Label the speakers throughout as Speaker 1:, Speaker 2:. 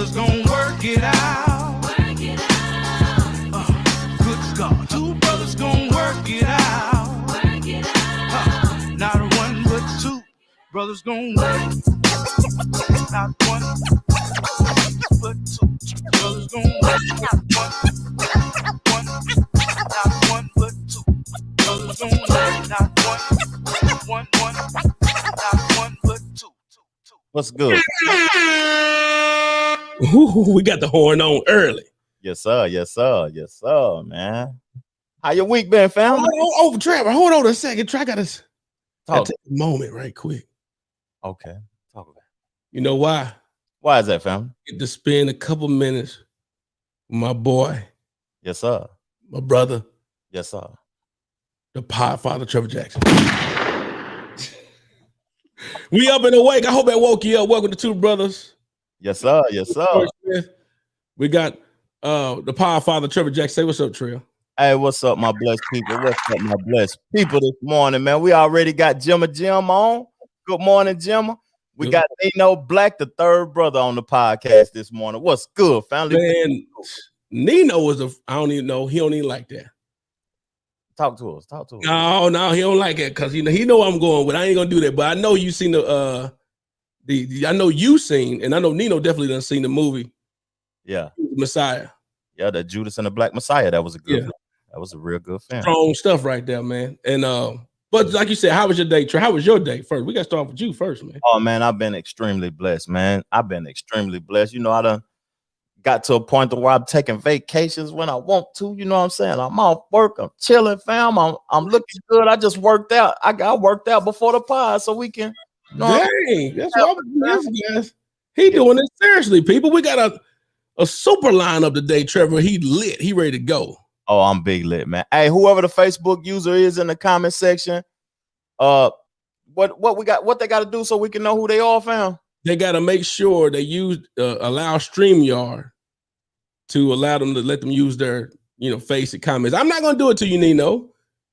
Speaker 1: brothers gonna work it out. Work it out. Good God. Two brothers gonna work it out. Work it out. Not one but two brothers gonna work. Not one but two brothers gonna work. Not one but two brothers gonna work. Not one but two.
Speaker 2: What's good?
Speaker 3: Ooh, we got the horn on early.
Speaker 2: Yes, sir. Yes, sir. Yes, sir, man. How your week been, fam?
Speaker 3: Oh, Trevor, hold on a second. I gotta take a moment right quick.
Speaker 2: Okay. Talk about it.
Speaker 3: You know why?
Speaker 2: Why is that, fam?
Speaker 3: Get to spend a couple minutes with my boy,
Speaker 2: Yes, sir.
Speaker 3: my brother,
Speaker 2: Yes, sir.
Speaker 3: the Podfather Trevor Jackson. We up and awake. I hope that woke you up. Welcome to Two Brothers.
Speaker 2: Yes, sir. Yes, sir.
Speaker 3: We got the Podfather Trevor Jackson. Say what's up, Trill.
Speaker 2: Hey, what's up, my blessed people? What's up, my blessed people this morning, man? We already got Jimma Jim on. Good morning, Jimma. We got Nino Black, the third brother, on the podcast this morning. What's good, family?
Speaker 3: Man, Nino is I don't even know. He don't even like that.
Speaker 2: Talk to us.
Speaker 3: No, he don't like it because he know I'm going with. I ain't gonna do that. But I know you seen the I know you seen, and I know Nino definitely done seen the movie.
Speaker 2: Yeah,
Speaker 3: Messiah.
Speaker 2: Yeah, the Judas and the Black Messiah. That was a good. That was a real good film.
Speaker 3: Strong stuff right there, man. And but like you said, how was your day, Trey? How was your day first? We got to start with you first, man.
Speaker 2: Oh man, I've been extremely blessed, man. I've been extremely blessed. You know, I done got to a point where I'm taking vacations when I want to. You know what I'm saying? I'm off work. I'm chilling, fam. I'm looking good. I just worked out. I got worked out before the pod, so we can. You know,
Speaker 3: dang, that's what guys. He doing it seriously, people. We got a super lineup today, Trevor. He lit. He ready to go.
Speaker 2: Oh, I'm big lit, man. Hey, whoever the Facebook user is in the comment section, what they got to do so we can know who they are, fam?
Speaker 3: They got to make sure they use allow StreamYard to allow them to let them use their face and comments. I'm not gonna do it to you, Nino.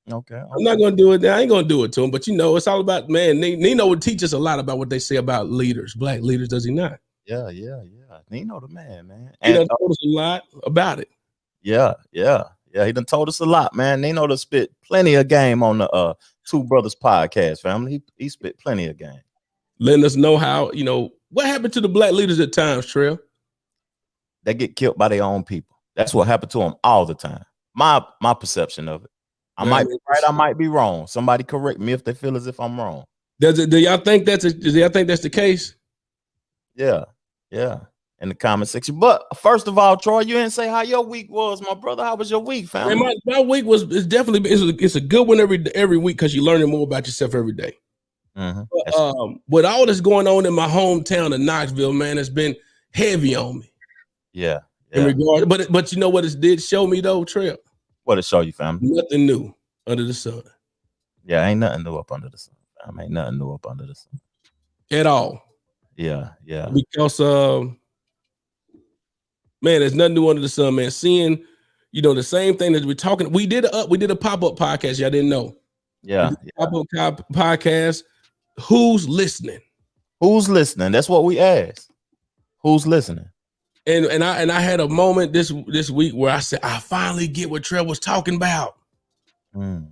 Speaker 2: Okay.
Speaker 3: I'm not gonna do it. I ain't gonna do it to him. But it's all about, man. Nino would teach us a lot about what they say about leaders, black leaders. Does he not?
Speaker 2: Yeah. Nino the man.
Speaker 3: He done told us a lot about it.
Speaker 2: Yeah. He done told us a lot, man. Nino done spit plenty of game on the Two Brothers Podcast, family. He spit plenty of game.
Speaker 3: Letting us know how, what happened to the black leaders at times, Trail?
Speaker 2: They get killed by their own people. That's what happened to them all the time. My perception of it. I might be right, I might be wrong. Somebody correct me if they feel as if I'm wrong.
Speaker 3: Do y'all think that's the case?
Speaker 2: Yeah. In the comment section. But first of all, Troy, you didn't say how your week was, my brother. How was your week, fam?
Speaker 3: Man, my week it's a good one every week because you're learning more about yourself every day.
Speaker 2: Mm-hmm.
Speaker 3: But, with all this going on in my hometown of Knoxville, man, it's been heavy on me.
Speaker 2: Yeah.
Speaker 3: In regard, but you know what it did show me though, Trail?
Speaker 2: What it show you, fam?
Speaker 3: Nothing new under the sun.
Speaker 2: Yeah, ain't nothing new up under the sun. Ain't nothing new up under the sun
Speaker 3: at all.
Speaker 2: Yeah.
Speaker 3: Because man, there's nothing new under the sun, man. Seeing, the same thing that we're talking. We did a pop-up podcast. Y'all didn't know.
Speaker 2: Yeah.
Speaker 3: Pop-up podcast. Who's listening?
Speaker 2: Who's listening? That's what we asked. Who's listening?
Speaker 3: And I had a moment this week where I said, I finally get what Trev was talking about.
Speaker 2: Okay.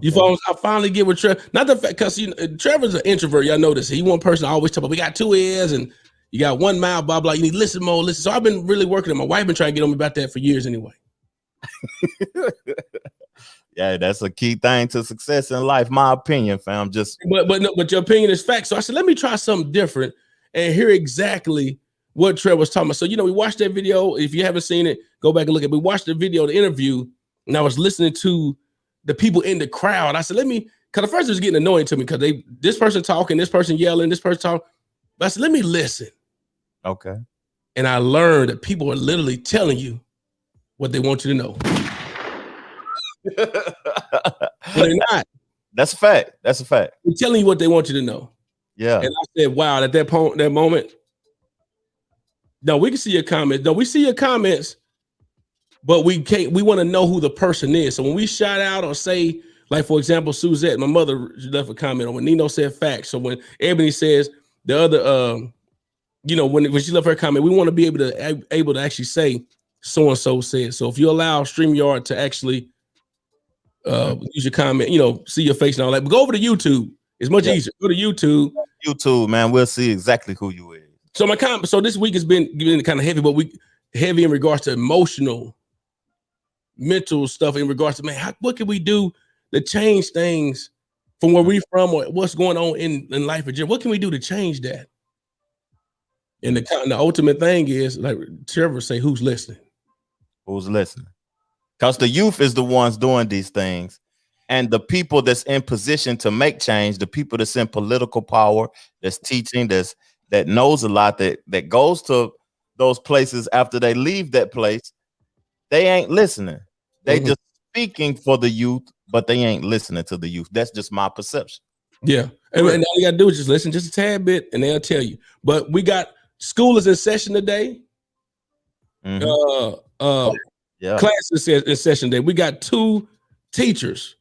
Speaker 3: You follow? I finally get what Trevor. Not the fact because Trevor's an introvert. Y'all know this. He one person I always talk about. We got 2 ears and you got 1 mouth. Blah blah. You need to listen more. Listen. So I've been really working. My wife been trying to get on me about that for years anyway.
Speaker 2: Yeah, that's a key thing to success in life. My opinion, fam.
Speaker 3: But your opinion is fact. So I said, let me try something different and hear exactly what Trevor was talking about. So we watched that video. If you haven't seen it, go back and look at it. We watched the video, the interview, and I was listening to the people in the crowd. I said, because at first it was getting annoying to me because this person talking, this person yelling, this person talking. But I said, let me listen.
Speaker 2: Okay.
Speaker 3: And I learned that people are literally telling you what they want you to know. But they're not.
Speaker 2: That's a fact.
Speaker 3: They're telling you what they want you to know.
Speaker 2: Yeah.
Speaker 3: And I said, wow, at that moment. No, we can see your comments. No, we see your comments. But we want to know who the person is. So when we shout out or say, like, for example, Suzette, my mother left a comment on when Nino said facts. So when Ebony says the other you know, when she left her comment, we want to be able to actually say so and so said. So if you allow StreamYard to actually use your comment, you know, see your face and all that, but go over to YouTube. It's much easier. Go to YouTube.
Speaker 2: YouTube, man. We'll see exactly who you is.
Speaker 3: So so this week has been kind of heavy, but heavy in regards to emotional, mental stuff in regards to, man, what can we do to change things from where we're from or what's going on in life? What can we do to change that? And the ultimate thing is, like Trevor say, who's listening?
Speaker 2: Who's listening? Because the youth is the ones doing these things. And the people that's in position to make change, the people that's in political power, that's teaching, that knows a lot, that goes to those places after they leave that place, they ain't listening. They just speaking for the youth, but they ain't listening to the youth. That's just my perception.
Speaker 3: Yeah. And all you got to do is just listen just a tad bit and they'll tell you. But we got school is in session today. Class is in session today. We got 2 teachers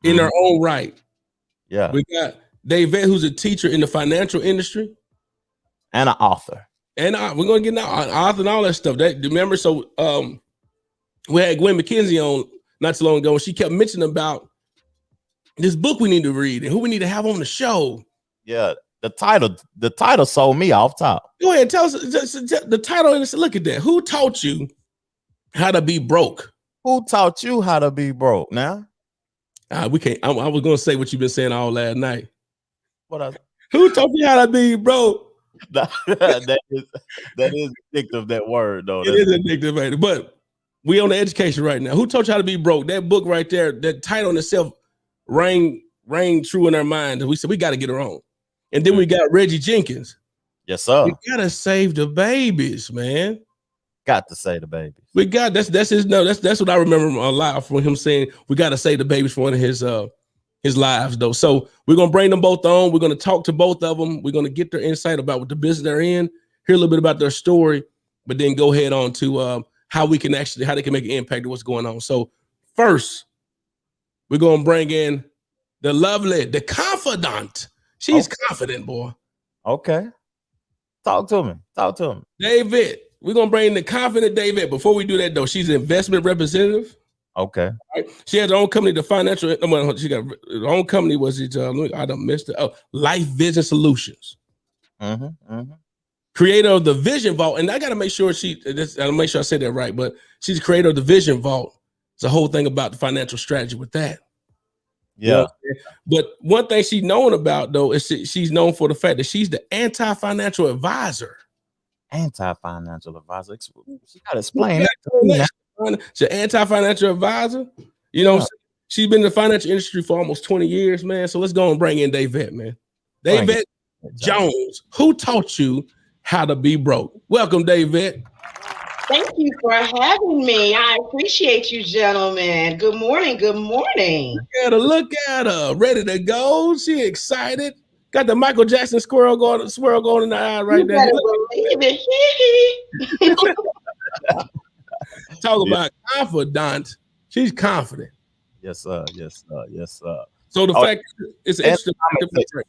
Speaker 3: in their own right.
Speaker 2: Yeah.
Speaker 3: We got David, who's a teacher in the financial industry.
Speaker 2: And an author.
Speaker 3: And we're going to get an author and all that stuff. Remember, so we had Gwen McKenzie on not too long ago, and she kept mentioning about this book we need to read and who we need to have on the show.
Speaker 2: Yeah, the title sold me off top.
Speaker 3: Go ahead, tell us the title and look at that. Who taught you how to be broke?
Speaker 2: Who taught you how to be broke? Now,
Speaker 3: we can't. I was going to say what you've been saying all last night.
Speaker 2: Who
Speaker 3: taught you how to be broke?
Speaker 2: that is addictive. That word, though.
Speaker 3: It is addictive, right? But we on the education right now. Who taught you how to be broke? That book right there, that title in itself rang true in our mind. And we said we got to get her on. And then we got Reggie Jenkins.
Speaker 2: Yes, sir.
Speaker 3: We gotta save the babies, man.
Speaker 2: Got to save the babies.
Speaker 3: We got that's his no. That's what I remember a lot from him saying. We got to save the babies for one of his lives, though. So we're gonna bring them both on. We're gonna talk to both of them. We're gonna get their insight about what the business they're in, hear a little bit about their story, but then go ahead on to how they can make an impact to what's going on. So first, we're gonna bring in the confidant. She's confident, boy.
Speaker 2: Okay. Talk to him.
Speaker 3: David. We're gonna bring in the confident David. Before we do that, though, she's an investment representative.
Speaker 2: Okay.
Speaker 3: Right? She has her own company, the financial. She got her own company. Was it? I done missed it. Oh, Life Vision Solutions. Creator of the Vision Vault, and I got to make sure I say that right. But she's the creator of the Vision Vault. It's a whole thing about the financial strategy with that.
Speaker 2: Yeah.
Speaker 3: But one thing she's known about, though, is she's known for the fact that she's the anti-financial advisor.
Speaker 2: Anti-financial advisor. She got to explain that to me now.
Speaker 3: She's an anti-financial advisor. You know, she's been in the financial industry for almost 20 years, man. So let's go and bring in David, man. David Jones, who taught you how to be broke? Welcome, David.
Speaker 4: Thank you for having me. I appreciate you, gentlemen. Good morning.
Speaker 3: Look at her, ready to go. She excited. Got the Michael Jackson swirl going in the eye right there.
Speaker 4: Believe it.
Speaker 3: Talk about confidant. She's confident.
Speaker 2: Yes, sir.
Speaker 3: So the fact it's interesting.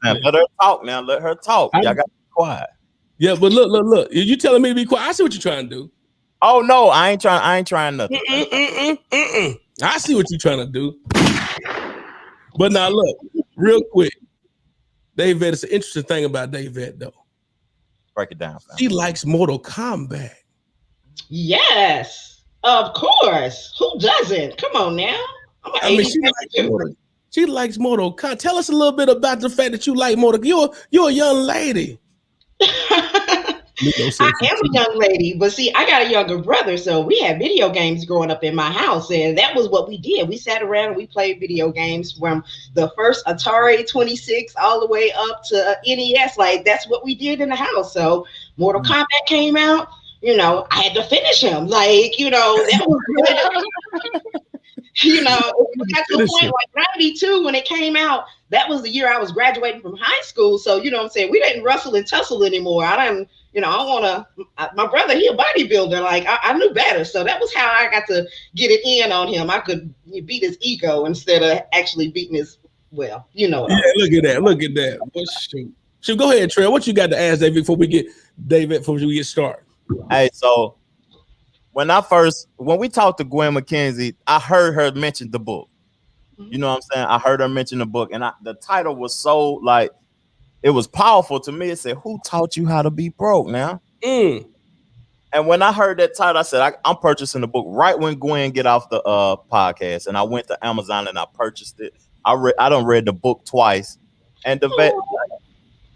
Speaker 2: Let her talk now. Let her talk. Y'all got to be quiet.
Speaker 3: Yeah, but look. You telling me to be quiet? I see what you're trying to do.
Speaker 2: Oh no, I ain't trying nothing.
Speaker 3: I see what you're trying to do. But now look, real quick. David, it's an interesting thing about David, though.
Speaker 2: Break it down.
Speaker 3: She likes Mortal Kombat.
Speaker 4: Yes, of course. Who doesn't? Come on now.
Speaker 3: She likes Mortal Kombat. Tell us a little bit about the fact that you like Mortal. You're a young lady.
Speaker 4: I am a young lady, but see, I got a younger brother, so we had video games growing up in my house, and that was what we did. We sat around and we played video games from the first Atari 26 all the way up to NES. Like, that's what we did in the house. So Mortal Kombat came out, I had to finish him. Like, that was good. We got to the point like 92 when it came out. That was the year I was graduating from high school. So, what I'm saying? We didn't wrestle and tussle anymore. My brother, he a bodybuilder. Like, I knew better. So that was how I got to get it in on him. I could beat his ego instead of actually beating his, look at that. Well, shoot.
Speaker 3: So go ahead, Trey. What you got to ask David before we get started?
Speaker 2: Hey, so when we talked to Gwen McKenzie, I heard her mention the book. You know what I'm saying? I heard her mention the book, and the title was so like, it was powerful to me. It said, "Who taught you how to be broke?" Now,
Speaker 3: and
Speaker 2: when I heard that title, I said, I'm purchasing the book right when Gwen get off the podcast, and I went to Amazon and I purchased it. I done read the book twice, and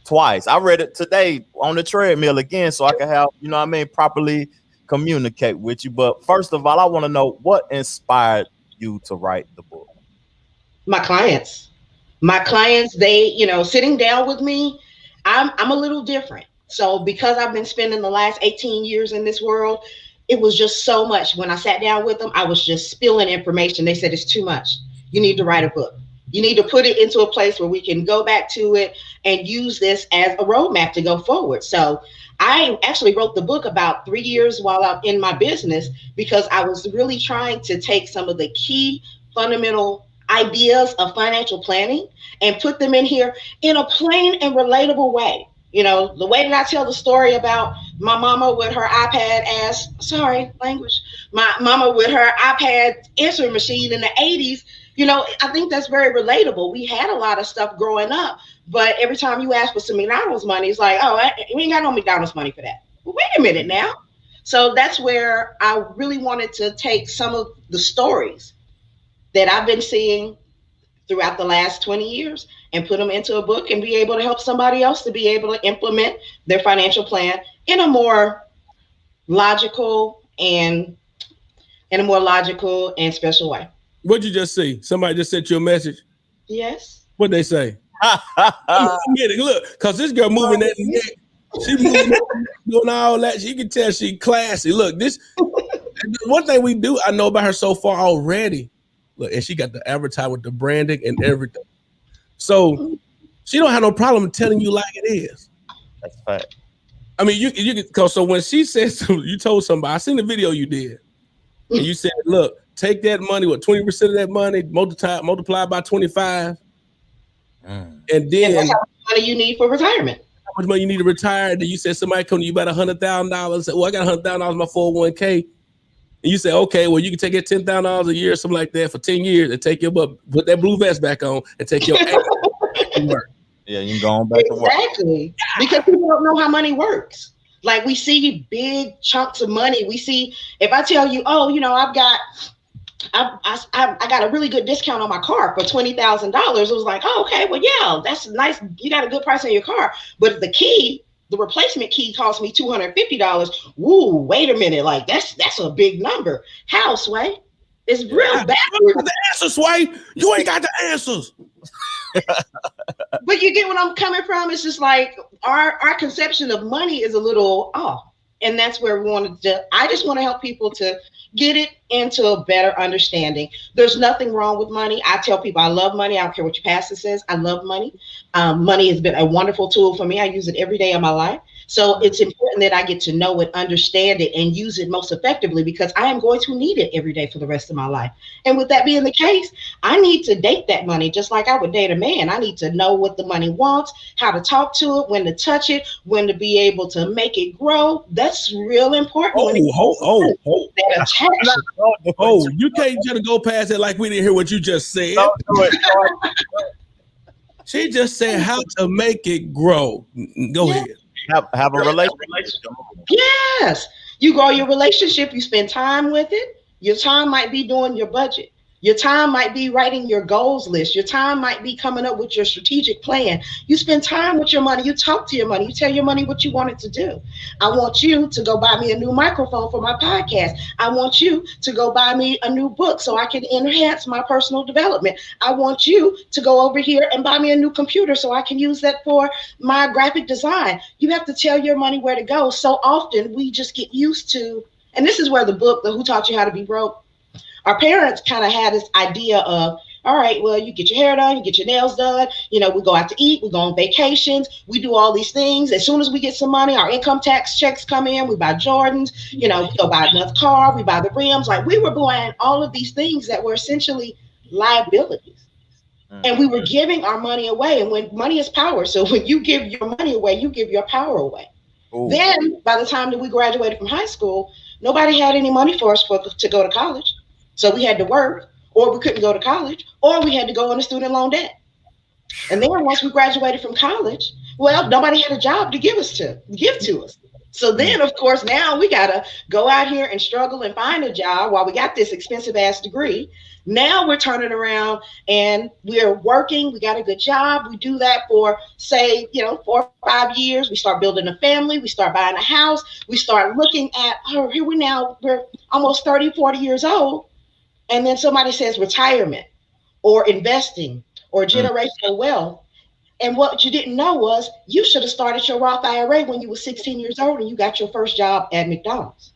Speaker 2: twice. I read it today on the treadmill again, so I can have, you know what I mean, properly communicate with you. But first of all, I want to know what inspired you to write the book.
Speaker 4: My clients, they, sitting down with me, I'm a little different. So because I've been spending the last 18 years in this world, it was just so much. When I sat down with them, I was just spilling information. They said, it's too much. You need to write a book. You need to put it into a place where we can go back to it and use this as a roadmap to go forward. So I actually wrote the book about 3 years while I'm in my business, because I was really trying to take some of the key fundamental ideas of financial planning and put them in here in a plain and relatable way. The way that I tell the story about my mama with her iPad my mama with her iPad answering machine in the 80s, I think that's very relatable. We had a lot of stuff growing up, but every time you ask for some McDonald's money, it's like, oh, we ain't got no McDonald's money for that. Well, wait a minute now. So that's where I really wanted to take some of the stories that I've been seeing throughout the last 20 years and put them into a book and be able to help somebody else to be able to implement their financial plan in a more logical and special way.
Speaker 3: What'd you just see? Somebody just sent you a message?
Speaker 4: Yes.
Speaker 3: What'd they say? I'm getting, look, because this girl moving that neck. She moving doing all that. You can tell she classy. Look, this one thing we do, I know about her so far already. Look, and she got the advertise with the branding and everything. So she don't have no problem telling you like it is.
Speaker 2: That's a fact.
Speaker 3: I mean, you can, so when she says, you told somebody, I seen the video you did, and you said, look, take that money, 20% of that money, multiply by 25, and then
Speaker 4: how much money you need for retirement.
Speaker 3: How much money you need to retire? Then you said somebody come to you about $100,000. Well, I got $100,000 in my 401k. And you say, okay, well, you can take it $10,000 a year or something like that for 10 years and take your butt, put that blue vest back on and take your back to work.
Speaker 2: Yeah, you can go on back to work.
Speaker 4: Exactly. Because people don't know how money works. Like, we see big chunks of money. We see, if I tell you, oh, I got a really good discount on my car for $20,000. It was like, oh, okay, well, yeah, that's nice. You got a good price on your car. But the replacement key cost me $250. Woo, wait a minute. Like, that's a big number. How, Sway? It's real backwards.
Speaker 3: The answer, Sway. You ain't got the answers.
Speaker 4: But you get what I'm coming from? It's just like our conception of money is a little off. And that's where I just want to help people to get it into a better understanding. There's nothing wrong with money. I tell people I love money. I don't care what your pastor says. I love money. Money has been a wonderful tool for me. I use it every day of my life. So it's important that I get to know it, understand it, and use it most effectively, because I am going to need it every day for the rest of my life. And with that being the case, I need to date that money just like I would date a man. I need to know what the money wants, how to talk to it, when to touch it, when to be able to make it grow. That's real important.
Speaker 3: You can't just go past it like we didn't hear what you just said. She just said how to make it grow. Go ahead.
Speaker 2: Have a relationship.
Speaker 4: Yes. You grow your relationship. You spend time with it. Your time might be doing your budget. Your time might be writing your goals list. Your time might be coming up with your strategic plan. You spend time with your money. You talk to your money. You tell your money what you want it to do. I want you to go buy me a new microphone for my podcast. I want you to go buy me a new book so I can enhance my personal development. I want you to go over here and buy me a new computer so I can use that for my graphic design. You have to tell your money where to go. So often we just get used to, and this is where the book, the Who Taught You How to Be Broke, our parents kind of had this idea of, all right, well, you get your hair done, you get your nails done, we go out to eat, we go on vacations, we do all these things. As soon as we get some money, our income tax checks come in, we buy Jordans, we go buy another car, we buy the rims. Like, we were buying all of these things that were essentially liabilities. And we were giving our money away. And when money is power, so when you give your money away, you give your power away. Ooh. Then by the time that we graduated from high school, nobody had any money for us to go to college. So we had to work, or we couldn't go to college, or we had to go into student loan debt. And then once we graduated from college, well, nobody had a job to give to us. So then, of course, now we got to go out here and struggle and find a job while we got this expensive ass degree. Now we're turning around and we're working. We got a good job. We do that for, say, 4 or 5 years. We start building a family. We start buying a house. We start looking at, we're almost 30, 40 years old. And then somebody says retirement or investing or generational wealth. And what you didn't know was you should have started your Roth IRA when you were 16 years old and you got your first job at McDonald's,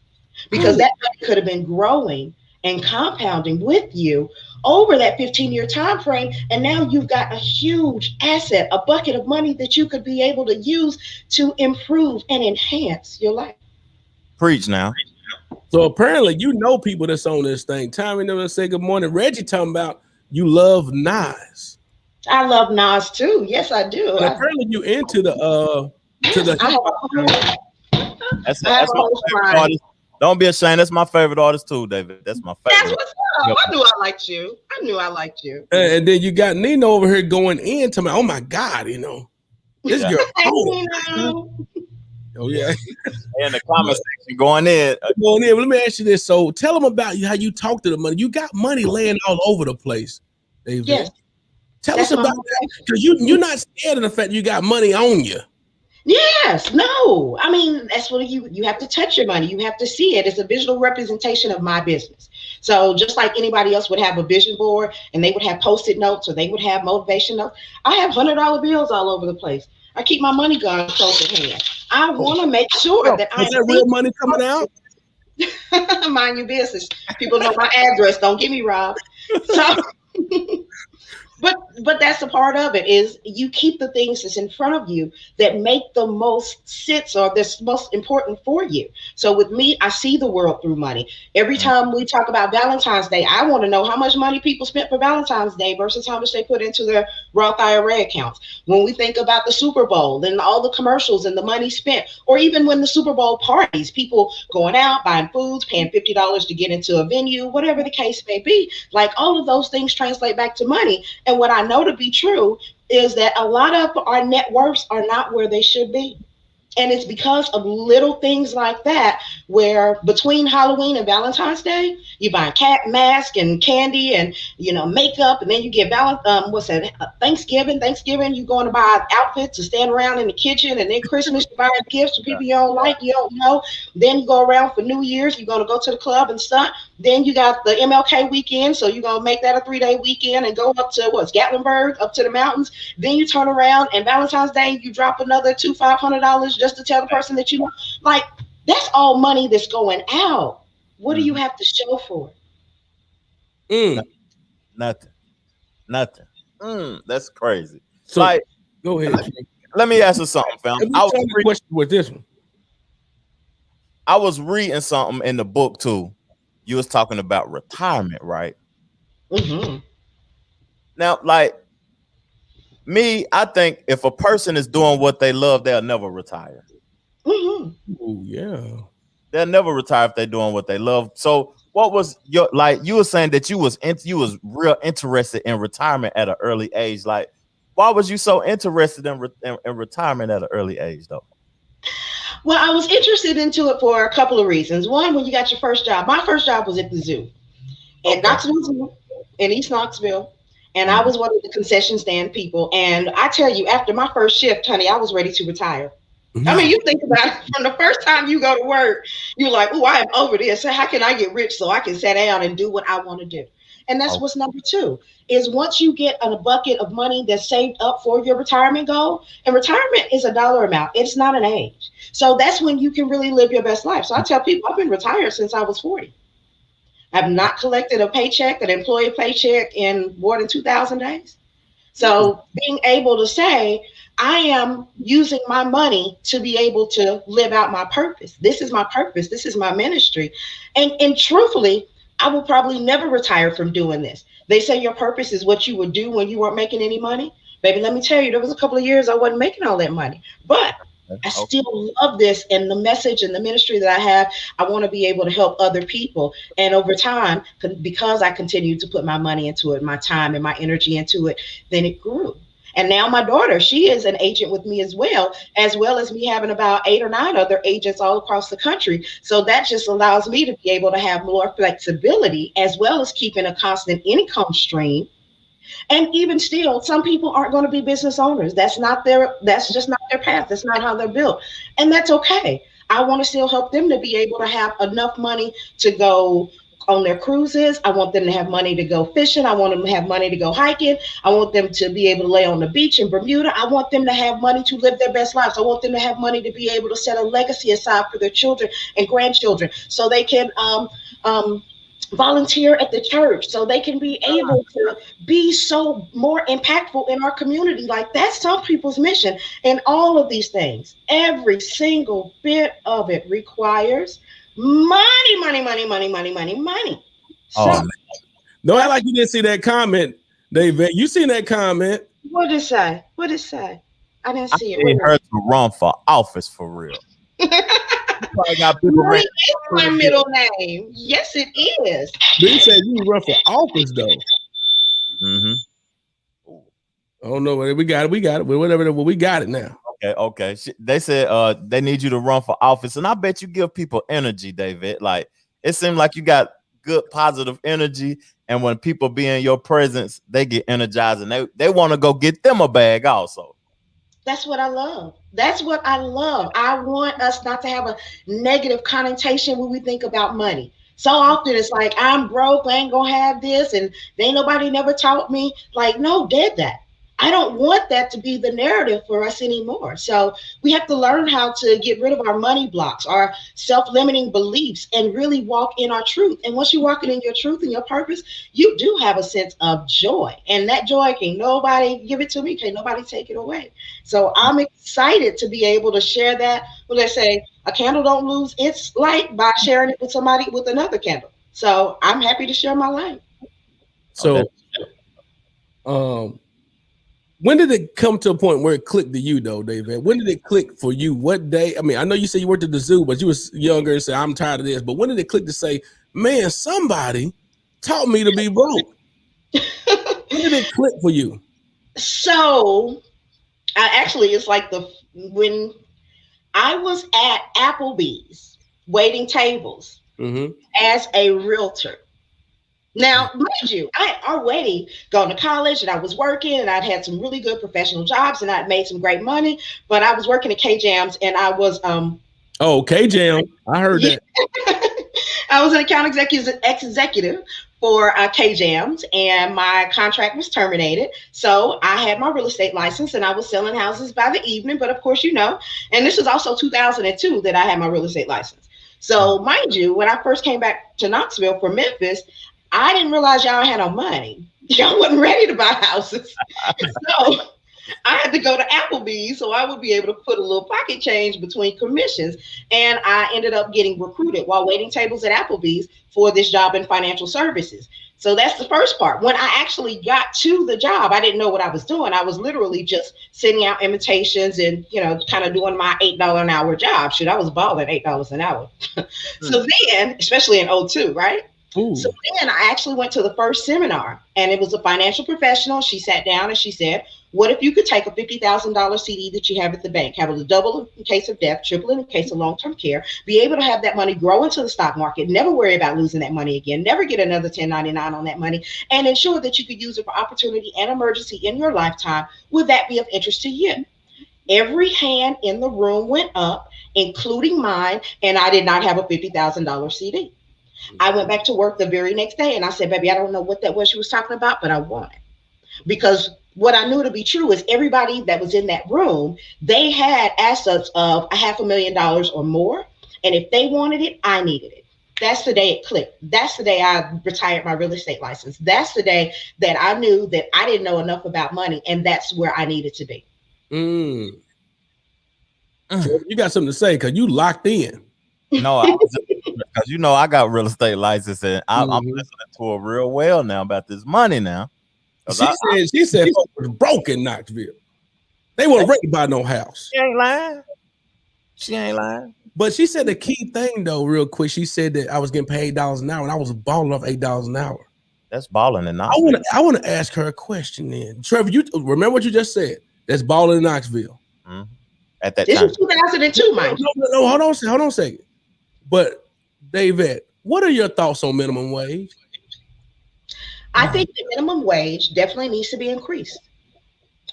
Speaker 4: because that money could have been growing and compounding with you over that 15-year time frame. And now you've got a huge asset, a bucket of money that you could be able to use to improve and enhance your life.
Speaker 2: Preach now.
Speaker 3: So apparently, people that's on this thing. Tommy never say good morning. Reggie talking about you love Nas.
Speaker 4: I love Nas too. Yes, I do.
Speaker 3: And apparently, you into the
Speaker 2: That's my favorite artist. Don't be ashamed. That's my favorite artist too, David. That's my favorite.
Speaker 4: That's what's up. I knew I liked you.
Speaker 3: And then you got Nino over here going into me. Oh my God, this girl. Oh yeah.
Speaker 2: In the comment section going in.
Speaker 3: Let me ask you this. So tell them about how you talk to the money. You got money laying all over the place, David.
Speaker 4: Yes.
Speaker 3: Tell us about that, because you're not scared of the fact you got money on you.
Speaker 4: Yes, no. I mean, that's what you have to touch your money. You have to see it. It's a visual representation of my business. So just like anybody else would have a vision board and they would have Post-it notes or they would have motivation notes, I have $100 bills all over the place. I keep my money gun close at hand. I want to make sure that
Speaker 3: is there real money coming out?
Speaker 4: Mind your business. People know my address. Don't get me robbed. So But that's a part of it, is you keep the things that's in front of you that make the most sense or that's most important for you. So with me, I see the world through money. Every time we talk about Valentine's Day, I want to know how much money people spent for Valentine's Day versus how much they put into their Roth IRA accounts. When we think about the Super Bowl and all the commercials and the money spent, or even when the Super Bowl parties, people going out, buying foods, paying $50 to get into a venue, whatever the case may be, like all of those things translate back to money. And what I know to be true is that a lot of our net worths are not where they should be. And it's because of little things like that, where between Halloween and Valentine's Day, you buy a cat mask and candy and, makeup. And then you get Thanksgiving, you're going to buy outfits to stand around in the kitchen. And then Christmas, you're buying gifts for people you don't like, you don't know. Then you go around for New Year's, you're going to go to the club and stuff. Then you got the MLK weekend. So you're going to make that a 3-day weekend and go up to Gatlinburg, up to the mountains. Then you turn around and Valentine's Day, you drop another $500 just to tell the person that you know. Like, that's all money that's going out. What do you have to show for
Speaker 2: it? Nothing. That's crazy.
Speaker 3: So go ahead.
Speaker 2: Let me ask you something, fam. I was
Speaker 3: question with this one.
Speaker 2: I was reading something in the book too. You was talking about retirement, right?
Speaker 4: Mm-hmm.
Speaker 2: Now, like me, I think if a person is doing what they love, they'll never retire.
Speaker 4: Mm-hmm.
Speaker 3: Oh yeah,
Speaker 2: they'll never retire if they're doing what they love. So, what was your you were saying that you was real interested in retirement at an early age? Like, why was you so interested in retirement at an early age, though?
Speaker 4: Well, I was interested into it for a couple of reasons. One, when you got your first job, my first job was at the zoo, at Knoxville Zoo in East Knoxville. And I was one of the concession stand people. And I tell you, after my first shift, honey, I was ready to retire. Mm-hmm. I mean, you think about it, from the first time you go to work, you're like, oh, I am over this. How can I get rich so I can sit down and do what I want to do? And that's what's number two, is once you get a bucket of money that's saved up for your retirement goal, and retirement is a dollar amount. It's not an age. So that's when you can really live your best life. So I tell people I've been retired since I was 40. I've not collected a paycheck, an employee paycheck, in more than 2,000 days. So being able to say, I am using my money to be able to live out my purpose. This is my purpose. This is my ministry. And truthfully, I will probably never retire from doing this. They say your purpose is what you would do when you weren't making any money. Baby, let me tell you, there was a couple of years I wasn't making all that money, but I still love this, and the message and the ministry that I have. I want to be able to help other people. And over time, because I continued to put my money into it, my time and my energy into it, then it grew. And now my daughter, she is an agent with me as well as me having about 8 or 9 other agents all across the country. So that just allows me to be able to have more flexibility, as well as keeping a constant income stream. And even still, some people aren't going to be business owners. That's just not their path. That's not how they're built. And that's okay. I want to still help them to be able to have enough money to go on their cruises. I want them to have money to go fishing. I want them to have money to go hiking. I want them to be able to lay on the beach in Bermuda. I want them to have money to live their best lives. I want them to have money to be able to set a legacy aside for their children and grandchildren, so they can volunteer at the church, so they can be able to be so more impactful in our community. Like, that's some people's mission. And all of these things, every single bit of it requires money, money, money, money, money, money, money. So,
Speaker 3: don't act like you didn't see that comment, David. You seen that comment?
Speaker 4: What did it say? What did it say? I didn't see it.
Speaker 2: It hurt to run for office for real.
Speaker 4: Money is my middle name. Yes, it is.
Speaker 3: But you said you run for office though. Oh no, we got it. Whatever, we got it now.
Speaker 2: Okay. They said they need you to run for office, and I bet you give people energy, David. Like, it seems like you got good positive energy, and when people be in your presence, they get energized, and they want to go get them a bag also.
Speaker 4: That's what I love. That's what I love. I want us not to have a negative connotation when we think about money. So often it's like, I'm broke, I ain't gonna have this, and ain't nobody never taught me. Like, no, dead that. I don't want that to be the narrative for us anymore. So we have to learn how to get rid of our money blocks, our self-limiting beliefs, and really walk in our truth. And once you're walking in your truth and your purpose, you do have a sense of joy. And that joy, can nobody give it to me, can nobody take it away. So I'm excited to be able to share that. Well, let's say a candle don't lose its light by sharing it with somebody with another candle. So I'm happy to share my light.
Speaker 3: So, when did it come to a point where it clicked to you, though, David? When did it click for you? What day? I mean, I know you said you worked at the zoo, but you was younger and said, I'm tired of this. But when did it click to say, man, somebody taught me to be broke? When did it click for you?
Speaker 4: So, it's like when I was at Applebee's waiting tables as a realtor. Now, mind you, I had already gone to college and I was working, and I'd had some really good professional jobs and I'd made some great money, but I was working at K-Jams, and I was
Speaker 3: K-Jam. I heard that.
Speaker 4: I was an account executive for K-Jams, and my contract was terminated. So I had my real estate license and I was selling houses by the evening. But of course, and this was also 2002 that I had my real estate license. So mind you, when I first came back to Knoxville from Memphis, I didn't realize y'all had no money. Y'all wasn't ready to buy houses. So I had to go to Applebee's so I would be able to put a little pocket change between commissions. And I ended up getting recruited while waiting tables at Applebee's for this job in financial services. So that's the first part. When I actually got to the job, I didn't know what I was doing. I was literally just sending out invitations and, kind of doing my $8 an hour job. Shoot, I was balling $8 an hour. So then, especially in 2002, right? Ooh. So then I actually went to the first seminar, and it was a financial professional. She sat down and she said, what if you could take a $50,000 CD that you have at the bank, have it double in case of death, triple in case of long-term care, be able to have that money grow into the stock market, never worry about losing that money again, never get another 1099 on that money, and ensure that you could use it for opportunity and emergency in your lifetime? Would that be of interest to you? Every hand in the room went up, including mine, and I did not have a $50,000 CD. I went back to work the very next day and I said, baby, I don't know what that was she was talking about, but I want it. Because what I knew to be true is everybody that was in that room, they had assets of $500,000 or more. And if they wanted it, I needed it. That's the day it clicked. That's the day I retired my real estate license. That's the day that I knew that I didn't know enough about money, and that's where I needed to be.
Speaker 3: So you got something to say because you locked in.
Speaker 2: No, because you know I got real estate license and I'm listening to her real well now about this money now.
Speaker 3: She said folks was broke in Knoxville. They weren't ready to buy no house.
Speaker 2: She ain't lying.
Speaker 3: But she said the key thing though, real quick. She said that I was getting paid $8 an hour, and I was balling off $8 an hour.
Speaker 2: That's balling in Knoxville.
Speaker 3: I want to ask her a question then. Trevor, you remember what you just said? That's balling in Knoxville.
Speaker 2: Mm-hmm. At that
Speaker 4: this
Speaker 2: time.
Speaker 4: was 2002, Mike.
Speaker 3: No, hold on a second. But David, what are your thoughts on minimum wage?
Speaker 4: I think the minimum wage definitely needs to be increased.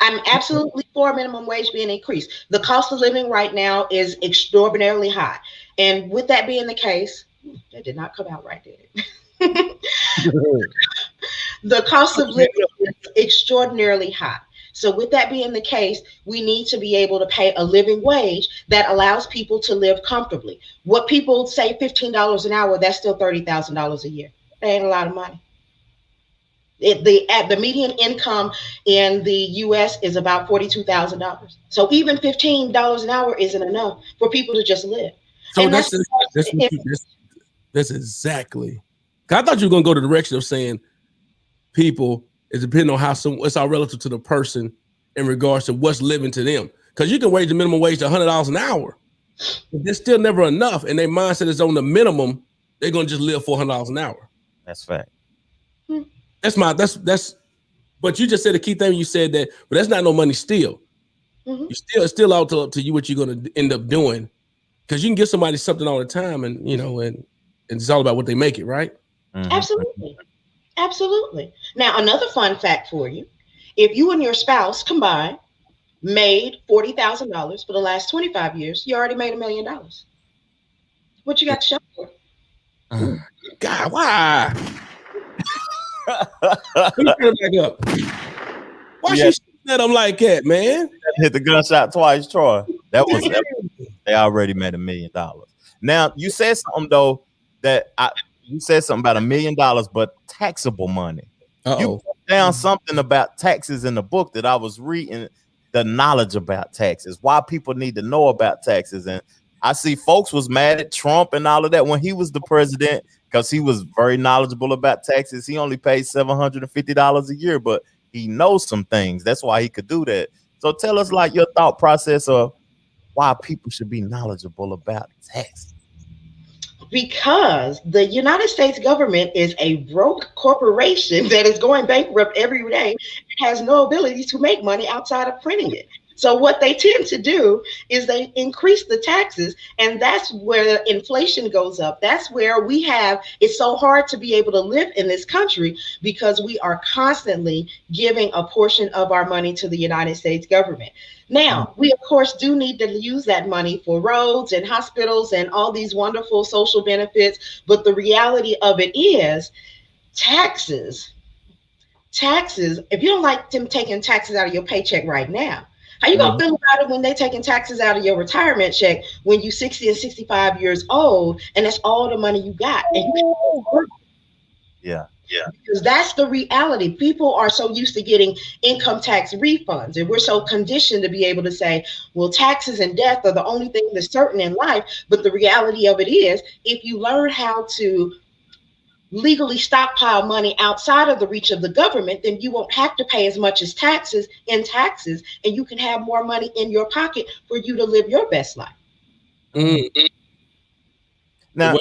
Speaker 4: I'm absolutely for minimum wage being increased. The cost of living right now is extraordinarily high. And with that being the case, that did not come out right, did it? The cost of living is extraordinarily high. So with that being the case, we need to be able to pay a living wage that allows people to live comfortably. What people say $15 an hour, that's still $30,000 a year. That ain't a lot of money. The median income in the U.S. is about $42,000. So even $15 an hour isn't enough for people to just live.
Speaker 3: So that's exactly. I thought you were gonna go to the direction of saying people is depending on how it's all relative to the person in regards to what's living to them. Because you can raise the minimum wage to $100 an hour, but there's still never enough, and their mindset is on the minimum. They're gonna just live $400 an hour.
Speaker 2: That's fact.
Speaker 3: That's. But you just said the key thing. You said that, but that's not no money still.
Speaker 4: Mm-hmm.
Speaker 3: It's still out to you what you're gonna end up doing, because you can give somebody something all the time, and and it's all about what they make it, right?
Speaker 2: Mm-hmm.
Speaker 4: Absolutely. Now, another fun fact for you: if you and your spouse combined made $40,000 for the last 25 years, you already made $1 million. What you got to show for?
Speaker 3: God, why? Let me turn it back up. Why she shooting at him like that, man?
Speaker 2: Hit the gunshot twice, Troy. They already made $1 million. Now you said something though you said something about $1 million, but taxable money. You put down something about taxes in the book that I was reading, the knowledge about taxes, why people need to know about taxes. And I see folks was mad at Trump and all of that when he was the president, because he was very knowledgeable about taxes. He only paid $750 a year, but he knows some things. That's why he could do that. So tell us like your thought process of why people should be knowledgeable about taxes.
Speaker 4: Because the United States government is a broke corporation that is going bankrupt every day, has no ability to make money outside of printing it. So what they tend to do is they increase the taxes, and that's where inflation goes up. That's where it's so hard to be able to live in this country, because we are constantly giving a portion of our money to the United States government. Now, we of course do need to use that money for roads and hospitals and all these wonderful social benefits. But the reality of it is taxes, if you don't like them taking taxes out of your paycheck right now, how you gonna feel about it when they taking taxes out of your retirement check when you 60 and 65 years old, and that's all the money you got? And you can't work.
Speaker 2: Yeah.
Speaker 4: Because that's the reality. People are so used to getting income tax refunds, and we're so conditioned to be able to say, well, taxes and death are the only thing that's certain in life. But the reality of it is, if you learn how to legally stockpile money outside of the reach of the government, then you won't have to pay as much as taxes, and you can have more money in your pocket for you to live your best life.
Speaker 2: Mm-hmm. Now,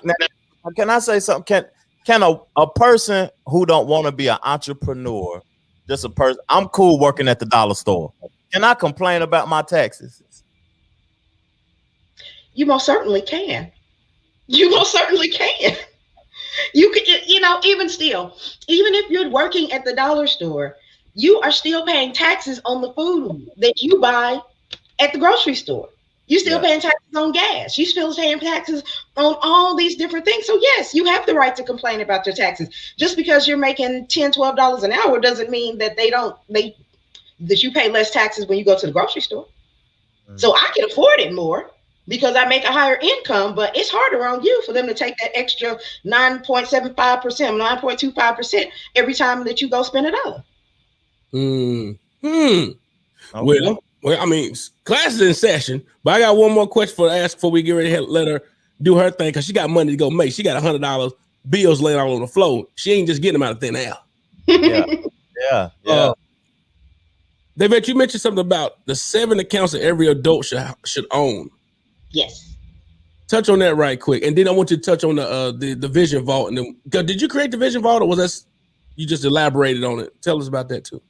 Speaker 2: can I say something? Can a person who don't want to be an entrepreneur, just a person, I'm cool working at the dollar store, can I complain about my taxes?
Speaker 4: You most certainly can. You can, even still, even if you're working at the dollar store, you are still paying taxes on the food that you buy at the grocery store. You're still paying taxes on gas. You're still paying taxes on all these different things. So yes, you have the right to complain about your taxes. Just because you're making $10, $12 an hour doesn't mean that that you pay less taxes when you go to the grocery store. So I can afford it more because I make a higher income, but it's harder on you for them to take that extra 9.75%, 9.25% every time that you go spend $1.
Speaker 3: Okay. Well, I mean, class is in session, but I got one more question to ask before we get ready to let her do her thing because she got money to go make. She got $100 bills laying all on the floor. She ain't just getting them out of thin air.
Speaker 2: Yeah.
Speaker 3: David, you mentioned something about the 7 accounts that every adult should own.
Speaker 4: Yes.
Speaker 3: Touch on that right quick, and then I want you to touch on the Vision Vault. And then, did you create the Vision Vault, or was that you just elaborated on it? Tell us about that too.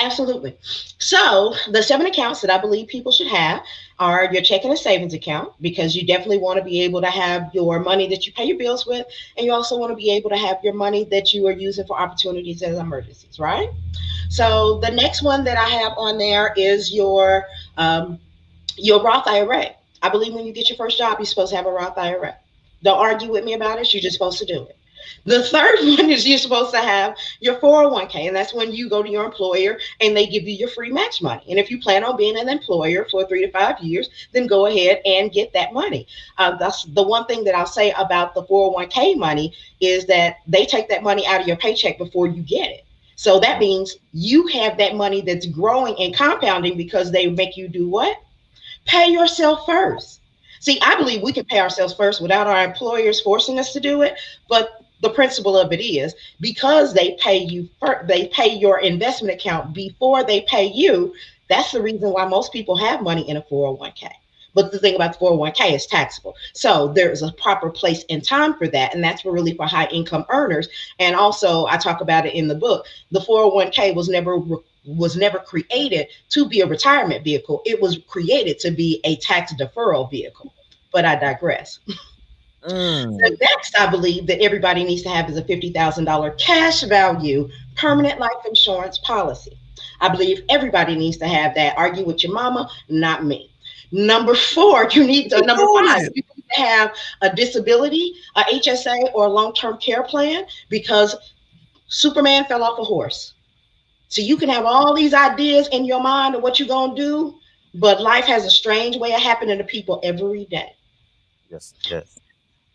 Speaker 4: Absolutely. So the 7 accounts that I believe people should have are your checking and savings account, because you definitely want to be able to have your money that you pay your bills with, and you also want to be able to have your money that you are using for opportunities and emergencies, right? So the next one that I have on there is your Roth IRA. I believe when you get your first job, you're supposed to have a Roth IRA. Don't argue with me about it. You're just supposed to do it. The third one is you're supposed to have your 401k, and that's when you go to your employer and they give you your free match money. And if you plan on being an employer for 3 to 5 years, then go ahead and get that money. That's the one thing that I'll say about the 401k money is that they take that money out of your paycheck before you get it. So that means you have that money that's growing and compounding because they make you do what? Pay yourself first. See, I believe we can pay ourselves first without our employers forcing us to do it. But the principle of it is because they pay you first, they pay your investment account before they pay you. That's the reason why most people have money in a 401k. But the thing about the 401k is taxable. So there's a proper place and time for that. And that's really for high income earners. And also I talk about it in the book. The 401k was never created to be a retirement vehicle. It was created to be a tax deferral vehicle. But I digress. The next, I believe that everybody needs to have is a $50,000 cash value permanent life insurance policy. I believe everybody needs to have that. Argue with your mama, not me. Number 5, you need to have a disability, a HSA, or a long-term care plan, because Superman fell off a horse. So you can have all these ideas in your mind of what you're going to do, but life has a strange way of happening to people every day.
Speaker 2: Yes.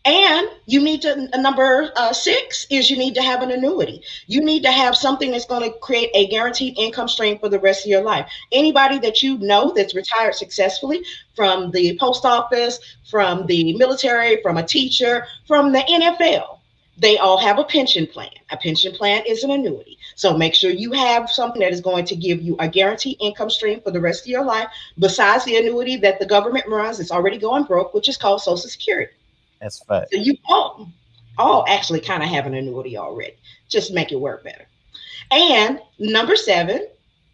Speaker 4: And you need to, number 6 is you need to have an annuity. You need to have something that's going to create a guaranteed income stream for the rest of your life. Anybody that you know that's retired successfully from the post office, from the military, from a teacher, from the NFL, they all have a pension plan. A pension plan is an annuity. So make sure you have something that is going to give you a guaranteed income stream for the rest of your life, besides the annuity that the government runs that's already going broke, which is called Social Security.
Speaker 2: That's fact.
Speaker 4: So you all actually kind of have an annuity already. Just make it work better. And number 7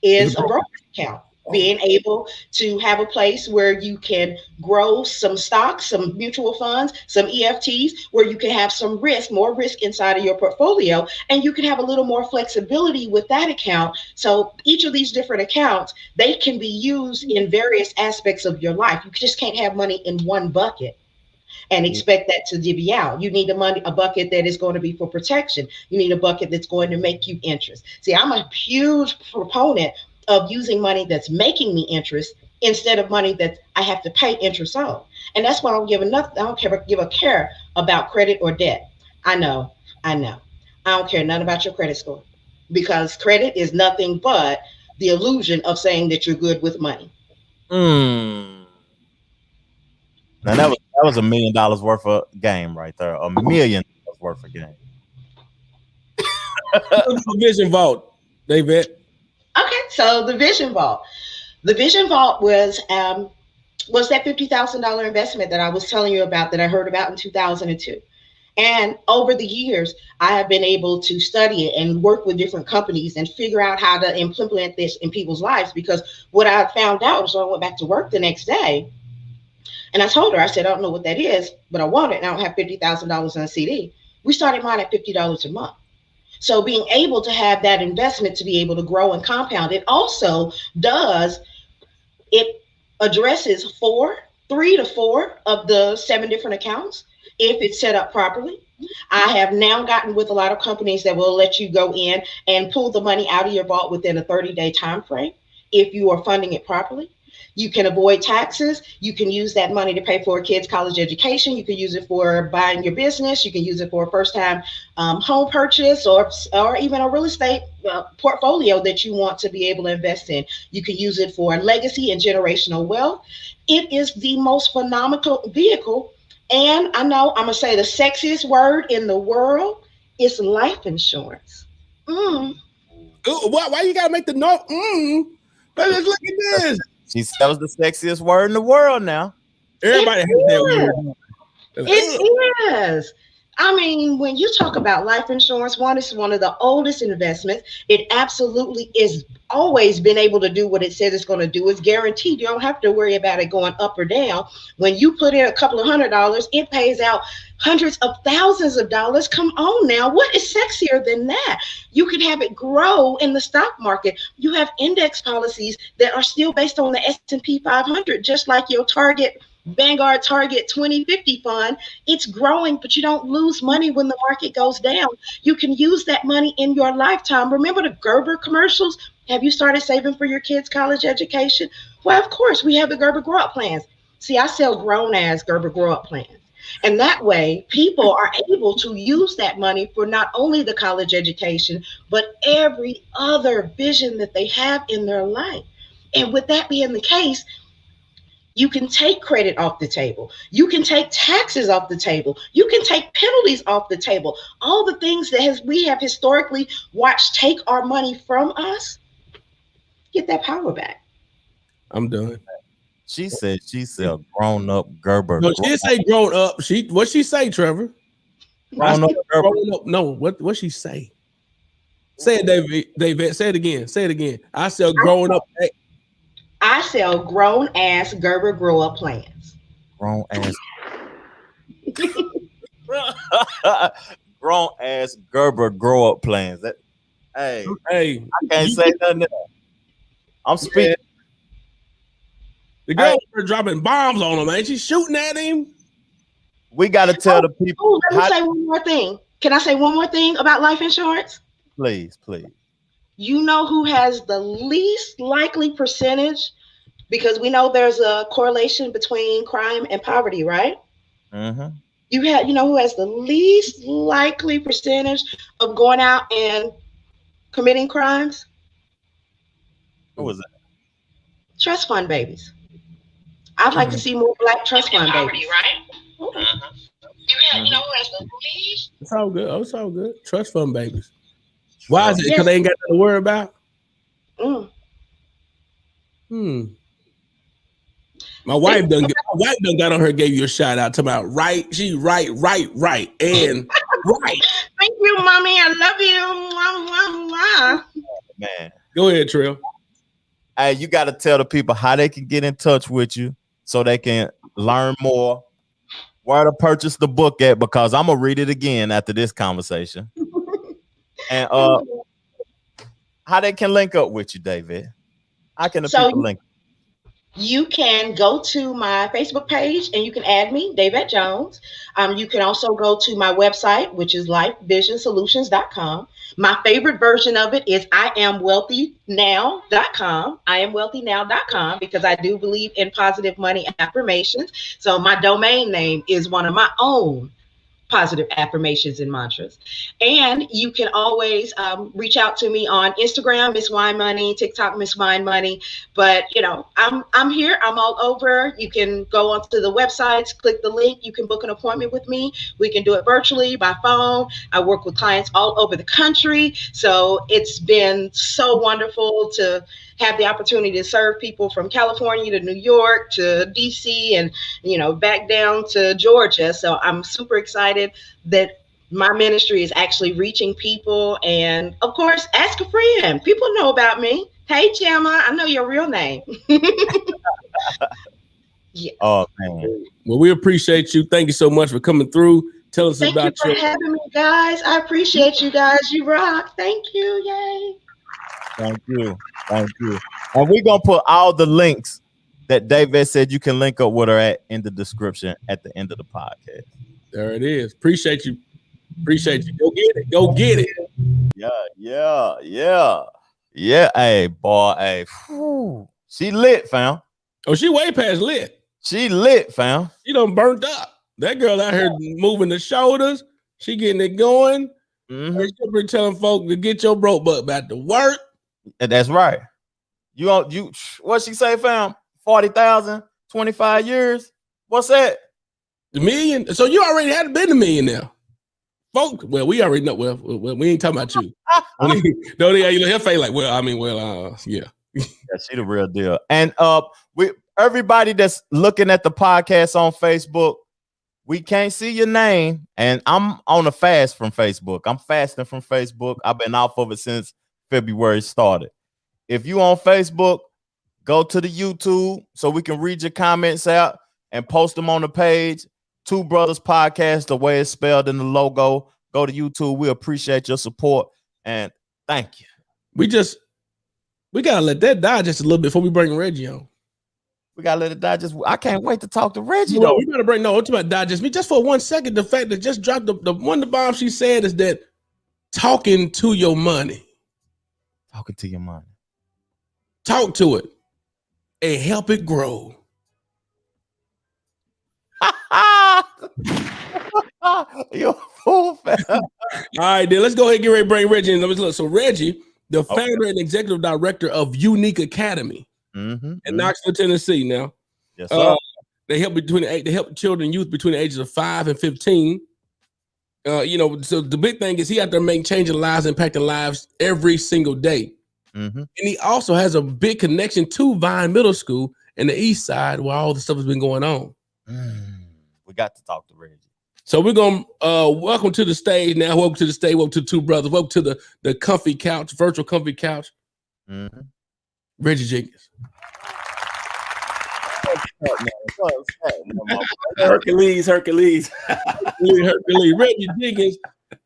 Speaker 4: is a brokerage account. Being able to have a place where you can grow some stocks, some mutual funds, some EFTs, where you can have some risk, more risk inside of your portfolio, and you can have a little more flexibility with that account. So each of these different accounts, they can be used in various aspects of your life. You just can't have money in one bucket and expect that to divvy out. You need a bucket that is going to be for protection. You need a bucket that's going to make you interest. See, I'm a huge proponent of using money that's making me interest instead of money that I have to pay interest on. And that's why I don't give a care about credit or debt. I know. I don't care nothing about your credit score, because credit is nothing but the illusion of saying that you're good with money.
Speaker 2: Now that was $1 million worth of game right there. $1 million worth of game.
Speaker 3: Vision Vault, David.
Speaker 4: Okay, so the Vision Vault. The Vision Vault was that $50,000 investment that I was telling you about, that I heard about in 2002. And over the years, I have been able to study it and work with different companies and figure out how to implement this in people's lives. Because what I found out was, when I went back to work the next day, and I told her, I said, I don't know what that is, but I want it, and I don't have $50,000 on a CD. We started mine at $50 a month. So being able to have that investment to be able to grow and compound, it also addresses 3 to 4 of the 7 different accounts if it's set up properly. I have now gotten with a lot of companies that will let you go in and pull the money out of your vault within a 30-day time frame if you are funding it properly. You can avoid taxes. You can use that money to pay for a kid's college education. You can use it for buying your business. You can use it for a first-time home purchase, or even a real estate portfolio that you want to be able to invest in. You can use it for legacy and generational wealth. It is the most phenomenal vehicle And I know I'm gonna say the sexiest word in the world is life insurance.
Speaker 3: Ooh, why you gotta make the note? Let's look at this.
Speaker 2: That was the sexiest word in the world now.
Speaker 3: Everybody has that weird.
Speaker 4: It is. I mean, when you talk about life insurance, it's one of the oldest investments. It absolutely is always been able to do what it says it's going to do. It's guaranteed. You don't have to worry about it going up or down. When you put in a couple of $100, it pays out hundreds of thousands of dollars. Come on now. What is sexier than that? You can have it grow in the stock market. You have index policies that are still based on the S&P 500, just like your Vanguard Target 2050 fund. It's growing, but you don't lose money when the market goes down. You can use that money in your lifetime. Remember the Gerber commercials? Have you started saving for your kids' college education? Well, of course, we have the Gerber Grow Up plans. See, I sell grown-ass Gerber Grow Up plans. And that way, people are able to use that money for not only the college education, but every other vision that they have in their life. And with that being the case, you can take credit off the table. You can take taxes off the table. You can take penalties off the table. All the things that we have historically watched take our money from us, get that power back.
Speaker 3: I'm done.
Speaker 2: She said she sell grown up Gerber.
Speaker 3: No, she didn't say grown up. What she say, Trevor?
Speaker 2: Grown up Gerber.
Speaker 3: Grown up. No, what she say? Say it, David. Say it again. Say it again. I sell grown up.
Speaker 4: I sell grown ass Gerber Grow Up plans.
Speaker 2: Grown ass. Grown ass Gerber Grow Up plans. Hey, I can't say nothing else. I'm speaking.
Speaker 3: The girl was dropping bombs on him, man. She's shooting at him.
Speaker 2: We got to tell the people.
Speaker 4: Let me say one more thing. Can I say one more thing about life insurance?
Speaker 2: Please.
Speaker 4: You know who has the least likely percentage? Because we know there's a correlation between crime and poverty, right?
Speaker 2: Mm-hmm.
Speaker 4: You know who has the least likely percentage of going out and committing crimes?
Speaker 2: Who was that?
Speaker 4: Trust fund babies. I'd like to see more Black trust fund babies. Right?
Speaker 2: Mm-hmm.
Speaker 4: You know who has the least?
Speaker 3: It's all good. Oh, it's all good. Trust fund babies. Why is it? Because they ain't got nothing to worry about? My wife done got on her, gave you a shout out to about right. She right, and right.
Speaker 4: Thank you, mommy. I love you.
Speaker 2: Man.
Speaker 3: Go ahead, Trill.
Speaker 2: Hey, you got to tell the people how they can get in touch with you so they can learn more, where to purchase the book at, because I'm going to read it again after this conversation. And how they can link up with you, David. How can the people link?
Speaker 4: You can go to my Facebook page and you can add me, David Jones. You can also go to my website, which is lifevisionsolutions.com. My favorite version of it is IamWealthyNow.com. IamWealthyNow.com, because I do believe in positive money affirmations. So my domain name is one of my own positive affirmations and mantras. And you can always reach out to me on Instagram, Miss Wine Money, TikTok, Miss Wine Money. But I'm here. I'm all over. You can go onto the websites, click the link. You can book an appointment with me. We can do it virtually by phone. I work with clients all over the country. So it's been so wonderful to have the opportunity to serve people from California to New York to DC and back down to Georgia. So I'm super excited that my ministry is actually reaching people. And of course, ask a friend. People know about me. Hey, Gemma, I know your real name.
Speaker 2: Yeah. Oh, man.
Speaker 3: Well, we appreciate you. Thank you so much for coming through. Tell us about
Speaker 4: you for having me, guys. I appreciate you guys. You rock. Thank you. Yay.
Speaker 2: Thank you. And we're going to put all the links that David said you can link up with her at in the description at the end of the podcast.
Speaker 3: There it is. Appreciate you. Go get it.
Speaker 2: Yeah. Hey, boy. Hey. Whew. She lit, fam.
Speaker 3: Oh, she way past lit.
Speaker 2: She lit, fam.
Speaker 3: She done burnt up. That girl out here moving the shoulders. She getting it going.
Speaker 2: Mm-hmm.
Speaker 3: She's been telling folk to get your broke butt back to work.
Speaker 2: That's right. What she say, fam? 40,000, 25 years. What's that?
Speaker 3: The million. So you already had been a millionaire. Folk, well, we already know. Well, we ain't talking about you. Don't he'll face like, yeah.
Speaker 2: Yeah, she the real deal. And everybody that's looking at the podcast on Facebook, we can't see your name. And I'm on a fast from Facebook. I'm fasting from Facebook. I've been off of it since February started. If you on Facebook, go to the YouTube so we can read your comments out and post them on the page. Two Brothers Podcast, the way it's spelled in the logo. Go to YouTube. We appreciate your support and thank you.
Speaker 3: We gotta let that die just a little bit before we bring Reggie on.
Speaker 2: We gotta let it die. I can't wait to talk to Reggie.
Speaker 3: No, we gotta bring it's about die just for 1 second. The fact that just dropped the bomb she said is that talking to your money.
Speaker 2: Talking to your money.
Speaker 3: Talk to it and help it grow.
Speaker 2: You're a fool, fam.
Speaker 3: All right, then let's go ahead and get ready to bring Reggie in. Let me look. So Reggie, the founder and executive director of Unique Academy in Knoxville, Tennessee. Now,
Speaker 2: yes, sir.
Speaker 3: They help children and youth between the ages of 5 and 15. So the big thing is he out there changing lives, impacting lives every single day. And he also has a big connection to Vine Middle School in the East Side where all the stuff has been going on.
Speaker 2: We got to talk to Reggie. So
Speaker 3: we're going to welcome to the stage now. Welcome to the stage. Welcome to Two Brothers. Welcome to the comfy couch, virtual comfy couch. Reggie Jenkins.
Speaker 5: Hercules.
Speaker 3: Reggie Jenkins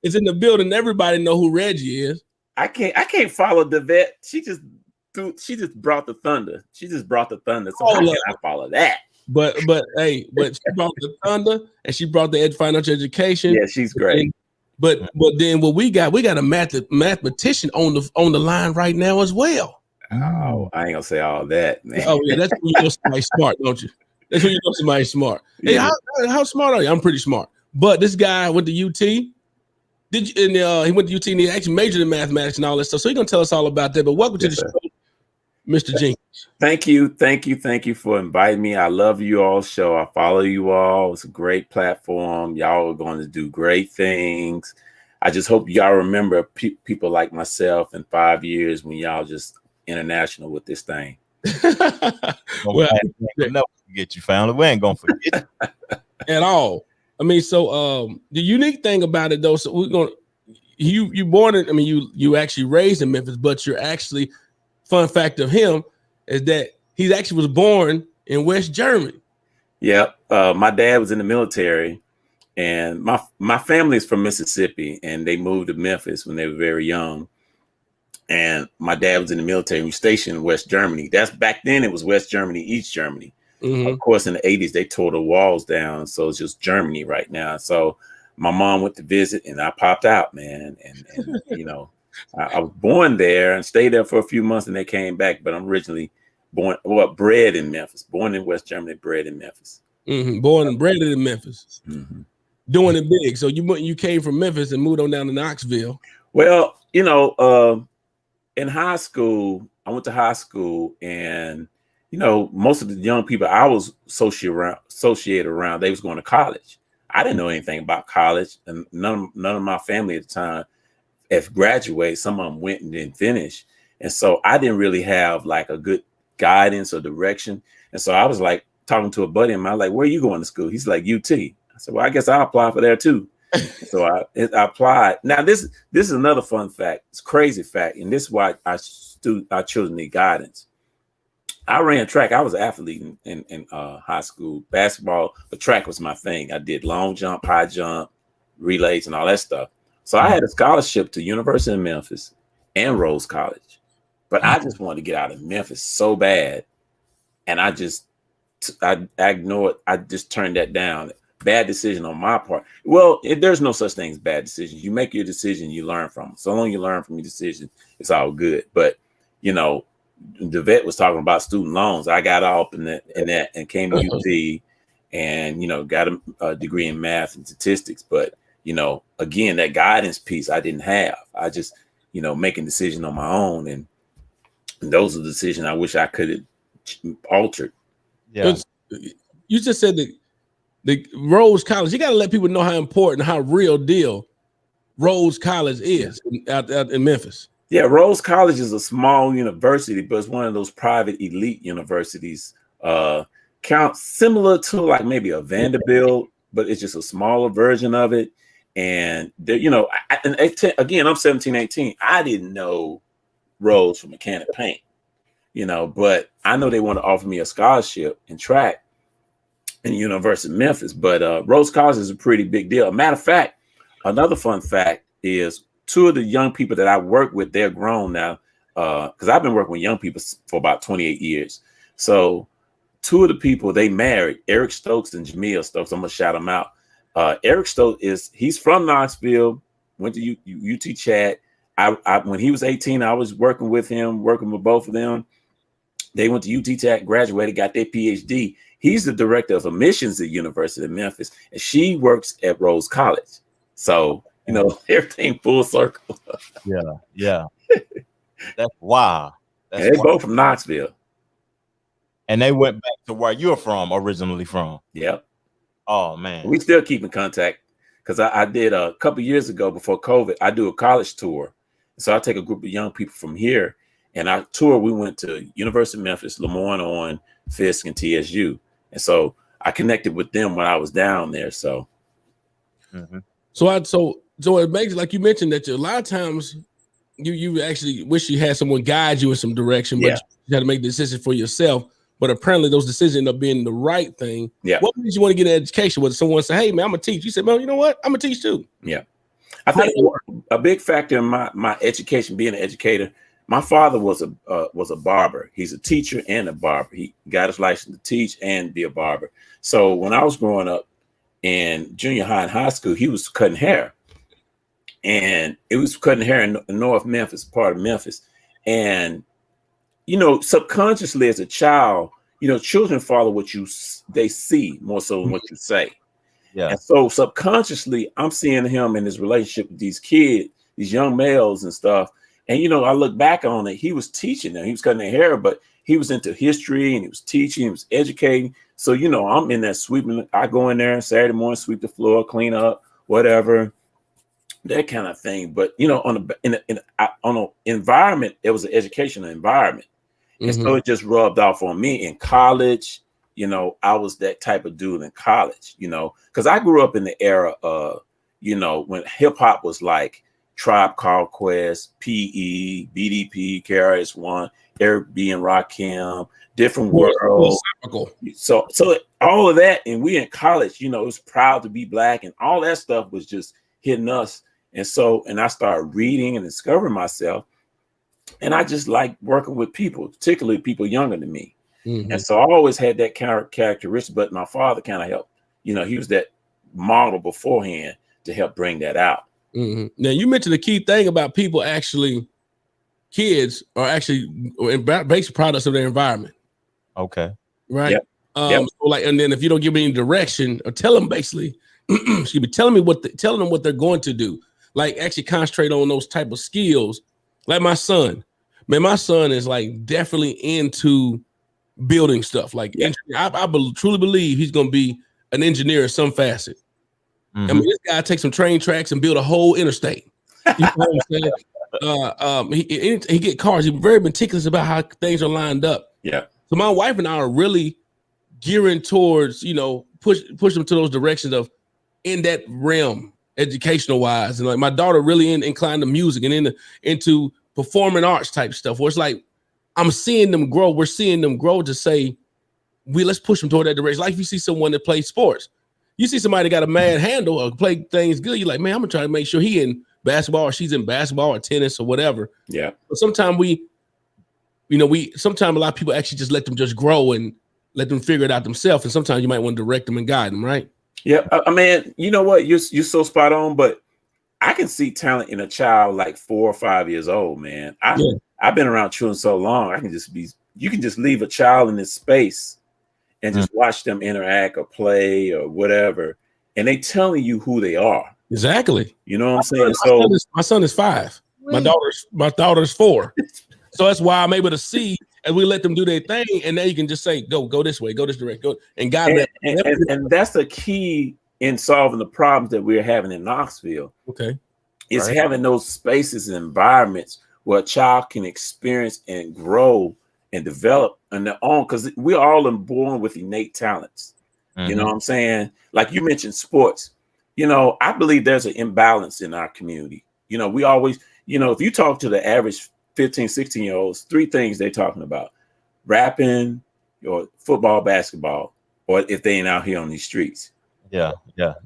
Speaker 3: is in the building. Everybody know who Reggie is.
Speaker 5: I can't follow the vet. She just brought the thunder. She just brought the thunder. So how can I follow that?
Speaker 3: But she brought the thunder and she brought the financial education.
Speaker 5: Yeah, she's great.
Speaker 3: But then what we got a mathematician on the line right now as well.
Speaker 5: Oh, I ain't gonna say all that, man.
Speaker 3: Oh yeah, that's when you know somebody's smart, don't you? That's when you know somebody's smart. Hey, how smart are you? I'm pretty smart. But this guy went to UT. He went to UT and he actually majored in mathematics and all that stuff. So he's gonna tell us all about that. But welcome to the show, Mr. Jenkins.
Speaker 5: Thank you for inviting me. I love you all's show. I follow you all. It's a great platform. Y'all are going to do great things. I just hope y'all remember people like myself in 5 years when y'all just international with this thing.
Speaker 2: We'll never forget you, family. We ain't gonna forget you.
Speaker 3: At all. I mean, so the unique thing about it though, so we're gonna you born in, I mean, you actually raised in Memphis, but you're actually, fun fact of him is that he actually was born in West Germany.
Speaker 5: Yep. My dad was in the military, and my family is from Mississippi, and they moved to Memphis when they were very young. And my dad was in the military. We stationed in West Germany. That's back then. It was West Germany, East Germany. Of course, in the 80s, they tore the walls down, so it's just Germany right now. So my mom went to visit, and I popped out, man. And you know, I was born there and stayed there for a few months, and they came back. But I'm originally bred in Memphis, born in West Germany, bred in Memphis.
Speaker 3: Born and bred in Memphis, doing it big. So you came from Memphis and moved on down to Knoxville.
Speaker 5: Well, you know, in high school, I went to high school, and you know, most of the young people I was associated around, they was going to college. I didn't know anything about college, and none of my family at the time have graduated. Some of them went and didn't finish, and so I didn't really have like a good guidance or direction. And so I was like talking to a buddy of mine, like, "Where are you going to school?" He's like, "UT." I said, "Well, I guess I'll apply for there too." So I applied. Now this is another fun fact. It's a crazy fact, and this is why our children need guidance. I ran track. I was an athlete in high school, basketball, but track was my thing. I did long jump, high jump, relays, and all that stuff. So I had a scholarship to University of Memphis and Rose College, but I just wanted to get out of Memphis so bad, and I ignored. I just turned that down. Bad decision on my part. Well, there's no such thing as bad decisions. You make your decision, you learn from them. So long you learn from your decision, it's all good. But you know, the vet was talking about student loans. I got off in that and came to UT, and you know, got a degree in math and statistics. But you know, again, that guidance piece I didn't have. I just, you know, making decisions on my own, and those are the decisions I wish I could have altered.
Speaker 2: Yeah,
Speaker 3: you just said that the Rhodes College. You got to let people know how important, how real deal Rhodes College is out in Memphis.
Speaker 5: Yeah, Rhodes College is a small university, but it's one of those private elite universities. Count similar to like maybe a Vanderbilt, but it's just a smaller version of it. And again, I'm 17, 18. I didn't know Rhodes from a can of paint, but I know they want to offer me a scholarship in track in the University of Memphis. But Rhodes College is a pretty big deal. Matter of fact, another fun fact is 2 of the young people that I work with, they're grown now, because I've been working with young people for about 28 years. So 2 of the people, they married, Eric Stokes and Jamil Stokes. I'm going to shout them out. Eric Stokes he's from Knoxville, went to UT Chat. I when he was 18, I was working with both of them. They went to UT Chat, graduated, got their PhD. He's the director of admissions at the University of Memphis, and she works at Rhodes College. So, everything full circle.
Speaker 2: Yeah. That's wow.
Speaker 5: They both from Knoxville.
Speaker 2: And they went back to where you're originally from.
Speaker 5: Yep.
Speaker 2: Oh man.
Speaker 5: We still keep in contact because I did a couple of years ago before COVID, I do a college tour. So I take a group of young people from here and our tour, we went to University of Memphis, Lemoyne-on, Fisk, and TSU. And so I connected with them when I was down there. So
Speaker 3: so it makes, like you mentioned, that a lot of times you actually wish you had someone guide you in some direction, but you had to make the decision for yourself. But apparently those decisions end up being the right thing.
Speaker 5: Yeah.
Speaker 3: What made you want to get an education? Was someone say, hey man, I'm gonna teach? You said, man, you know what? I'm gonna teach too.
Speaker 5: Yeah. I think a big factor in my education, being an educator, my father was a barber. He's a teacher and a barber. He got his license to teach and be a barber. So when I was growing up in junior high and high school, he was cutting hair. And it was cutting hair in North Memphis, part of Memphis. And subconsciously as a child, children follow what they see more so than what you say.
Speaker 2: Yeah.
Speaker 5: And so subconsciously, I'm seeing him in his relationship with these kids, these young males and stuff. And, I look back on it, he was teaching them. He was cutting their hair, but he was into history and he was teaching, he was educating. So, I'm in there sweeping. I go in there Saturday morning, sweep the floor, clean up, whatever, that kind of thing. But, on an environment, it was an educational environment. And so it just rubbed off on me in college. I was that type of dude in college, because I grew up in the era of, when hip hop was like Tribe Called Quest, PE, BDP, KRS-One, Eric B and Rakim, Different World. So all of that, and we in college, it was proud to be black, and all that stuff was just hitting us. And I started reading and discovering myself. And I just like working with people, particularly people younger than me. And so I always had that characteristic, but my father kind of helped. He was that model beforehand to help bring that out.
Speaker 3: Now, you mentioned the key thing about kids are actually basic products of their environment.
Speaker 2: Okay.
Speaker 3: Right.
Speaker 5: Yep.
Speaker 3: So and then if you don't give me any direction or tell them basically, telling them what they're going to do, like actually concentrate on those type of skills. Like my son, my son is like definitely into building stuff. Like I truly believe he's going to be an engineer in some facet. I mean, this guy takes some train tracks and build a whole interstate. You know what I'm saying? He get cars. He's very meticulous about how things are lined up.
Speaker 5: Yeah.
Speaker 3: So my wife and I are really gearing towards, push them to those directions of in that realm, educational wise. And like my daughter really inclined to music and into performing arts type stuff, where it's like I'm seeing them grow. We're seeing them grow to say, let's push them toward that direction. Like if you see someone that plays sports, you see somebody that got a mad handle or play things good, you're like, man, I'm gonna try to make sure he in basketball or she's in basketball or tennis or whatever.
Speaker 5: Yeah. But
Speaker 3: sometimes sometimes a lot of people actually just let them just grow and let them figure it out themselves. And sometimes you might want to direct them and guide them, right?
Speaker 5: Yeah. I mean, you know what? You're so spot on, but I can see talent in a child like 4 or 5 years old, man. I've been around children so long. You can just leave a child in this space and just watch them interact or play or whatever. And they telling you who they are.
Speaker 3: Exactly.
Speaker 5: You know what I'm saying?
Speaker 3: My son is 5. My daughter's 4. So that's why I'm able to see and we let them do their thing, and then you can just say, go this way, go this direction, go and guide them.
Speaker 5: And that's the key in solving the problems that we're having in Knoxville.
Speaker 3: Okay.
Speaker 5: Is having those spaces and environments where a child can experience and grow and develop on their own, because we're all born with innate talents. You know what I'm saying? Like you mentioned sports. You know, I believe there's an imbalance in our community. You know, we always, you know, if you talk to the average 15, 16-year-olds, 3 things they're talking about: rapping, or football, basketball, or if they ain't out here on these streets.
Speaker 2: Yeah.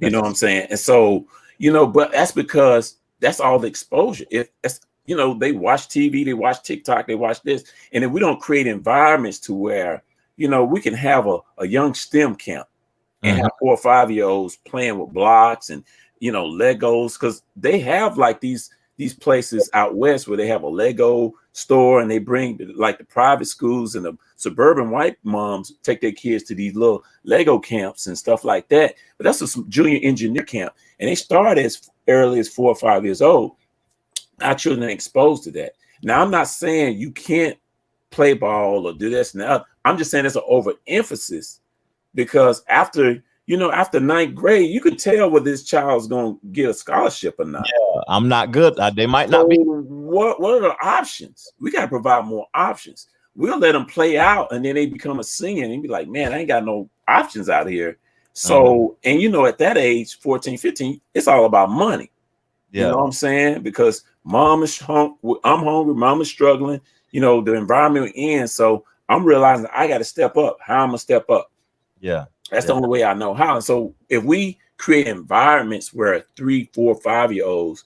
Speaker 5: You know what I'm saying? And so, you know, but that's because that's all the exposure. If it's, you know, they watch TV, they watch TikTok, they watch this. And if we don't create environments to where, you know, we can have a young STEM camp and have 4 or 5-year-olds playing with blocks and, you know, Legos, because they have like these places out west where they have a Lego store, and they bring like the private schools and the suburban white moms take their kids to these little Lego camps and stuff like that. But that's a junior engineer camp, and they start as early as 4 or 5 years old. Our children are exposed to that. Now, I'm not saying you can't play ball or do this and that. I'm just saying there's an overemphasis, because after 9th grade, you can tell whether this child's going to get a scholarship or not.
Speaker 2: Yeah, I'm not good. They might not be.
Speaker 5: What are the options? We got to provide more options. We'll let them play out, and then they become a senior and be like, man, I ain't got no options out here. So, and you know, at that age, 14, 15, it's all about money. Yeah. You know what I'm saying? Because mom is I'm hungry, mom is struggling, you know, the environment we're in. So I'm realizing I got to step up. How I'm going to step up?
Speaker 2: Yeah.
Speaker 5: That's the only way I know how. And so if we create environments where 3, 4, 5-year-olds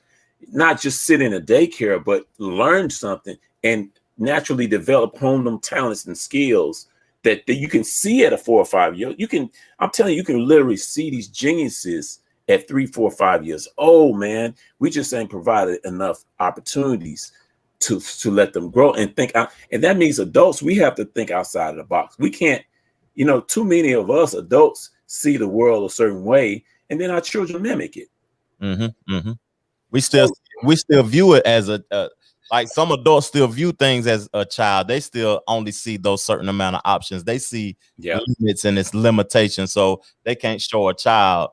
Speaker 5: not just sit in a daycare, but learn something and naturally develop, hone them talents and skills that you can see at a 4 or 5-year-old. I'm telling you, you can literally see these geniuses at 3, 4, 5 years old, man. We just ain't provided enough opportunities to let them grow and think out. And that means adults, we have to think outside of the box. We can't, you know, too many of us adults see the world a certain way, and then our children mimic it.
Speaker 2: We still view it as like some adults still view things as a child. They still only see those certain amount of options. They see limits and its limitations, so they can't show a child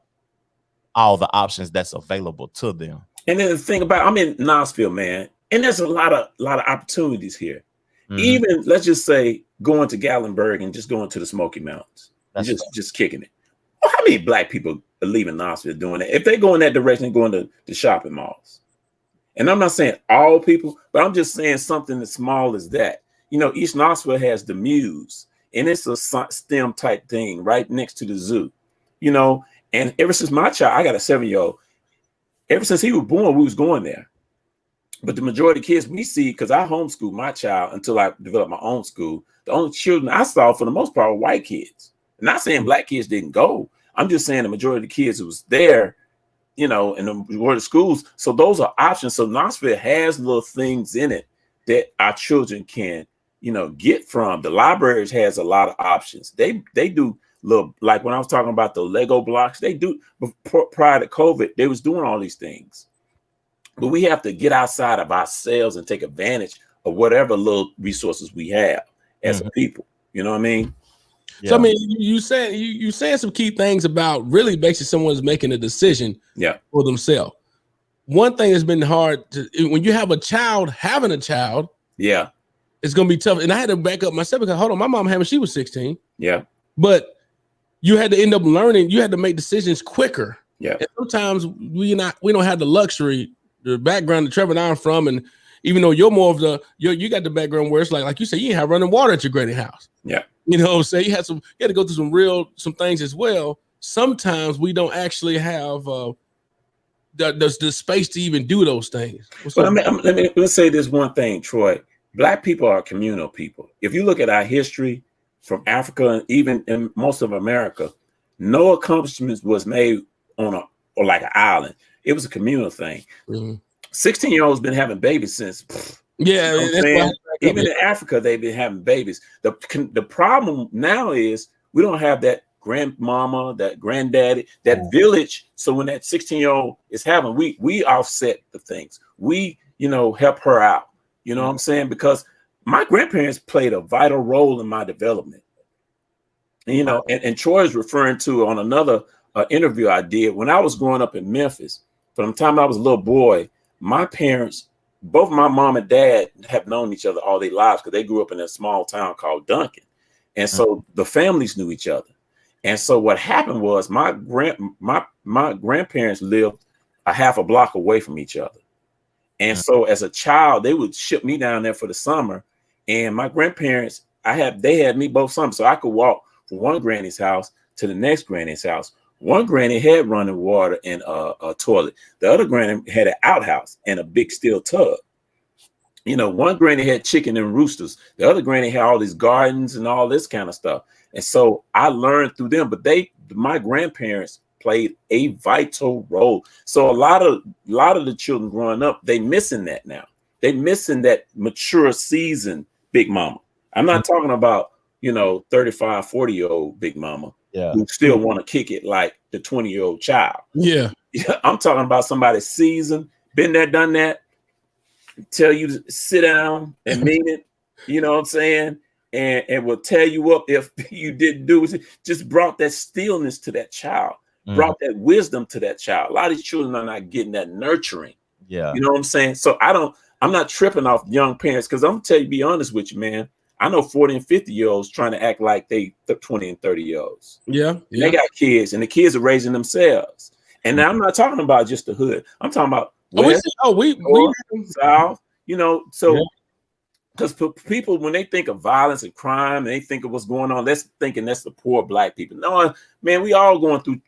Speaker 2: all the options that's available to them.
Speaker 5: And then the thing about, I'm in Knoxville, man, and there's a lot of opportunities here. Even, let's just say, going to Gatlinburg and just going to the Smoky Mountains, just kicking it. Well, how many black people are leaving Knoxville doing that? If they go in that direction, going to the shopping malls. And I'm not saying all people, but I'm just saying something as small as that. You know, East Knoxville has the Muse, and it's a STEM type thing right next to the zoo. You know, and ever since my child, I got a 7-year-old, ever since he was born, we was going there. But the majority of kids we see, because I homeschooled my child until I developed my own school, the only children I saw for the most part were white kids. I'm not saying black kids didn't go. I'm just saying the majority of the kids who was there, you know, in the majority of schools. So those are options. So Knoxville has little things in it that our children can, you know, get from. The libraries has a lot of options. They do little, like when I was talking about the Lego blocks, they do, prior to COVID, they was doing all these things. But we have to get outside of ourselves and take advantage of whatever little resources we have as a people. You know what I mean?
Speaker 3: Yeah. So I mean, you saying some key things about really basically someone's making a decision for themselves. One thing that's been hard when you have a child having a child, it's gonna be tough. And I had to back up myself because my mom had when she was 16. Yeah. But you had to end up learning, you had to make decisions quicker. Yeah. And sometimes we don't have the luxury, the background that Trevor and I'm from, and even though you're more of you got the background where it's like you say, you have running water at your granny house. Yeah. You know, so you had to go through some things as well. Sometimes we don't actually have the space to even do those things.
Speaker 5: Let me say this one thing, Troy. Black people are communal people. If you look at our history from Africa and even in most of America, no accomplishments was made on like an island. It was a communal thing. 16-year-olds been having babies since. Yeah, you know even in Africa, they've been having babies. The problem now is we don't have that grandmama, that granddaddy, that village. So when that 16-year-old is having, we offset the things. We, help her out. You know what I'm saying? Because my grandparents played a vital role in my development. And, you know, and Troy is referring to on another interview I did when I was growing up in Memphis. From the time I was a little boy, my parents, both my mom and dad, have known each other all their lives because they grew up in a small town called Duncan. And so the families knew each other. And so what happened was my grandparents lived a half a block away from each other. And so as a child, they would ship me down there for the summer. And my grandparents, they had me both summers. So I could walk from one granny's house to the next granny's house. One granny had running water and a toilet. The other granny had an outhouse and a big steel tub. You know, one granny had chicken and roosters. The other granny had all these gardens and all this kind of stuff. And so I learned through them, but my grandparents played a vital role. So a lot of the children growing up, they missing that now. They missing that mature seasoned big mama. I'm not talking about, you know, 35, 40-year-old big mama who still want to kick it like the 20-year-old child. Yeah. I'm talking about somebody seasoned, been there, done that, tell you to sit down and mean it, you know what I'm saying? And will tell you up if you didn't do it. Just brought that stillness to that child, brought that wisdom to that child. A lot of these children are not getting that nurturing. Yeah. You know what I'm saying? So I'm not tripping off young parents because I'm gonna be honest with you, man. I know 40 and 50-year-olds trying to act like they 20 and 30-year-olds. Yeah. They got kids and the kids are raising themselves. And now I'm not talking about just the hood. I'm talking about South, you know, so because people, when they think of violence and crime and they think of what's going on, that's the poor black people. No, man, we all going through,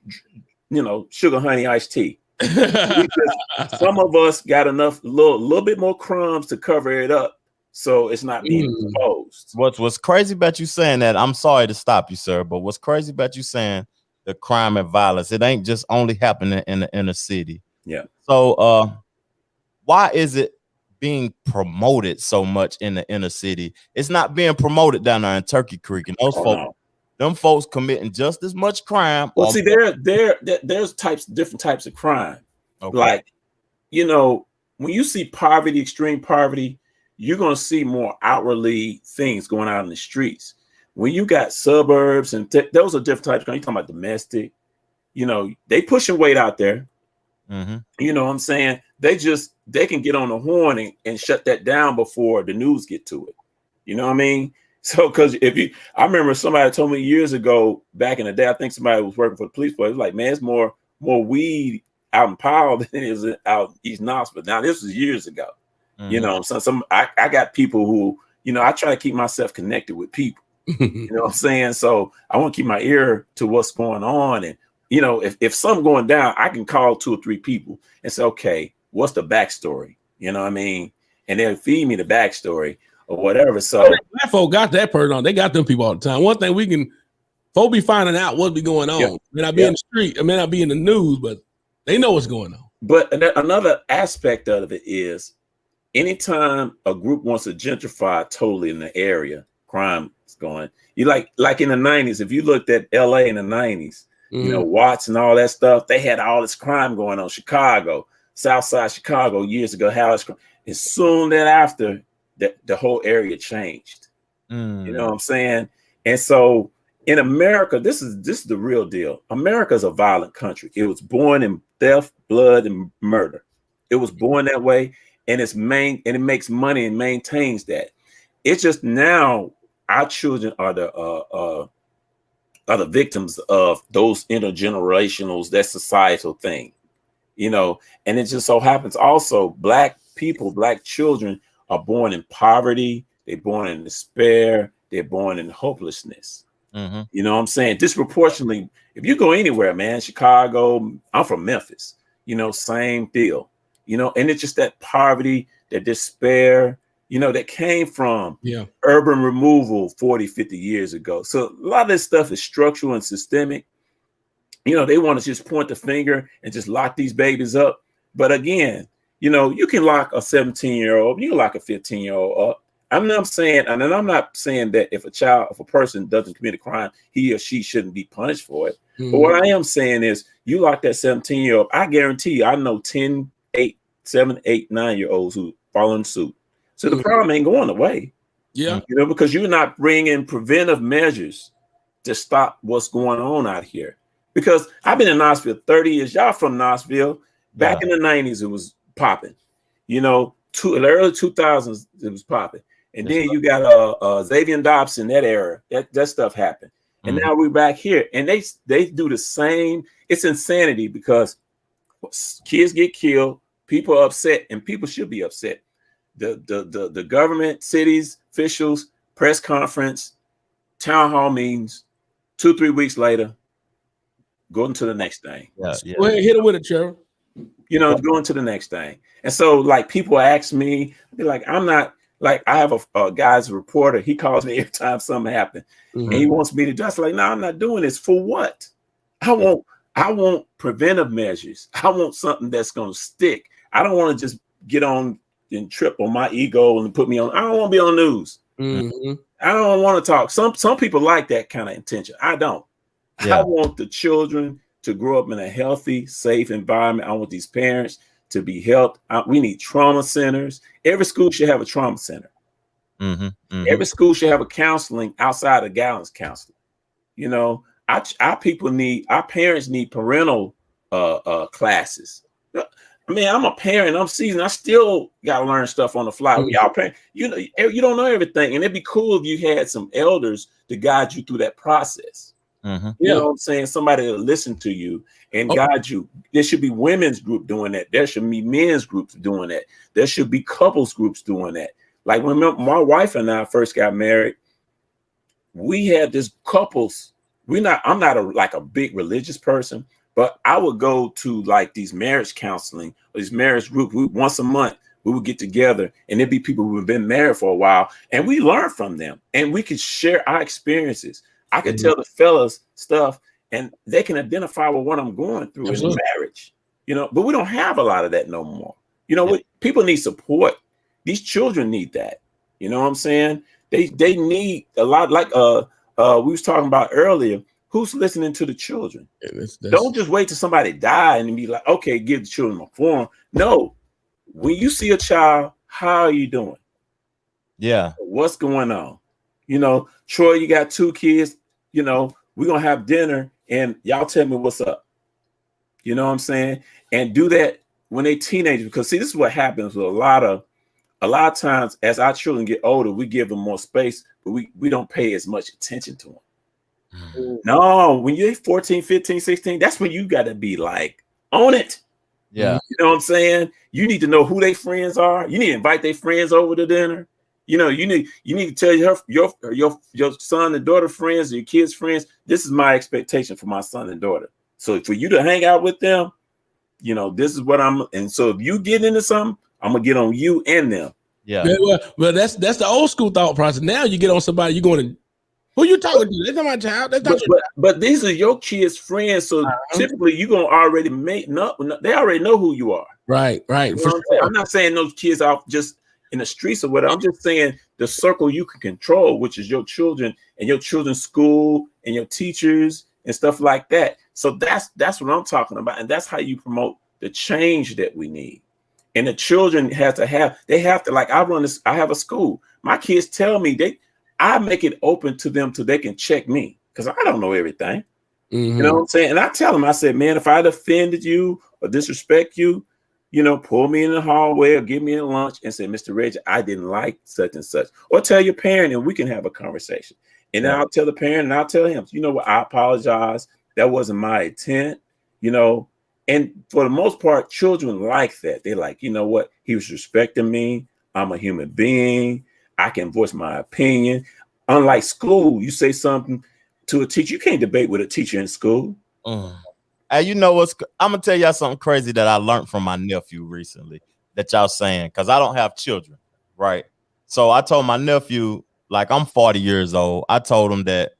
Speaker 5: you know, sugar, honey, iced tea. Some of us got enough, little bit more crumbs to cover it up, so it's not being exposed.
Speaker 2: What's crazy about you saying that? I'm sorry to stop you, sir, but what's crazy about you saying the crime and violence? It ain't just only happening in the inner city. Yeah. So, why is it being promoted so much in the inner city? It's not being promoted down there in Turkey Creek, and them folks committing just as much crime.
Speaker 5: Well, see, there's different types of crime. Okay. Like, you know, when you see poverty, extreme poverty, you're gonna see more outwardly things going out in the streets. When you got suburbs and those are different types of crime. You're talking about domestic. You know, they pushing weight out there. You know what I'm saying? They can get on the horn and shut that down before the news get to it. You know what I mean? So, because I remember somebody told me years ago, back in the day, I think somebody was working for the police force. It was like, man, it's more weed out in Powell than it is out East Knoxville. Now, this was years ago. You know, I got people who, you know, I try to keep myself connected with people. You know what I'm saying? So I want to keep my ear to what's going on. And, you know, if something going down, I can call 2 or 3 people and say, okay, what's the backstory? You know what I mean? And they'll feed me the backstory or whatever. So
Speaker 3: that folk got that person on. They got them people all the time. One thing folk be finding out what be going on. Yeah. May not be in the street, it may not be in the news, but they know what's going on.
Speaker 5: But another aspect of it is anytime a group wants to gentrify totally in the area, crime is going. You like in the 90s, if you looked at LA in the 90s, you know, Watts and all that stuff, they had all this crime going on. Chicago, Southside Chicago years ago, and soon thereafter, the whole area changed. You know what I'm saying? And so in America, this is the real deal. America is a violent country. It was born in theft, blood, and murder. It was born that way, and it makes money and maintains that. It's just now our children are the victims of those intergenerationals, that societal thing, you know. And it just so happens also black people, black children are born in poverty, they're born in despair, they're born in hopelessness. You know what I'm saying? Disproportionately, if you go anywhere, man, Chicago, I'm from Memphis, you know, same deal, you know. And it's just that poverty, that despair, you know, that came from urban removal 40, 50 years ago. So a lot of this stuff is structural and systemic. You know, they want to just point the finger and just lock these babies up. But again, you know, you can lock a 17-year-old, you can lock a 15-year-old up. I'm not saying that if a person doesn't commit a crime, he or she shouldn't be punished for it. But what I am saying is you lock that 17-year-old, I guarantee you, I know 10, 8, 7, 8, 9-year-olds who follow suit. So the problem ain't going away.
Speaker 3: Yeah.
Speaker 5: You know, because you're not bringing preventive measures to stop what's going on out here. Because I've been in Knoxville 30 years. Y'all from Knoxville. Back in the 90s, it was popping. You know, the early 2000s, it was popping. And then you got Xavier Dobson, that era. That stuff happened. And now we're back here. And they do the same. It's insanity because kids get killed, people are upset, and people should be upset. The government, cities, officials, press conference, town hall meetings, 2-3 weeks later, going to the next thing.
Speaker 3: Yeah. Go ahead, hit it with it, Trevor.
Speaker 5: You know, going to the next thing. And so, like, people ask me, be like, I'm not, like, I have a guy's reporter. He calls me every time something happens. And he wants me to just like, no, I'm not doing this. For what? I want preventive measures. I want something that's going to stick. I don't want to just get on and trip on my ego and put me on. I don't want to be on the news. I don't want to talk. Some people like that kind of intention. I don't. I want the children to grow up in a healthy, safe environment. I want these parents to be helped. We need trauma centers. Every school should have a trauma center. Every school should have a counseling outside of guidance counseling. You know, our parents need parental classes. I mean, I'm a parent. I'm seasoned. I still gotta learn stuff on the fly. Y'all parents, you know, you don't know everything, and it'd be cool if you had some elders to guide you through that process. You know what I'm saying? Somebody to listen to you and guide you. There should be women's group doing that. There should be men's groups doing that. There should be couples groups doing that. Like when my wife and I first got married, we had this couples. I'm not a big religious person, but I would go to like these marriage counseling or these marriage groups. Once a month, we would get together, and there'd be people who have been married for a while, and we learn from them, and we could share our experiences. I could tell the fellas stuff, and they can identify with what I'm going through in marriage. You know, but we don't have a lot of that no more. You know, people need support. These children need that. You know what I'm saying? They need a lot. Like we was talking about earlier. Who's listening to the children? Don't just wait till somebody die and be like, okay, give the children a forum. No, when you see a child, how are you doing?
Speaker 2: Yeah.
Speaker 5: What's going on? You know, Troy, you got 2 kids. You know, we're gonna have dinner, and y'all tell me what's up. You know what I'm saying? And do that when they teenagers, because see, this is what happens with a lot of times as our children get older, we give them more space, but we don't pay as much attention to them. No, when you're 14, 15, 16, that's when you got to be like on it.
Speaker 2: Yeah.
Speaker 5: You know what I'm saying? You need to know who their friends are. You need to invite their friends over to dinner. You know, you need to tell your son and daughter friends, or your kids' friends, this is my expectation for my son and daughter. So for you to hang out with them, you know, this is what and so if you get into something, I'm gonna get on you and them.
Speaker 3: Yeah. Well, that's the old school thought process. Now you get on somebody, you're going to, who you talking to? That's not my child. That's not your child.
Speaker 5: But these are your kids' friends, so typically you're gonna already they already know who you are.
Speaker 3: Right.
Speaker 5: You know I'm not saying those kids are just in the streets or whatever. I'm just saying the circle you can control, which is your children and your children's school and your teachers and stuff like that. So that's what I'm talking about, and that's how you promote the change that we need. And the children have to like, I have a school. My kids tell me I make it open to them so they can check me, because I don't know everything. You know what I'm saying? And I tell them, I said, man, if I'd offended you or disrespect you, you know, pull me in the hallway or give me a lunch and say, Mr. Reggie, I didn't like such and such. Or tell your parent and we can have a conversation. And then I'll tell the parent and I'll tell him, you know what, I apologize. That wasn't my intent, you know. And for the most part, children like that. They're like, you know what, he was respecting me. I'm a human being. I can voice my opinion. Unlike school, you say something to a teacher. You can't debate with a teacher in school.
Speaker 2: Hey, you know what's? I'm gonna tell y'all something crazy that I learned from my nephew recently. That y'all saying, because I don't have children, right? So I told my nephew, like, I'm 40 years old. I told him that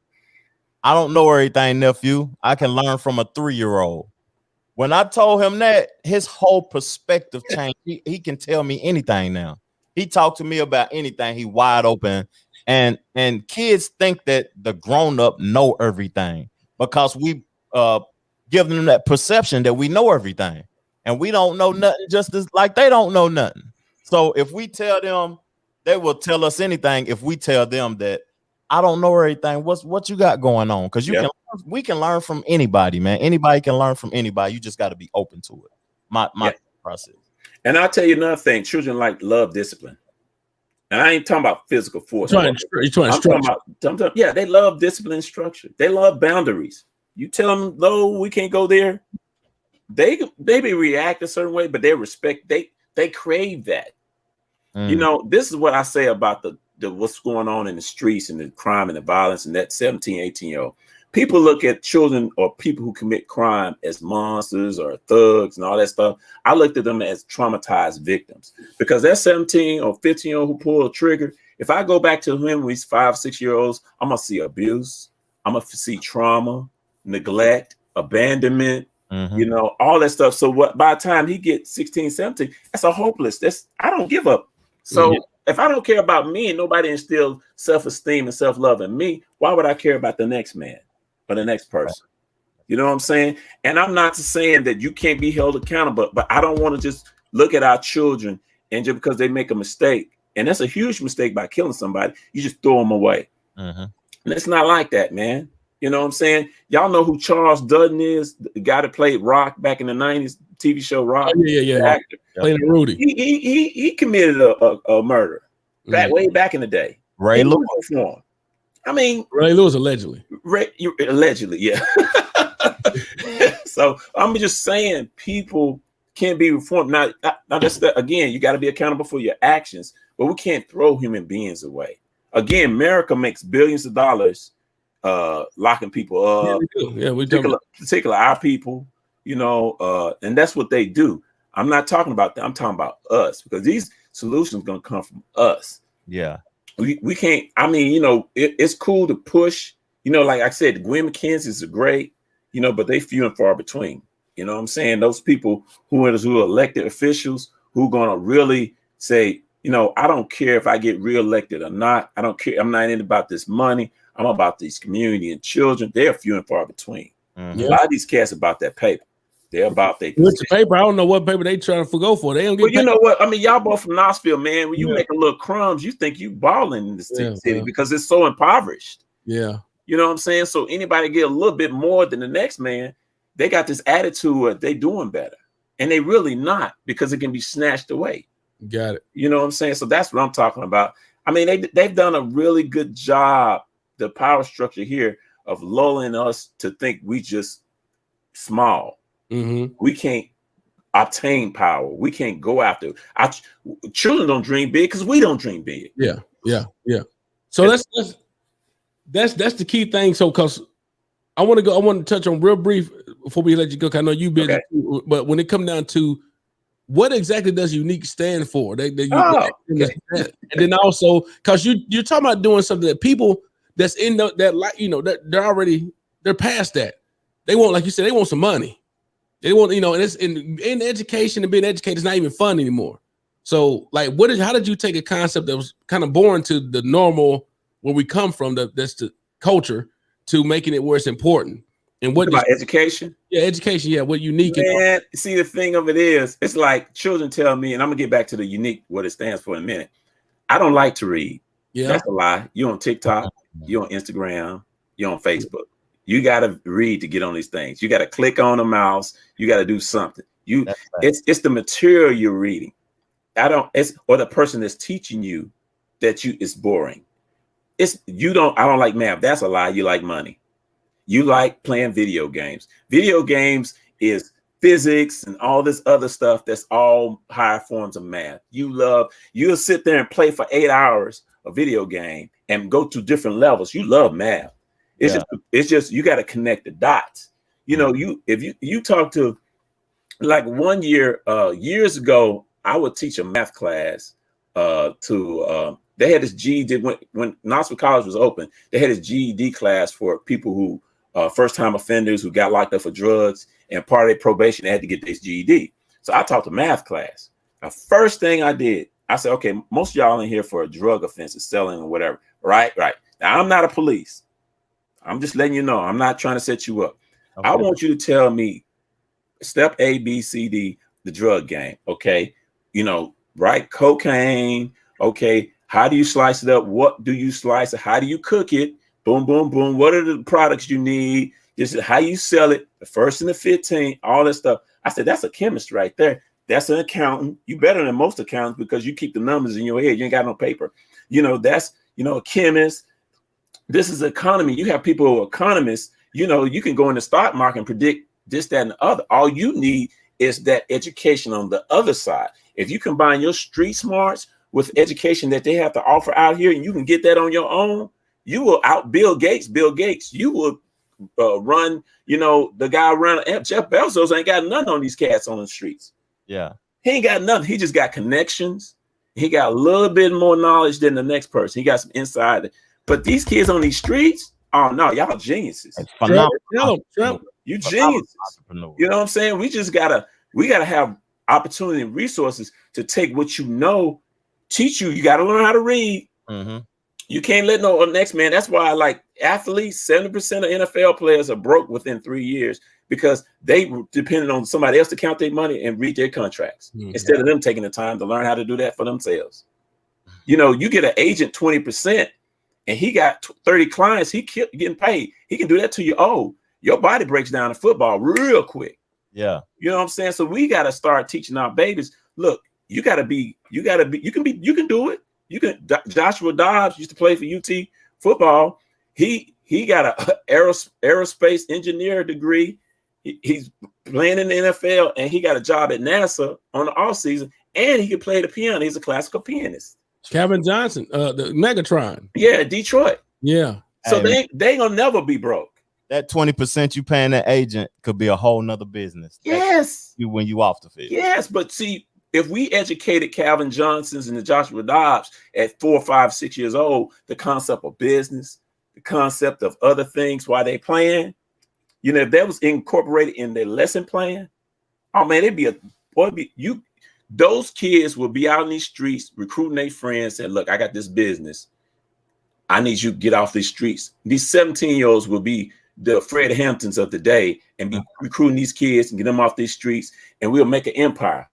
Speaker 2: I don't know everything, nephew. I can learn from a 3-year-old. When I told him that, his whole perspective changed. He can tell me anything now. He talked to me about anything. He wide open. And kids think that the grown-up know everything because we give them that perception that we know everything. And we don't know nothing, just as like they don't know nothing. So if we tell them They will tell us anything if we tell them that I don't know everything. What you got going on? Because we can learn from anybody, man. Anybody can learn from anybody. You just got to be open to it. My process.
Speaker 5: And I'll tell you another thing. Children love discipline. And I ain't talking about physical force.
Speaker 3: I'm talking
Speaker 5: about, they love discipline and structure. They love boundaries. You tell them, no, we can't go there. They maybe react a certain way, but they respect, they crave that. You know, this is what I say about the what's going on in the streets and the crime and the violence and that 17, 18-year-old. People look at children or people who commit crime as monsters or thugs and all that stuff. I looked at them as traumatized victims because that 17 or 15-year-old who pulled a trigger, if I go back to him when he's 5, 6-year-olds, I'm going to see abuse. I'm going to see trauma, neglect, abandonment, you know, all that stuff. So by the time he gets 16, 17, that's a hopeless. I don't give up. So if I don't care about me and nobody instilled self-esteem and self-love in me, why would I care about the next man or the next person? You know what I'm saying? And I'm not saying that you can't be held accountable, but I don't want to just look at our children and just because they make a mistake, and that's a huge mistake by killing somebody, you just throw them away. And it's not like that, man. You know what I'm saying? Y'all know who Charles Dutton is, the guy that played Rock back in the 90s, TV show Rock.
Speaker 3: Oh, yeah.
Speaker 5: Actor.
Speaker 3: Playing Rudy.
Speaker 5: He committed a murder way back in the day.
Speaker 2: Ray Lewis.
Speaker 5: I mean,
Speaker 3: Ray Lewis allegedly.
Speaker 5: Allegedly, yeah. So I'm just saying people can't be reformed. Now that's again, you got to be accountable for your actions, but we can't throw human beings away. Again, America makes billions of dollars locking people up.
Speaker 3: We
Speaker 5: particular our people, you know, and that's what they do. I'm not talking about that. I'm talking about us because these solutions going to come from us.
Speaker 2: Yeah.
Speaker 5: We can't. I mean, you know, it's cool to push, you know, like I said, Gwen McKenzie's are great, you know, but they few and far between. You know what I'm saying? Those people who are elected officials who are going to really say, you know, I don't care if I get reelected or not. I don't care. I'm not in about this money. I'm about this community and children. They're few and far between. A lot of these cats about that paper. They're about their
Speaker 3: paper. I don't know what paper they trying to go for. They don't get.
Speaker 5: Well, you know what? I mean, y'all both from Knoxville, man. When you make a little crumbs, you think you balling in the city because it's so impoverished.
Speaker 3: Yeah.
Speaker 5: You know what I'm saying? So anybody get a little bit more than the next man, they got this attitude of they doing better. And they really not because it can be snatched away.
Speaker 3: Got it.
Speaker 5: You know what I'm saying? So that's what I'm talking about. I mean, they've done a really good job, the power structure here, of lulling us to think we just small. We can't obtain power. We can't go after it. Our children don't dream big because we don't dream big.
Speaker 3: Yeah. So that's the key thing. So because I want to touch on real brief before we let you go. I know you've been, but when it comes down to what exactly does unique stand for? And then also because you're talking about doing something that people that's in that like, you know, that they're past that. They want, like you said, they want some money. They want, you know, and it's in education and being educated is not even fun anymore. So like, how did you take a concept that was kind of boring to the normal where we come from, that's the culture, to making it where it's important? And what
Speaker 5: about education?
Speaker 3: Yeah, education. Yeah, what unique?
Speaker 5: Man, see, the thing of it is, it's like children tell me, and I'm gonna get back to the unique, what it stands for in a minute. I don't like to read.
Speaker 3: Yeah,
Speaker 5: that's a lie. You're on TikTok, you're on Instagram, you're on Facebook. You got to read to get on these things. You got to click on the mouse. You got to do something. It's the material you're reading. Or the person that's teaching you that it's boring. I don't like math. That's a lie. You like money. You like playing video games. Video games is physics and all this other stuff. That's all higher forms of math. You'll sit there and play for 8 hours a video game and go to different levels. You love math. It's just you got to connect the dots. You know, if you talk to, like, 1 year, years ago, I would teach a math class they had this GED when Knoxville College was open. They had this GED class for people who first-time offenders who got locked up for drugs, and part of their probation, they had to get this GED. So I taught a math class. The first thing I did, I said, okay, most of y'all in here for a drug offense, selling or whatever, right? Now, I'm not a police. I'm just letting you know. I'm not trying to set you up. Okay. I want you to tell me step A, B, C, D, the drug game. Okay. You know, right? Cocaine. Okay. How do you slice it up? What do you slice it? How do you cook it? Boom, boom, boom. What are the products you need? This is how you sell it. The first and the 15, all that stuff. I said, that's a chemist right there. That's an accountant. You better than most accountants because you keep the numbers in your head. You ain't got no paper. That's, a chemist. This is economy. You have people who are economists. You can go in the stock market and predict this, that, and the other. All you need is that education on the other side. If you combine your street smarts with education that they have to offer out here, and you can get that on your own, you will out Bill Gates. Bill Gates, you will run, the guy around Jeff Bezos ain't got nothing on these cats on the streets.
Speaker 2: Yeah.
Speaker 5: He ain't got nothing. He just got connections. He got a little bit more knowledge than the next person. He got some inside. But these kids on these streets, oh no, y'all geniuses. You geniuses. You know what I'm saying? We gotta have opportunity and resources to take what teach you. You got to learn how to read. Mm-hmm. You can't let no next man. That's why I like athletes. 70% of NFL players are broke within 3 years because they depended on somebody else to count their money and read their contracts instead of them taking the time to learn how to do that for themselves. You get an agent 20% and he got 30 clients. He getting paid. He can do that to you. Oh, your body breaks down in football real quick.
Speaker 2: Yeah.
Speaker 5: You know what I'm saying? So we got to start teaching our babies. Look, you can do it. Joshua Dobbs used to play for UT football. He got a aerospace engineer degree. He's playing in the NFL and he got a job at NASA on the off season, and he can play the piano. He's a classical pianist.
Speaker 3: Kevin Johnson, the Megatron.
Speaker 5: Yeah, Detroit.
Speaker 3: Yeah.
Speaker 5: So they gonna never be broke.
Speaker 2: That 20% you paying that agent could be a whole nother business.
Speaker 5: Yes.
Speaker 2: When you off the field.
Speaker 5: Yes, but see, if we educated Calvin Johnsons and the Joshua Dobbs at 4, 5, 6 years old, the concept of business, the concept of other things while they playing, if that was incorporated in their lesson plan, oh man, those kids will be out in these streets recruiting their friends, saying, look, I got this business. I need you to get off these streets. These 17-year-olds will be the Fred Hamptons of the day and be recruiting these kids and get them off these streets, and we'll make an empire.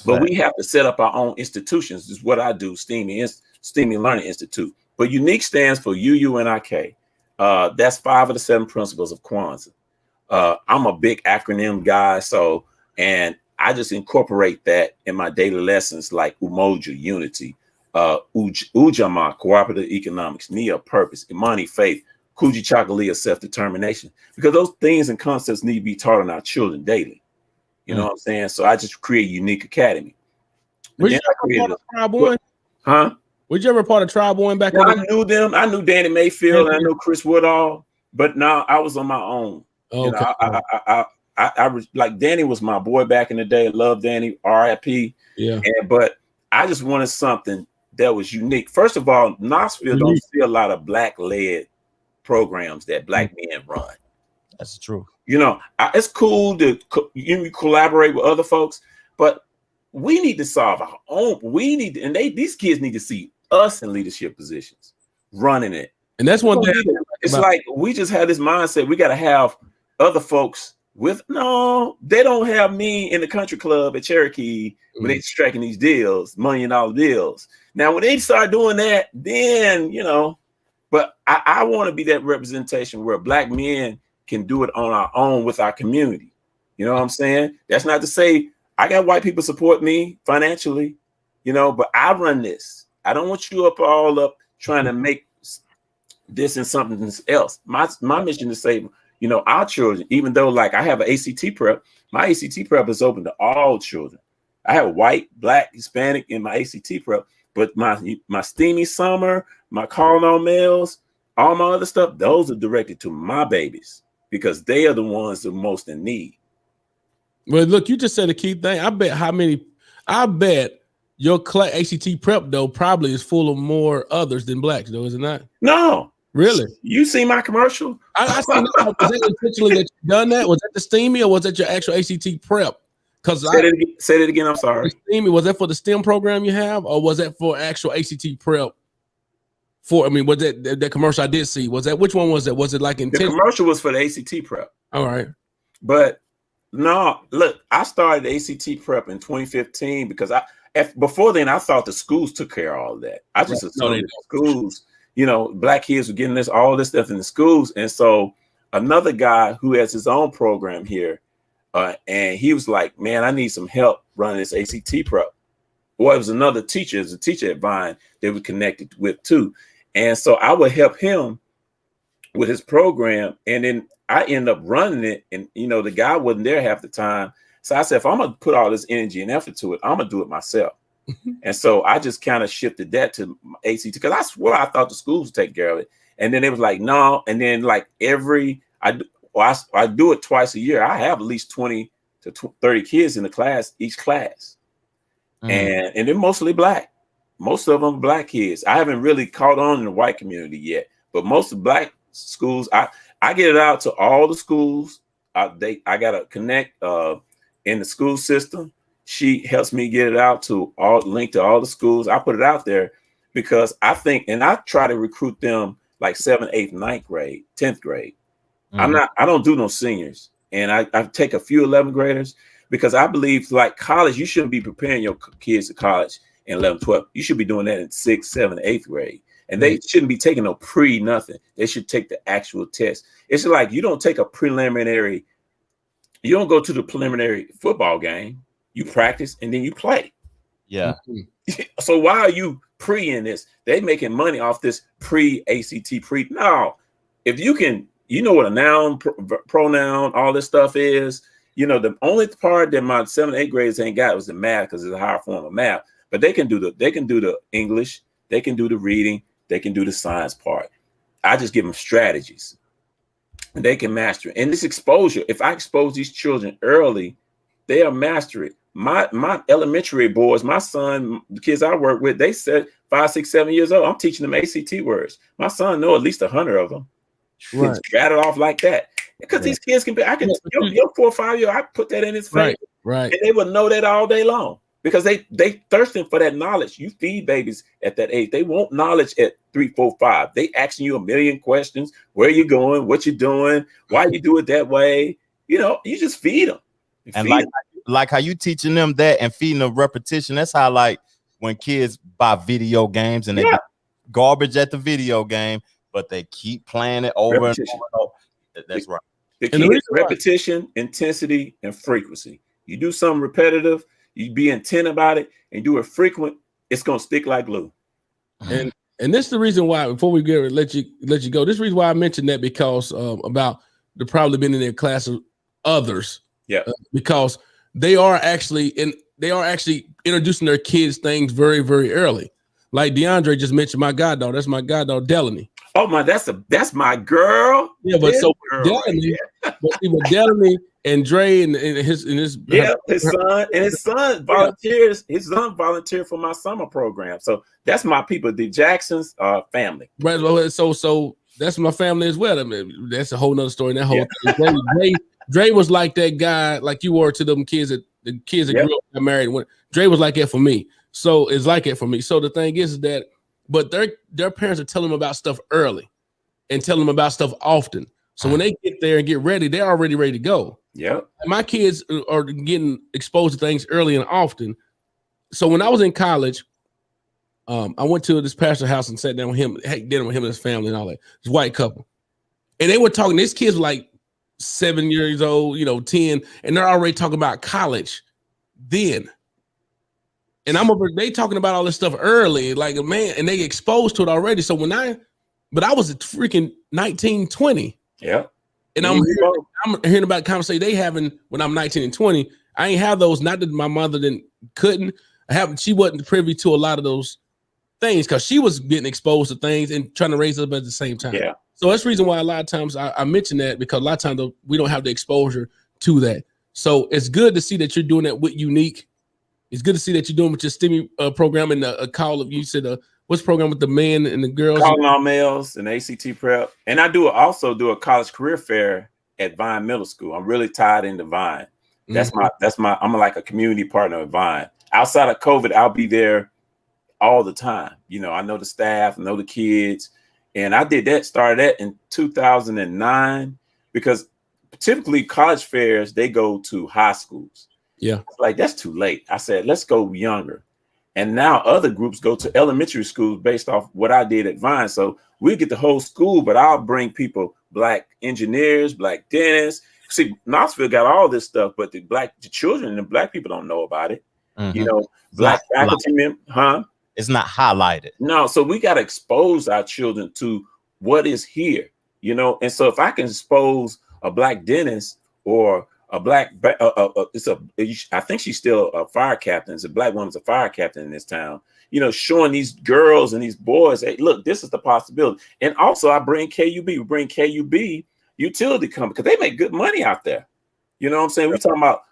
Speaker 5: But we have to set up our own institutions. This is what I do, STEAMY Learning Institute. But UNIQUE stands for UUNIK. That's 5 of the 7 principles of Kwanzaa. I'm a big acronym guy, and I just incorporate that in my daily lessons, like Umoja, unity, Ujamaa, cooperative economics, Nia, purpose, Imani, faith, Kuji Chakalia, self-determination, because those things and concepts need to be taught in our children daily. You know what I'm saying? So I just create UNIQUE Academy.
Speaker 3: Would you ever part of Tribe One?
Speaker 5: Huh?
Speaker 3: Would you ever part of Tribe One back?
Speaker 5: I knew them. I knew Danny Mayfield. And I knew Chris Woodall. But now I was on my own. Okay. I was like, Danny was my boy back in the day. Love Danny. R.I.P. Yeah. But I just wanted something that was unique. First of all, Knoxville don't see a lot of Black-led programs that Black men run.
Speaker 2: That's true.
Speaker 5: It's cool to collaborate with other folks, but we need to solve our own. These kids need to see us in leadership positions, running it.
Speaker 3: And that's one thing.
Speaker 5: It's like we just have this mindset. We got to have other folks they don't have me in the country club at Cherokee when they striking these deals, $1 million deals. Now, when they start doing that, then, but I want to be that representation where Black men can do it on our own with our community. You know what I'm saying? That's not to say I got white people support me financially, but I run this. I don't want you all up trying to make this and something else. My mission is to say, our children, even though like I have an ACT prep, my ACT prep is open to all children. I have white, Black, Hispanic in my ACT prep, but my STEAMY summer, my calling on males, all my other stuff, those are directed to my babies because they are the ones the most in need.
Speaker 3: Well, look, you just said a key thing. I bet your ACT prep though probably is full of more others than Blacks though, is it not?
Speaker 5: No.
Speaker 3: Really?
Speaker 5: You see my commercial?
Speaker 3: I seen that. Was that intentionally that you done that? Was that the STEAMY or was that your actual ACT prep? Because
Speaker 5: say it again. I'm sorry.
Speaker 3: STEAMY, was that for the STEM program you have, or was that for actual ACT prep? Was that commercial I did see? Which one was that? Was it like intentional?
Speaker 5: The commercial was for the ACT prep.
Speaker 3: All right.
Speaker 5: But no, look, I started ACT prep in 2015 because before then, I thought the schools took care of all of that. I just assumed that schools, you know, black kids were getting all this stuff in the schools. And so another guy who has his own program here, and he was like, man, I need some help running this ACT prep. Well, it was another teacher, as a teacher at Vine that we connected with too. And so I would help him with his program. And then I end up running it. And, you know, the guy wasn't there half the time. So I said, if I'm going to put all this energy and effort to it, I'm going to do it myself. And so I just kind of shifted that to ACT because I swear I thought the schools would take care of it. And then it was like, no. And then like I do it twice a year. I have at least 20 to 30 kids in the class, each class. And they're mostly black. Most of them are black kids. I haven't really caught on in the white community yet, but most of the black schools, I get it out to all the schools. I got to connect in the school system. She helps me get it out to link to all the schools. I put it out there because I think, and I try to recruit them like 7th, 8th, 9th grade, 10th grade. I don't do no seniors. And I take a few 11th graders because I believe like college, you shouldn't be preparing your kids to college in 11th, 12th. You should be doing that in 6th, 7th, 8th grade. And they shouldn't be taking no nothing. They should take the actual test. It's like you don't take a preliminary. You don't go to the preliminary football game. You practice and then you play.
Speaker 2: Yeah.
Speaker 5: So why are you in this? They making money off this ACT. No, if you can, you know what a noun, pronoun, all this stuff is. You know, the only part that my 7th, 8th graders ain't got was the math because it's a higher form of math. But they can do the English, they can do the reading, they can do the science part. I just give them strategies, and they can master it. And this exposure, if I expose these children early, they'll master it. My elementary boys, my son, the kids I work with, they said 5, 6, 7 years old. I'm teaching them ACT words. My son know at least 100 of them. Right. Rattled off like that. Because these kids can be, your 4 or 5 year, I put that in his face.
Speaker 3: Right.
Speaker 5: And they would know that all day long because they thirsting for that knowledge. You feed babies at that age. They want knowledge at 3, 4, 5. They asking you a million questions. Where you going? What you doing? Why you do it that way? You know, you just feed them.
Speaker 2: And like how you teaching them that and feeding them repetition. That's how like when kids buy video games and they get garbage at the video game, but they keep playing it over and over. That's right.
Speaker 5: The key is repetition, intensity, and frequency. You do something repetitive, you be intent about it, and do it frequent, it's gonna stick like glue.
Speaker 3: And this is the reason why, before we let you go, this is the reason why I mentioned that because about the probably been in their class of others.
Speaker 5: Yeah.
Speaker 3: Because they are actually introducing their kids things very, very early. Like DeAndre just mentioned, my goddaughter. That's my goddaughter, Delaney.
Speaker 5: Oh my, that's my girl.
Speaker 3: Yeah, but so Delaney, but Delaney and Dre and his son
Speaker 5: volunteers. His son volunteered for my summer program. So that's my people, the Jacksons family.
Speaker 3: Right. So that's my family as well. I mean, that's a whole nother story. That whole thing. Dre was like that guy, like you were to them kids that grew up and married. When Dre was like that for me. So it's like it for me. So the thing is that, but their parents are telling them about stuff early and telling them about stuff often. So when they get there and get ready, they're already ready to go.
Speaker 5: Yeah.
Speaker 3: My kids are getting exposed to things early and often. So when I was in college, I went to this pastor's house and sat down with him, had dinner with him and his family and all that. This white couple. And they were talking, these kids were like 7 years old, 10, and they're already talking about college then. And they talking about all this stuff early, like a man, and they exposed to it already. So but I was a freaking 19, 20.
Speaker 5: Yeah.
Speaker 3: And I'm hearing about conversation they having when I'm 19 and 20. I ain't have those, not that my mother couldn't. She wasn't privy to a lot of those things because she was getting exposed to things and trying to raise us up at the same time.
Speaker 5: Yeah.
Speaker 3: So that's the reason why a lot of times I mention that, because a lot of times we don't have the exposure to that. So it's good to see that you're doing that with Unique. It's good to see that you're doing with your STEMI program and a call of, you said, what's the program with the men and the girls?
Speaker 5: Calling all males and ACT prep. And I also do a college career fair at Vine Middle School. I'm really tied into Vine. That's I'm like a community partner at Vine. Outside of COVID, I'll be there all the time. I know the staff, know the kids. And I started that in 2009, because typically college fairs, they go to high schools.
Speaker 3: Yeah.
Speaker 5: Like, that's too late. I said, let's go younger. And now other groups go to elementary schools based off what I did at Vine. So we get the whole school, but I'll bring people, black engineers, black dentists. See, Knoxville got all this stuff, but the children and the black people don't know about it. You know, black faculty members,
Speaker 2: It's not highlighted.
Speaker 5: No, so we got to expose our children to what is here, you know. And so if I can expose a black dentist or a black, I think she's still a fire captain. It's a black woman's a fire captain in this town, you know, showing these girls and these boys, hey, look, this is the possibility. And also I bring KUB utility company, because they make good money out there. You know what I'm saying? We're talking about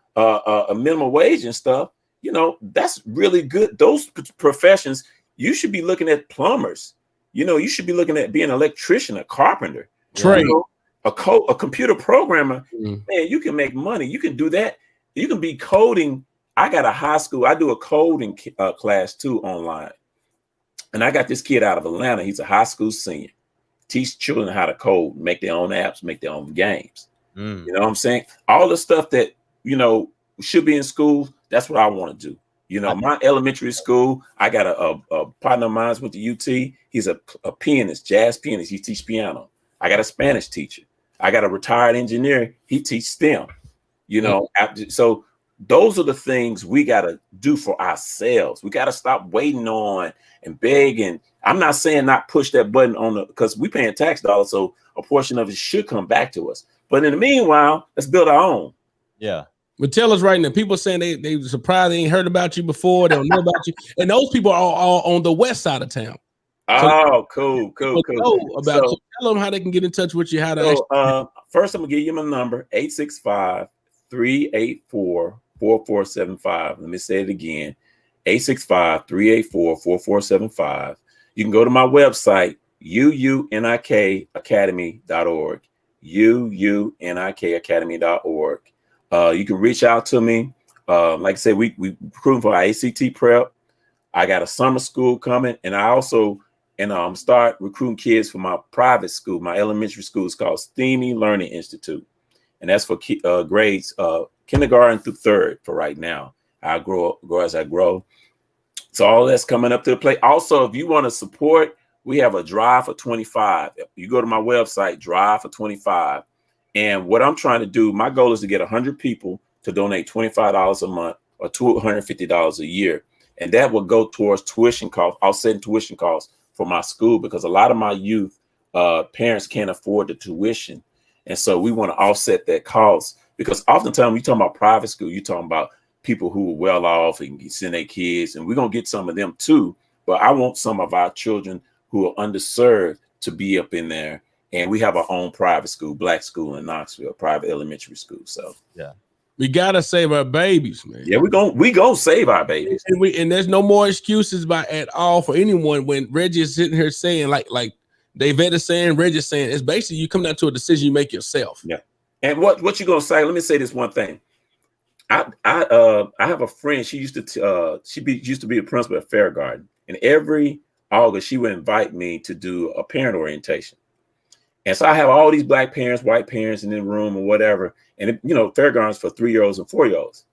Speaker 5: a minimum wage and stuff. You know, that's really good. Those professions, you should be looking at plumbers. You know, you should be looking at being an electrician, a carpenter,
Speaker 3: trade,
Speaker 5: you know, a computer programmer. Man, you can make money. You can do that. You can be coding. I got a high school. I do a coding class too online. And I got this kid out of Atlanta. He's a high school senior. Teach children how to code, make their own apps, make their own games. You know what I'm saying? All the stuff that, you know, should be in school. That's what I want to do. You know, my elementary school, I got a partner of mine went to UT. He's a pianist, jazz pianist. He teaches piano. I got a Spanish teacher. I got a retired engineer. He teaches STEM. You know, so those are the things we got to do for ourselves. We got to stop waiting on and begging. I'm not saying not push that button on because we paying tax dollars, so a portion of it should come back to us. But in the meanwhile, let's build our own.
Speaker 2: Yeah.
Speaker 3: But tell us right now, people saying they surprised they ain't heard about you before, they don't know about you, and those people are all on the west side of town.
Speaker 5: Oh, cool.
Speaker 3: Know about you. Tell them how they can get in touch with you.
Speaker 5: First, I'm gonna give you my number: 865-384-4475. Let me say it again: 865-384-4475. You can go to my website, uunikacademy.org. uunikacademy.org. You can reach out to me. Like I said, we recruiting for our ACT prep. I got a summer school coming, and I also start recruiting kids for my private school. My elementary school is called STEAMY Learning Institute, and that's for grades kindergarten through third for right now. I grow as I grow. So all that's coming up to the plate. Also, if you want to support, we have a drive for 25. You go to my website, drive for 25. And what I'm trying to do, my goal is to get 100 people to donate $25 a month or $250 a year. And that will go towards tuition costs, offsetting tuition costs for my school, because a lot of my youth parents can't afford the tuition. And so we want to offset that cost, because oftentimes we talking about private school, you're talking about people who are well off and send their kids, and we're going to get some of them too. But I want some of our children who are underserved to be up in there. And we have our own private school, black school in Knoxville, private elementary school. So
Speaker 2: yeah,
Speaker 3: we gotta save our babies, man.
Speaker 5: Yeah, we gonna save our babies.
Speaker 3: And there's no more excuses at all for anyone when Reggie is sitting here saying, like David is saying, Reggie is saying, it's basically you come down to a decision you make yourself.
Speaker 5: Yeah. And what you gonna say? Let me say this one thing. I have a friend. She used to be a principal at Fair Garden, and every August she would invite me to do a parent orientation. And so I have all these black parents, white parents in the room or whatever. And, Fair Garden's for 3-year-olds and 4-year-olds.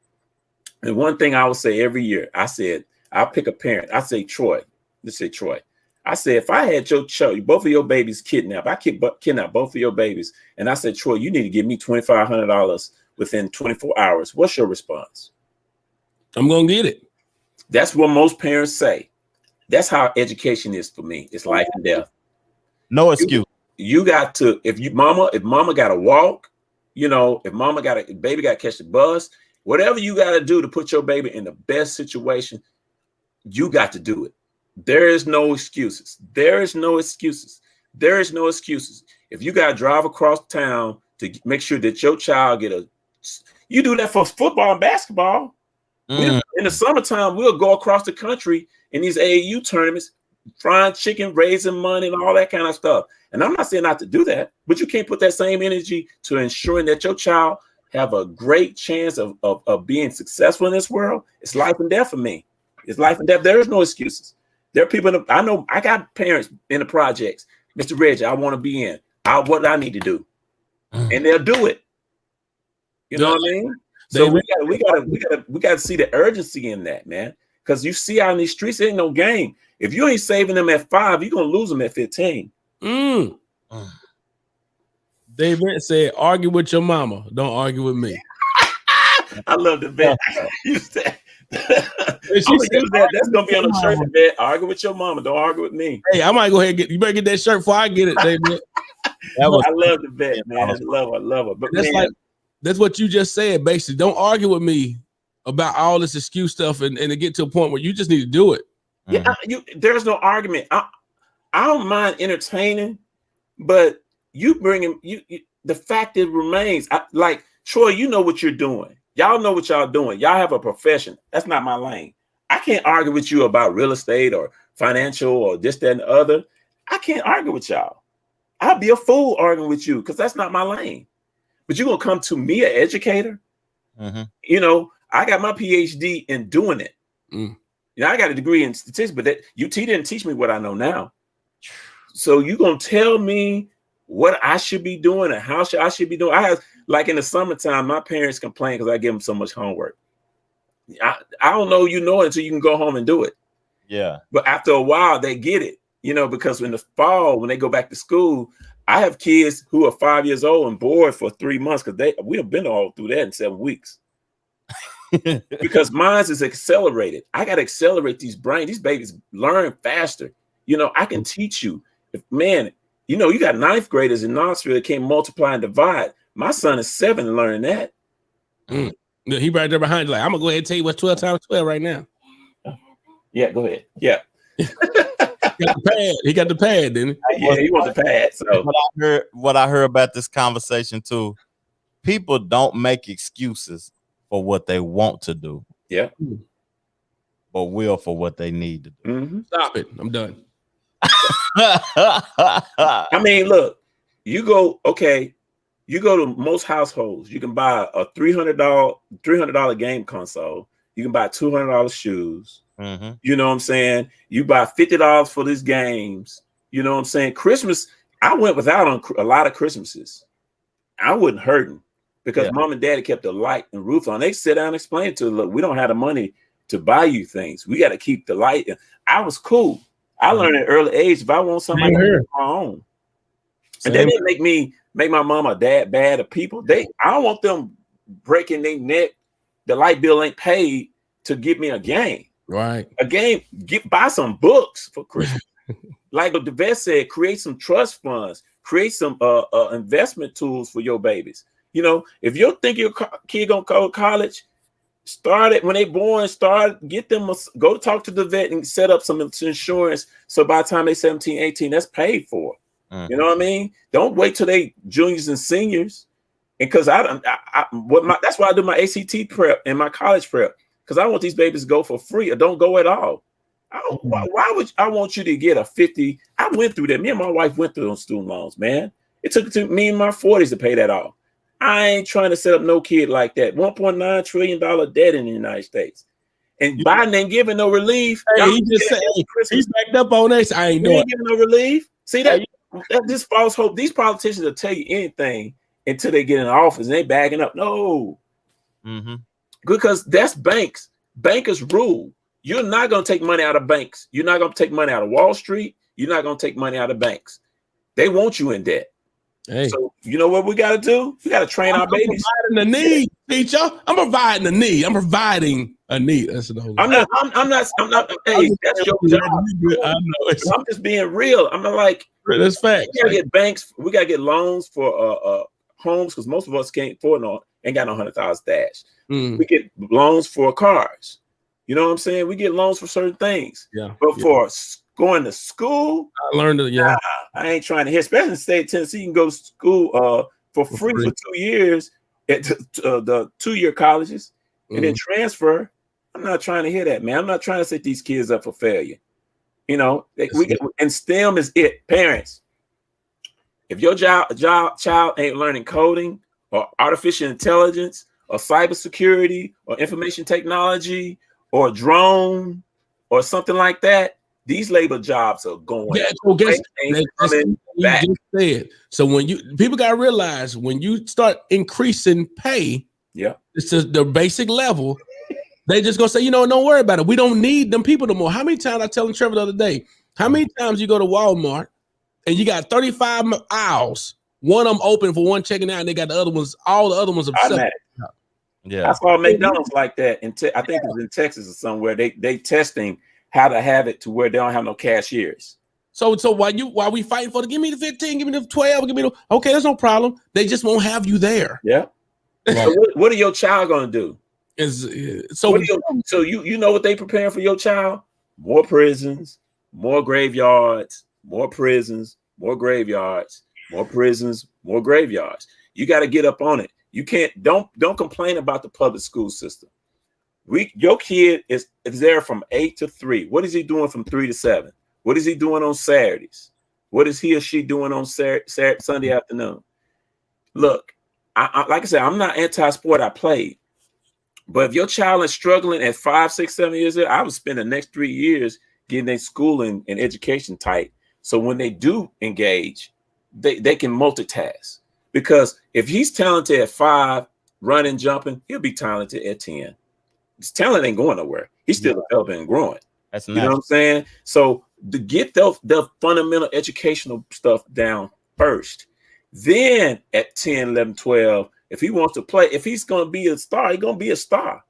Speaker 5: And one thing I would say every year, I said, I'll pick a parent. I say, Troy. Let's say Troy. I said, if I had your child, both of your babies kidnapped, I kidnap both of your babies. And I said, Troy, you need to give me $2,500 within 24 hours. What's your response?
Speaker 3: I'm going to get it.
Speaker 5: That's what most parents say. That's how education is for me. It's life and death.
Speaker 2: No excuse.
Speaker 5: You got to, if mama got to walk, if baby got to catch the bus, whatever you got to do to put your baby in the best situation, you got to do it. There is no excuses. There is no excuses. There is no excuses. If you got to drive across town to make sure that your child you do that for football and basketball. In the summertime, we'll go across the country in these AAU tournaments, frying chicken, raising money, and all that kind of stuff. And I'm not saying not to do that, but you can't put that same energy to ensuring that your child have a great chance of being successful in this world. It's life and death for me. It's life and death. There is no excuses. There are people, I know I got parents in the projects. Mr. Reggie, I want to be in. What I need to do. And they'll do it. You know what I mean? So we got to see the urgency in that, man. Because you see out in these streets, it ain't no game. If you ain't saving them at 5, you're gonna lose them at 15.
Speaker 3: David said, argue with your mama. Don't argue with me.
Speaker 5: I love the bet. You said that's gonna be on the shirt. Bet. Argue with your mama. Don't argue with me.
Speaker 3: Hey, I might go ahead and you better get that shirt before I get it, David.
Speaker 5: I love the bet, man. I love her. But
Speaker 3: that's what you just said, basically. Don't argue with me about all this excuse stuff and to get to a point where you just need to do it.
Speaker 5: Yeah, there's no argument. I don't mind entertaining, but you bring him. The fact it remains, like Troy, you know what you're doing. Y'all know what y'all doing. Y'all have a profession. That's not my lane. I can't argue with you about real estate or financial or this, that, and the other. I can't argue with y'all. I'll be a fool arguing with you because that's not my lane. But you're gonna come to me, an educator. You know, I got my PhD in doing it. You know, I got a degree in statistics, but that UT didn't teach me what I know now. So you're gonna tell me what I should be doing and how I should be doing. I have, like in the summertime, my parents complain because I give them so much homework. I don't know, you know it until you can go home and do it.
Speaker 2: Yeah.
Speaker 5: But after a while, they get it, you know, because in the fall, when they go back to school, I have kids who are 5 years old and bored for 3 months because we have been all through that in 7 weeks. Because mine is accelerated. I got to accelerate these brains. These babies learn faster. You know, I can teach you. Man, you know, you got 9th graders in Knoxville that can't multiply and divide. My son is 7 and learning that.
Speaker 3: He right there behind you. Like, I'm gonna go ahead and tell you what's 12 times 12 right now.
Speaker 5: Yeah, go ahead. Yeah.
Speaker 3: He got the pad, didn't he?
Speaker 5: Yeah, he wants the pad. So
Speaker 2: what I heard about this conversation too, people don't make excuses for what they want to do.
Speaker 5: Yeah.
Speaker 2: But will for what they need to do.
Speaker 3: Stop it. I'm done.
Speaker 5: I mean, look, you go to most households, you can buy a $300 game console, you can buy $200 shoes. You know what I'm saying? You buy $50 for these games. You know what I'm saying? Christmas, I went without on a lot of Christmases. I wasn't hurting because mom and daddy kept the light and roof on. They sit down and explain to them, look, we don't have the money to buy you things. We got to keep the light. I was cool. I learned at an early age, if I want something, I can do it on my own. And they didn't make my mom or dad bad or people. I don't want them breaking their neck. The light bill ain't paid to give me a game.
Speaker 3: Right.
Speaker 5: A game, buy some books for Christmas. Like the vet said, create some trust funds, create some investment tools for your babies. You know, if you think your kid gonna go to college, start it when they born. Get them go talk to the vet and set up some insurance. So by the time they 17, 18, that's paid for. You know what I mean? Don't wait till they juniors and seniors. And because that's why I do my ACT prep and my college prep. Because I want these babies to go for free or don't go at all. Why would I want you to get a 50? I went through that. Me and my wife went through those student loans, man. It took to me in my 40s to pay that off. I ain't trying to set up no kid like that. $1.9 trillion debt in the United States. And Biden ain't giving no relief.
Speaker 3: Hey, he just said he's backed up on this. I ain't doing
Speaker 5: giving no relief. See that this false hope. These politicians will tell you anything until they get in office and they backing up. No. Because that's banks. Bankers rule. You're not going to take money out of banks. You're not going to take money out of Wall Street. You're not going to take money out of banks. They want you in debt.
Speaker 3: Hey.
Speaker 5: So you know what we got to do? We got to train our babies.
Speaker 3: Providing the need, teacher. I'm providing the need. I'm providing a need. That's the whole.
Speaker 5: I'm not. Hey, that's your job. I know. I'm just being real. I'm not like.
Speaker 3: That's fact.
Speaker 5: We gotta get banks. We gotta get loans for homes because most of us can't afford ain't got no $100,000 stash. We get loans for cars. You know what I'm saying? We get loans for certain things. Yeah. But for going to school,
Speaker 3: I learned it. Yeah.
Speaker 5: I ain't trying to hear. Especially in the state of Tennessee, you can go to school for free for 2 years at the 2-year colleges and then transfer. I'm not trying to hear that, man. I'm not trying to set these kids up for failure. You know, and STEM is it. Parents, if your child ain't learning coding or artificial intelligence or cybersecurity or information technology or drone or something like that, these labor jobs are going.
Speaker 3: Yeah, so guess back. You just said. So when people got to realize when you start increasing pay,
Speaker 5: yeah,
Speaker 3: it's just the basic level. They just gonna say, you know, don't worry about it. We don't need them people no more. How many times I telling Trevor the other day? How many times you go to Walmart and you got 35 aisles, one of them open for one checking out, and they got the other ones, all the other ones upset.
Speaker 2: Yeah,
Speaker 5: I saw McDonald's like that. I think it was in Texas or somewhere. They testing how to have it to where they don't have no cashiers.
Speaker 3: So while we fighting for the give me the 15, give me the 12, give me the okay, there's no problem. They just won't have you there.
Speaker 5: Yeah. So what are your child gonna do? So you know what they preparing for your child? More prisons, more graveyards, more prisons, more graveyards, more prisons, more graveyards. You got to get up on it. You can't don't complain about the public school system. Your kid is there from 8 to 3. What is he doing from 3 to 7? What is he doing on Saturdays? What is he or she doing on Sunday afternoon? Look, I like I said, I'm not anti-sport. I played. But if your child is struggling at 5, 6, 7 years old, I would spend the next 3 years getting their schooling and education tight. So when they do engage, they can multitask. Because if he's talented at 5, running, jumping, he'll be talented at 10. His talent ain't going nowhere. He's still developing and growing.
Speaker 2: That's
Speaker 5: you know what I'm saying? So to get the fundamental educational stuff down first, then at 10, 11, 12, if he wants to play, if he's going to be a star, he's going to be a star.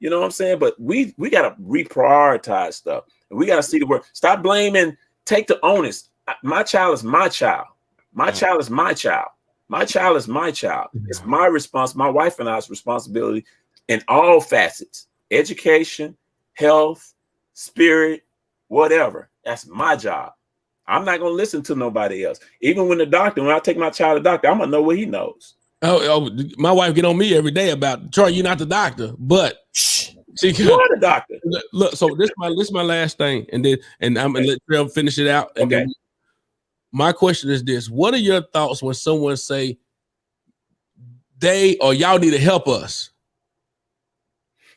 Speaker 5: You know what I'm saying? But we got to reprioritize stuff. And we got to see the word. Stop blaming. Take the onus. My child is my child. My child is my child. My child is my child. It's my response. My wife and I's responsibility in all facets: education, health, spirit, whatever. That's my job. I'm not going to listen to nobody else. Even when I take my child to the doctor, I'm going to know what he knows.
Speaker 3: Oh, my wife get on me every day about, Troy, you're not the doctor, but
Speaker 5: you are the doctor.
Speaker 3: Look, so this is my last thing, and I'm gonna let Trevor finish it out. And then my question is this: what are your thoughts when someone say they or y'all need to help us?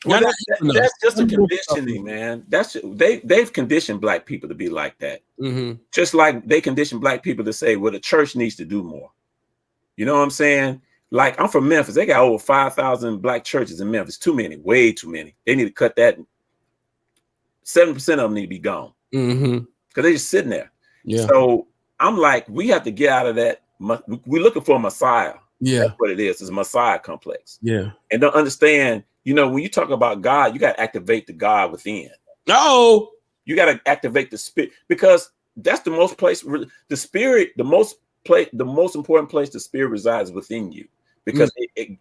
Speaker 5: Well, that's just a conditioning, man. They've conditioned black people to be like that. Mm-hmm. Just like they condition black people to say, well, the church needs to do more. You know what I'm saying? Like, I'm from Memphis. They got over 5,000 black churches in Memphis. Too many, way too many. They need to cut that. 7% of them need to be gone. Mm-hmm. Because they're just sitting there. Yeah. So I'm like, we have to get out of that. We're looking for a Messiah. Yeah. That's what it is. It's a Messiah complex. Yeah. And don't understand, you know, when you talk about God, you got to activate the God within. No. You got to activate the spirit, because that's the most place, the spirit, the most important place the spirit resides within you. Because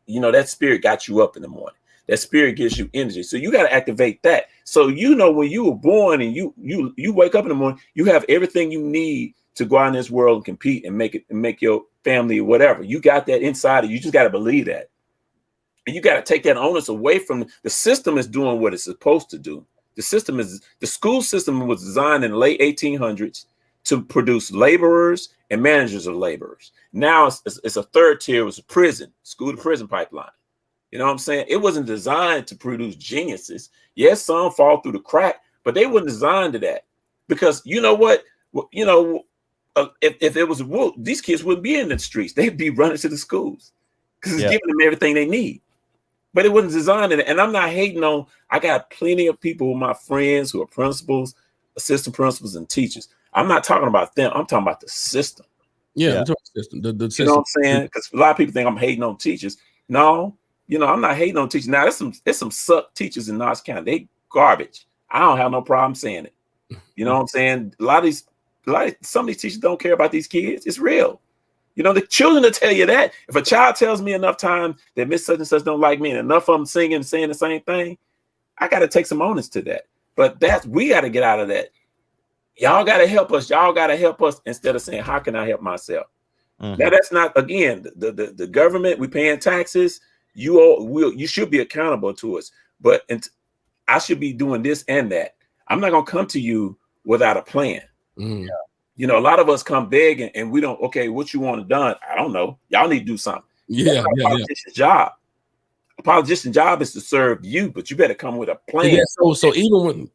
Speaker 5: you know, that spirit got you up in the morning. That spirit gives you energy. So you got to activate that. So, you know, when you were born and you wake up in the morning, you have everything you need to go out in this world and compete and make your family or whatever. You got that inside of you. You just got to believe that. And you got to take that onus away from the system is doing what it's supposed to do. The school system was designed in the late 1800s to produce laborers and managers of laborers. Now it's a third tier. It was a prison, school to prison pipeline. You know what I'm saying? It wasn't designed to produce geniuses. Yes, some fall through the crack, but they weren't designed to that. Because you know what? You know, if it was a rule, these kids wouldn't be in the streets. They'd be running to the schools because it's giving them everything they need. But it wasn't designed in it. And I'm not hating on, I got plenty of people who are my friends who are principals, assistant principals, and teachers. I'm not talking about them. I'm talking about the system. Yeah. The system. The system. You know what I'm saying? Because a lot of people think I'm hating on teachers. No, you know, I'm not hating on teachers. Now, there's some suck teachers in Knox County. They garbage. I don't have no problem saying it. You know what I'm saying? Some of these teachers don't care about these kids. It's real. You know, the children will tell you that. If a child tells me enough time that Miss such and such don't like me, and enough of them singing and saying the same thing, I got to take some onus to that. But we got to get out of that. Y'all got to help us. Y'all got to help us, instead of saying, how can I help myself? Mm-hmm. Now, that's not, again, the government, we paying taxes. You should be accountable to us. But I should be doing this and that. I'm not going to come to you without a plan. Mm. You know, a lot of us come begging and we don't, okay, what you want done? I don't know. Y'all need to do something. Yeah. That's a politician's job. A politician's job is to serve you, but you better come with a plan. Yeah,
Speaker 3: so even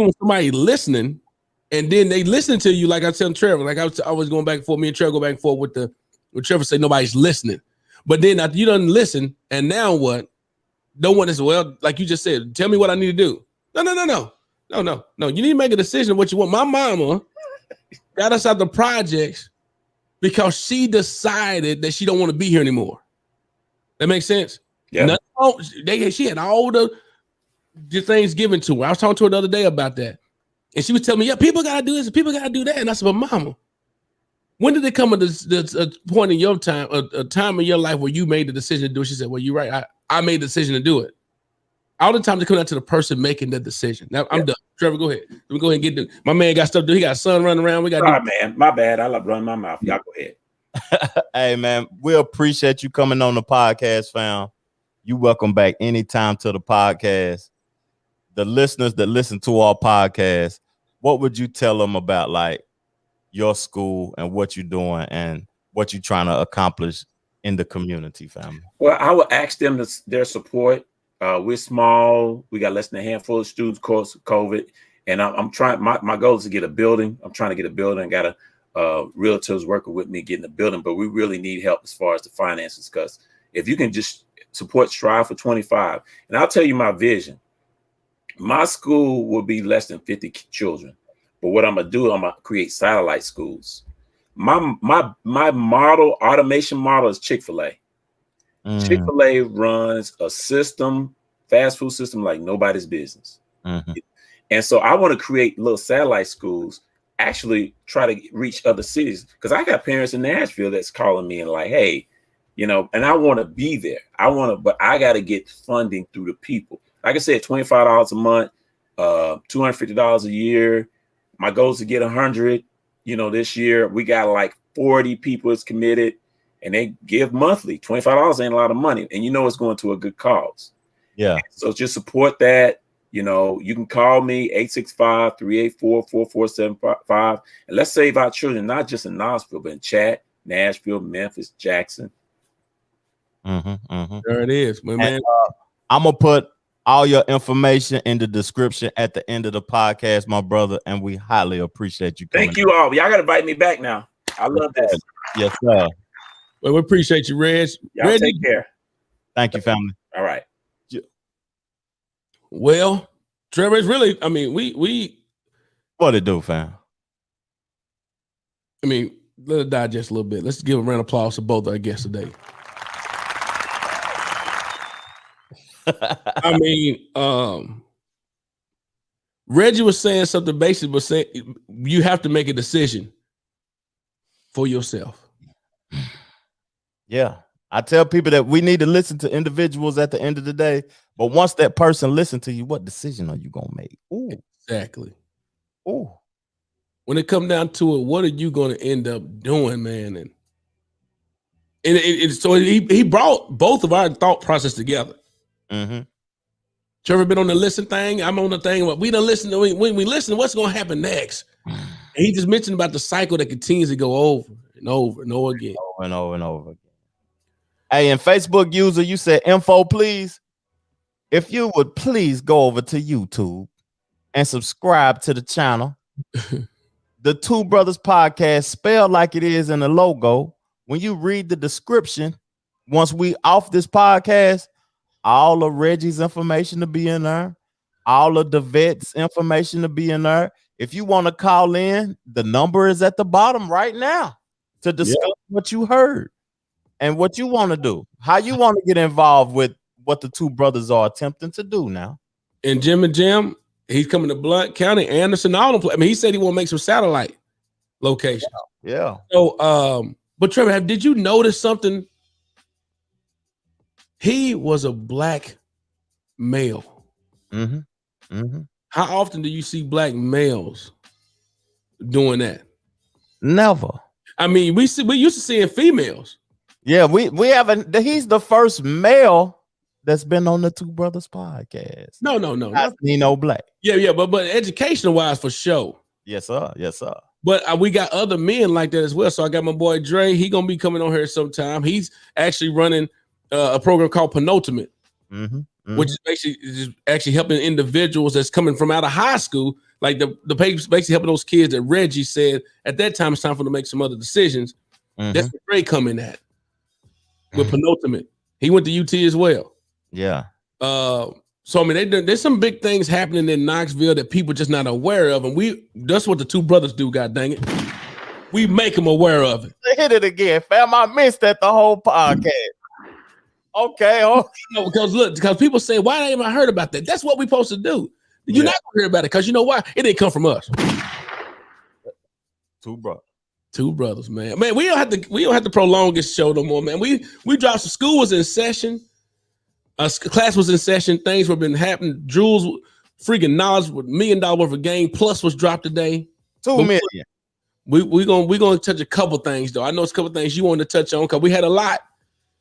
Speaker 3: when somebody listening, and then they listen to you, like I tell Trevor, like I was going back and forth, me and Trevor go back and forth with Trevor say nobody's listening. But then you don't listen, and now what? no one is, well, like you just said, tell me what I need to do. No. You need to make a decision what you want. My mama got us out the projects because she decided that she don't want to be here anymore. That makes sense?
Speaker 5: Yeah.
Speaker 3: She had all the things given to her. I was talking to her the other day about that. And she was telling me, yeah, people got to do this and people got to do that. And I said, but mama, when did it come to this point in your time, a time in your life where you made the decision to do it? She said, well, you're right. I made the decision to do it. All the time they come down to the person making the decision. Now I'm done. Trevor, go ahead. Let me go ahead and get my man got stuff to do. He got a son running around. We got
Speaker 5: man. My bad. I love running my mouth. Y'all go ahead.
Speaker 2: Hey man, we appreciate you coming on the podcast, fam. You welcome back anytime to the podcast. The listeners that listen to our podcast, what would you tell them about like your school and what you're doing and what you're trying to accomplish in the community, family?
Speaker 5: Well, I would ask them their support. We're small. We got less than a handful of students because of COVID. And I'm trying, my goal is to get a building. I'm trying to get a building. Got a realtors working with me getting a building, but we really need help as far as the finances. Because if you can just support Strive for 25, and I'll tell you my vision. My school will be less than 50 children. But what I'm going to do, I'm going to create satellite schools. My model, automation model is Chick-fil-A. Chick-fil-A runs a system, fast food system like nobody's business. And so I want to create little satellite schools, actually try to reach other cities. Because I got parents in Nashville that's calling me and like, hey, you know, and I want to be there. But I got to get funding through the people. Like I said, $25 a month, $250 a year. My goal is to get 100. You know, this year we got like 40 people is committed. And they give monthly. $25 ain't a lot of money. And you know it's going to a good cause. Yeah. So just support that. You know, you can call me 865-384-4475. And let's save our children, not just in Knoxville, but in Chat, Nashville, Memphis, Jackson.
Speaker 3: There it is, my man.
Speaker 2: I'm going to put all your information in the description at the end of the podcast, my brother. And we highly appreciate you coming.
Speaker 5: Thank you all. Y'all got to invite me back now. I love this.
Speaker 2: Yes, sir.
Speaker 3: Well, we appreciate you, Reg.
Speaker 5: Y'all take care.
Speaker 2: Thank you, family.
Speaker 5: All right.
Speaker 3: Well, Trevor, it's really, I mean, we
Speaker 2: what it do, fam?
Speaker 3: I mean, let it digest a little bit. Let's give a round of applause to both our guests today. I mean, Reggie was saying something basic, but saying you have to make a decision for yourself.
Speaker 2: Yeah. I tell people that we need to listen to individuals at the end of the day, but once that person listens to you, what decision are you going to make?
Speaker 3: Ooh. Exactly.
Speaker 2: Ooh.
Speaker 3: When it comes down to it, what are you going to end up doing, man? And so he brought both of our thought process together. Trevor been on the listen thing. I'm on the thing. We done listen. When we listen, what's going to happen next? And he just mentioned about the cycle that continues to go over and over and over again.
Speaker 2: Over and over and over again. Hey, and Facebook user, you said info, please. If you would please go over to YouTube and subscribe to the channel. The Two Brothers Podcast, spelled like it is in the logo. When you read the description, once we off this podcast, all of Reggie's information to be in there. All of the vet's information to be in there. If you want to call in, the number is at the bottom right now to discuss what you heard and what you want to do, how you want to get involved with what the two brothers are attempting to do now.
Speaker 3: And Jim, he's coming to Blount County, Anderson, all the. I mean, he said he want to make some satellite locations.
Speaker 2: Yeah.
Speaker 3: So, but Trevor, did you notice something? He was a black male. How often do you see black males doing that?
Speaker 2: Never.
Speaker 3: I mean, we used to seeing females.
Speaker 2: Yeah, we haven't. He's the first male that's been on the Two Brothers Podcast.
Speaker 3: No.
Speaker 2: Not black.
Speaker 3: Yeah, but educational wise for sure.
Speaker 2: Yes, sir.
Speaker 3: But we got other men like that as well. So I got my boy Dre. He gonna be coming on here sometime. He's actually running a program called Penultimate, which is basically helping individuals that's coming from out of high school. Like the page basically helping those kids that Reggie said at that time it's time for them to make some other decisions. That's where Dre coming at with Penultimate. He went to UT as well.
Speaker 2: Yeah.
Speaker 3: So I mean, there's some big things happening in Knoxville that people just not aware of, and that's what the two brothers do. God dang it, we make them aware of it.
Speaker 2: Hit it again, fam. I missed that the whole podcast. Okay,
Speaker 3: because people say, why ain't I heard about that? That's what we supposed to do. You're not gonna hear about it because you know why? It didn't come from us. Two brothers, man. Man, we don't have to prolong this show no more, man. We dropped some. School was in session. Class was in session. Things were been happening. Jules, freaking knowledge with $1 million worth of game plus was dropped today.
Speaker 2: $2 million.
Speaker 3: We gonna touch a couple things though. I know it's a couple things you wanted to touch on because we had a lot.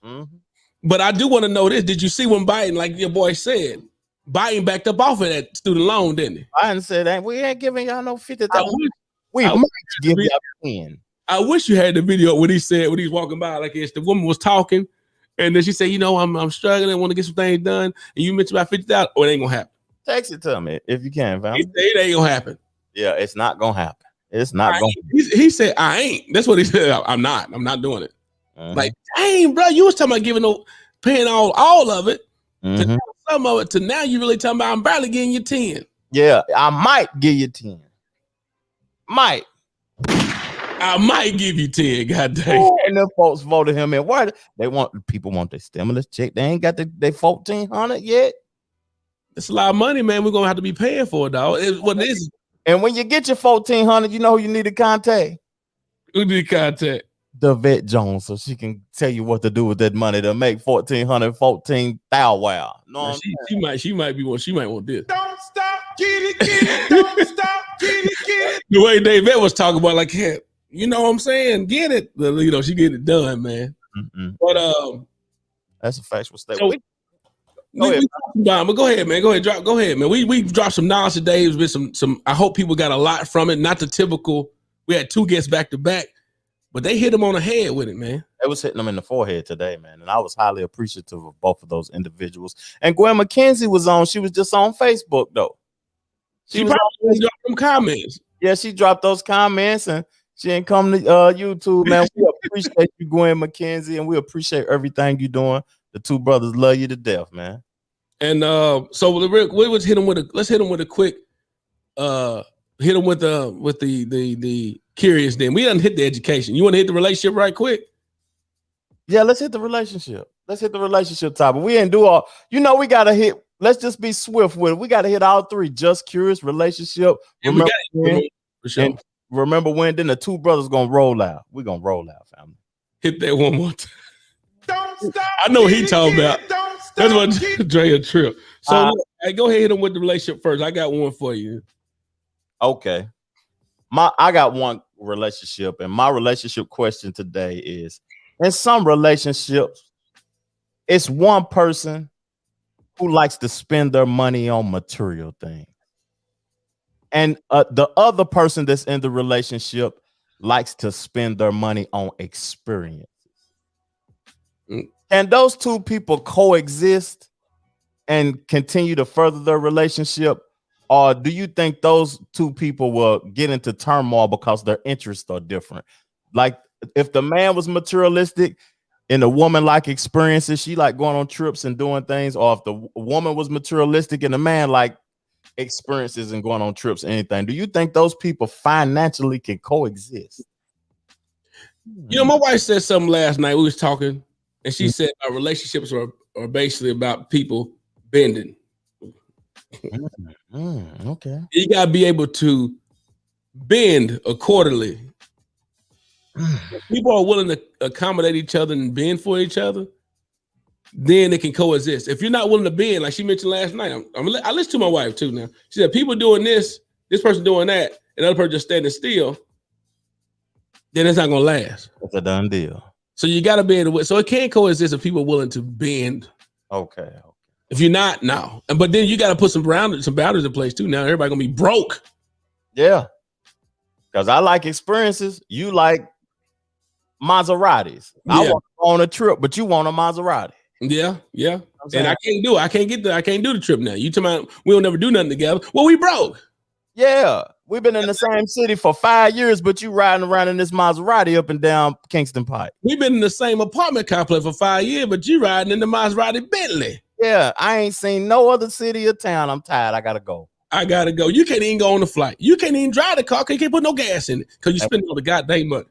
Speaker 3: Mm-hmm. But I do want to know this. Did you see when Biden, like your boy said, Biden backed up off of that student loan, didn't he?
Speaker 2: Biden said that we ain't giving y'all no 50,000. We might give y'all 10.
Speaker 3: I wish you had the video when he said when he's walking by, like the woman was talking. And then she said, I'm struggling, want to get some things done. And you mentioned about 50,000. Oh, it ain't gonna happen.
Speaker 2: Text it to me if you can, fam.
Speaker 3: It ain't gonna happen.
Speaker 2: Yeah, it's not gonna happen. It's not going.
Speaker 3: He said, I ain't. That's what he said. I'm not doing it. Mm-hmm. Like, dang, bro, you was talking about paying all of it, to some of it, to now you really talking about I'm barely getting you 10.
Speaker 2: Yeah, I might give you 10.
Speaker 3: I might give you 10. God dang.
Speaker 2: And the folks voted him in. Why people want their stimulus check? They ain't got their $1,400 yet.
Speaker 3: It's a lot of money, man. We're gonna have to be paying for it, dog. What it is.
Speaker 2: And when you get your $1,400, you know who you need to contact?
Speaker 3: Who need to contact?
Speaker 2: The Vet Jones, so she can tell you what to do with that money to make $1,400, $14,000. Wow. No,
Speaker 3: she might be one. She might want this.
Speaker 1: Don't stop, get it. Don't stop, get it.
Speaker 3: The way David was talking about, like, hey, you know what I'm saying? Get it. She get it done, man. Mm-mm. But
Speaker 2: that's a factual statement.
Speaker 3: So, go ahead, man. Go ahead, man. We dropped some knowledge today. It was some. I hope people got a lot from it. Not the typical. We had 2 guests back to back, but they hit them on the head with it, man.
Speaker 2: They was hitting them in the forehead today, man, and I was highly appreciative of both of those individuals. And Gwen McKenzie was on. She was just on Facebook though.
Speaker 3: She probably dropped them comments.
Speaker 2: Yeah, she dropped those comments, and she ain't come to YouTube, man. We appreciate you, Gwen McKenzie, and we appreciate everything you're doing. The two brothers love you to death, man.
Speaker 3: And so let's hit them with a quick hit them with the curious. Then we done hit the education. You want to hit the relationship right quick?
Speaker 2: Yeah, let's hit the relationship. Let's hit the relationship topic. We didn't do all. We gotta hit. Let's just be swift with it. We gotta hit all 3. Just curious, relationship.
Speaker 3: And
Speaker 2: remember when? Then the two brothers gonna roll out. We gonna roll out, family.
Speaker 3: Hit that one more time.
Speaker 1: Don't stop.
Speaker 3: I know what he talking about. That's what Dre a trip. So go ahead and hit him with the relationship first. I got one for you.
Speaker 2: Okay. I got one relationship, and my relationship question today is: in some relationships, it's one person who likes to spend their money on material things, and the other person that's in the relationship likes to spend their money on experience. Can those two people coexist and continue to further their relationship? Or do you think those two people will get into turmoil because their interests are different? Like if the man was materialistic and the woman like experiences, she like going on trips and doing things, or if the woman was materialistic and the man like experiences and going on trips, anything, do you think those people financially can coexist?
Speaker 3: My wife said something last night. We was talking. And she said our relationships are basically about people bending.
Speaker 2: Okay.
Speaker 3: You got to be able to bend accordingly. If people are willing to accommodate each other and bend for each other, then they can coexist. If you're not willing to bend, like she mentioned last night, I listen to my wife too now. She said, people doing this person doing that, and the other person just standing still, then it's not going to last.
Speaker 2: It's a done deal.
Speaker 3: So you got to be able to, so it can't coexist if people are willing to bend.
Speaker 2: Okay.
Speaker 3: If you're not, no. But then you got to put some boundaries in place too. Now everybody gonna be broke.
Speaker 2: Yeah. Because I like experiences. You like Maseratis. I want to go on a trip, but you want a Maserati.
Speaker 3: Yeah. And I can't do it. I can't do the trip now. You talking about we'll never do nothing together. Well, we broke.
Speaker 2: Yeah. We've been in the same city for 5 years, but you riding around in this Maserati up and down Kingston Pike.
Speaker 3: We've been in the same apartment complex for 5 years, but you riding in the Maserati Bentley.
Speaker 2: Yeah, I ain't seen no other city or town. I'm tired. I gotta go.
Speaker 3: I gotta go. You can't even go on the flight. You can't even drive the car because you can't put no gas in it because you spend all the goddamn money.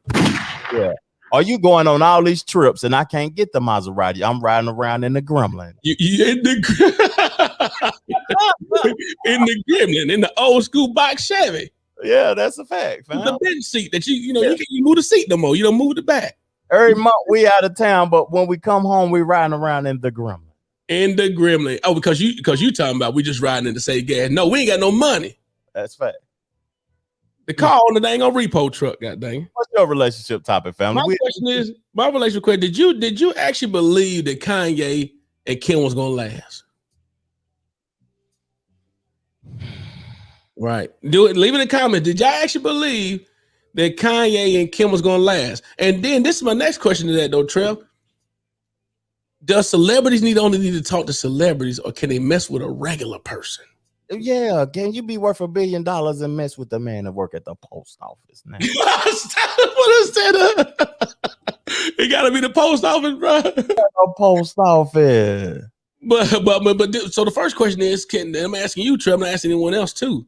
Speaker 2: Yeah. Are you going on all these trips and I can't get the Maserati? I'm riding around in the Gremlin.
Speaker 3: You in the in the Gremlin, in the old school box Chevy.
Speaker 2: Yeah, that's a fact, fam.
Speaker 3: The bench seat that you can't move the seat no more. You don't move the back.
Speaker 2: Every month we out of town, but when we come home, we riding around in the Gremlin.
Speaker 3: In the Gremlin. Oh, because you talking about we just riding in to save gas. No, we ain't got no money.
Speaker 2: That's fact.
Speaker 3: The car on the dang on repo truck, god dang.
Speaker 2: What's your relationship topic, family?
Speaker 3: My relationship question, did you actually believe that Kanye and Kim was gonna last? Right. Leave in the comments. Did y'all actually believe that Kanye and Kim was gonna last? And then this is my next question to that though, Trev. Does celebrities only need to talk to celebrities, or can they mess with a regular person?
Speaker 2: Yeah, can you be worth $1 billion and mess with the man that work at the post office now?
Speaker 3: What is that? It gotta be the post office, bro.
Speaker 2: The post office.
Speaker 3: But so the first question is, I'm asking you, Trev, I'm asking anyone else too.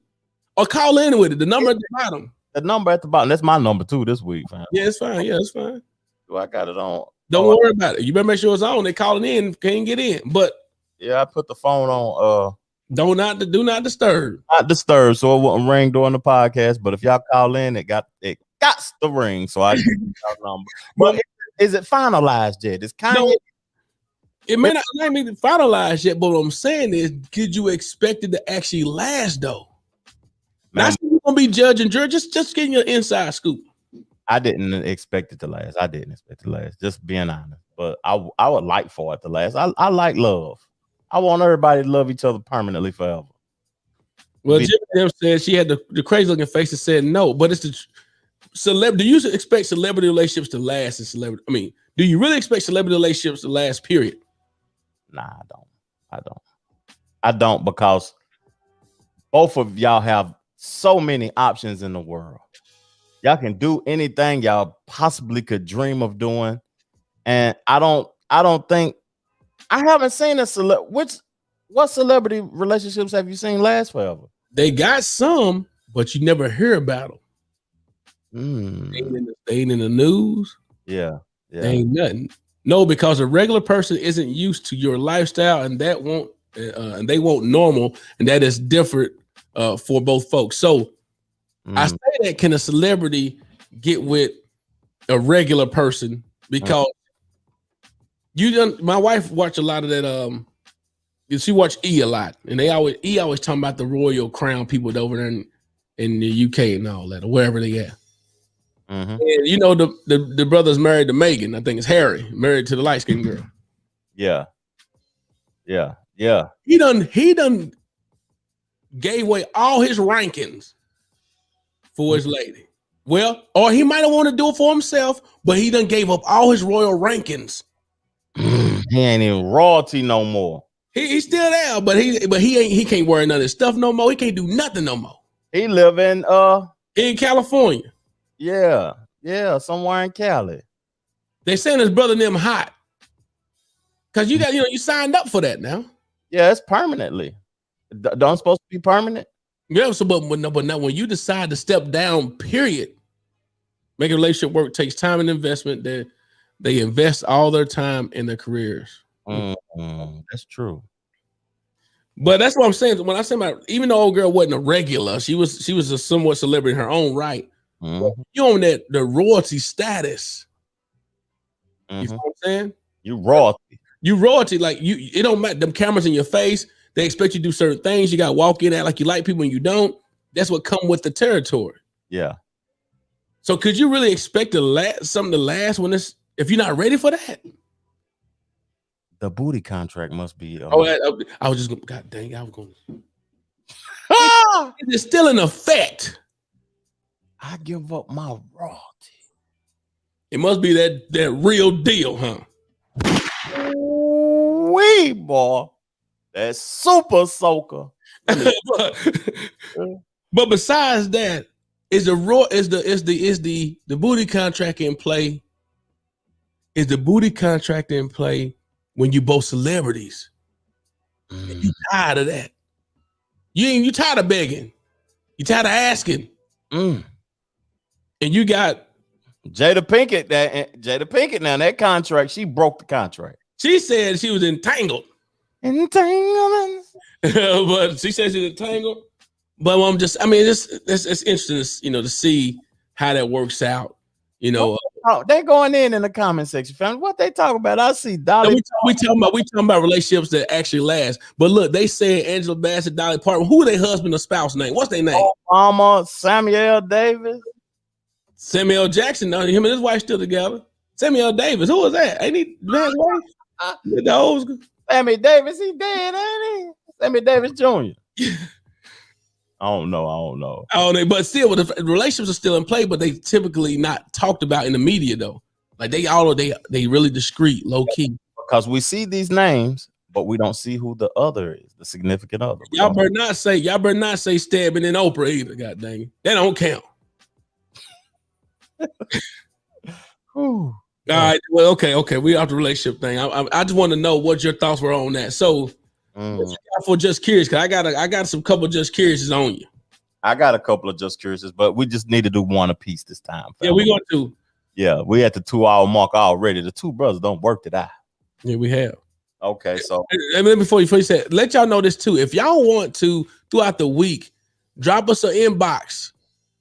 Speaker 3: Or call in with it. The number at the bottom.
Speaker 2: The number at the bottom. That's my number too this week, fam.
Speaker 3: Yeah, it's fine. Yeah, it's fine.
Speaker 2: Do I got it on?
Speaker 3: Don't worry about it. You better make sure it's on. They calling in, can't get in. But
Speaker 2: yeah, I put the phone on.
Speaker 3: Do not disturb.
Speaker 2: Not disturb, so it wouldn't ring during the podcast. But if y'all call in, it got the ring. So I give y'all number. But is it finalized yet? Is Kanye?
Speaker 3: No, it may not be finalized yet. But what I'm saying is, did you expect it to actually last though? Not you're gonna be judging, just getting your inside scoop.
Speaker 2: I didn't expect it to last. Just being honest. But I would like for it to last. I like love. I want everybody to love each other permanently forever.
Speaker 3: Well, Jim said she had the crazy looking face that said no, but it's the celebrity. Do you expect celebrity relationships to last in celebrity? I mean, do you really expect celebrity relationships to last, period?
Speaker 2: Nah, I don't because both of y'all have so many options in the world. Y'all can do anything y'all possibly could dream of doing. And I don't think I haven't seen what celebrity relationships have you seen last forever?
Speaker 3: They got some, but you never hear about them. They ain't in the news.
Speaker 2: Yeah.
Speaker 3: They ain't nothing. No, because a regular person isn't used to your lifestyle, and that won't and they want normal, and that is different for both folks. So I say that, can a celebrity get with a regular person? Because my wife watch a lot of that. She watch E a lot, and E always talking about the royal crown people over there in the UK and all that, or wherever they at. And you know the brother's married to Meghan. I think it's Harry, married to the light skinned girl.
Speaker 2: Yeah.
Speaker 3: He done gave away all his rankings for his lady. Well, or he might have wanted to do it for himself, but he done gave up all his royal rankings.
Speaker 2: He ain't even royalty no more.
Speaker 3: He's still there, but he can't wear none of his stuff no more. He can't do nothing no more.
Speaker 2: He live in
Speaker 3: California.
Speaker 2: Yeah, somewhere in Cali.
Speaker 3: They saying his brother and them hot. Cause you got, you signed up for that now.
Speaker 2: Yeah, it's permanently. Don't supposed to be permanent.
Speaker 3: Yeah, so but now when you decide to step down, period, making a relationship work takes time and investment. That they invest all their time in their careers.
Speaker 2: That's true.
Speaker 3: But that's what I'm saying. When I say even though old girl wasn't a regular, she was a somewhat celebrity in her own right. You own the royalty status. You know what I'm saying?
Speaker 2: You royalty.
Speaker 3: Like it don't matter. Them cameras in your face. They expect you to do certain things. You got to walk in, act like you like people, and you don't. That's what come with the territory.
Speaker 2: Yeah.
Speaker 3: So could you really expect something to last if you're not ready for that?
Speaker 2: The booty contract must be.
Speaker 3: I was just going. God dang! I was going. It's still in effect.
Speaker 2: I give up my royalty.
Speaker 3: It must be that real deal, huh?
Speaker 2: Wee boy. That's super soaker.
Speaker 3: But besides that, is the booty contract in play? Is the booty contract in play when you both celebrities? And you tired of that. You tired of begging. You tired of asking. And you got
Speaker 2: Jada Pinkett. Now that contract, she broke the contract.
Speaker 3: She said she was entangled.
Speaker 2: Entanglement.
Speaker 3: But she said she's entangled. But it's interesting, to see how that works out.
Speaker 2: They're going in the comment section, family. What they talking about? I see Dolly.
Speaker 3: We talking about relationships that actually last. But look, they said Angela Bassett, Dolly Parton. Who are their husband or spouse name? What's their name?
Speaker 2: Obama, Samuel Davis,
Speaker 3: Samuel Jackson. No, him and his wife still together. Samuel Davis. Who is that? Ain't he his wife? Those.
Speaker 2: Sammy Davis. He dead, ain't he? Sammy Davis Jr. I don't know.
Speaker 3: But still, the relationships are still in play, but they typically not talked about in the media though. Like they really discreet, low key.
Speaker 2: Because we see these names, but we don't see who the other is, the significant other.
Speaker 3: Y'all better not say stabbing in Oprah either. God dang it, that don't count. All right. Well, okay. We off the relationship thing. I just want to know what your thoughts were on that. So. For Just Curious, because I got some couple of Just Curiouses on you.
Speaker 2: I got a couple of Just Curiouses, but we just need to do one apiece this time.
Speaker 3: Yeah, we're going to.
Speaker 2: Yeah, we at the 2-hour mark already. The two brothers don't work it out.
Speaker 3: Yeah, we have.
Speaker 2: Okay, so
Speaker 3: and then before you said, let y'all know this too. If y'all want to throughout the week, drop us an inbox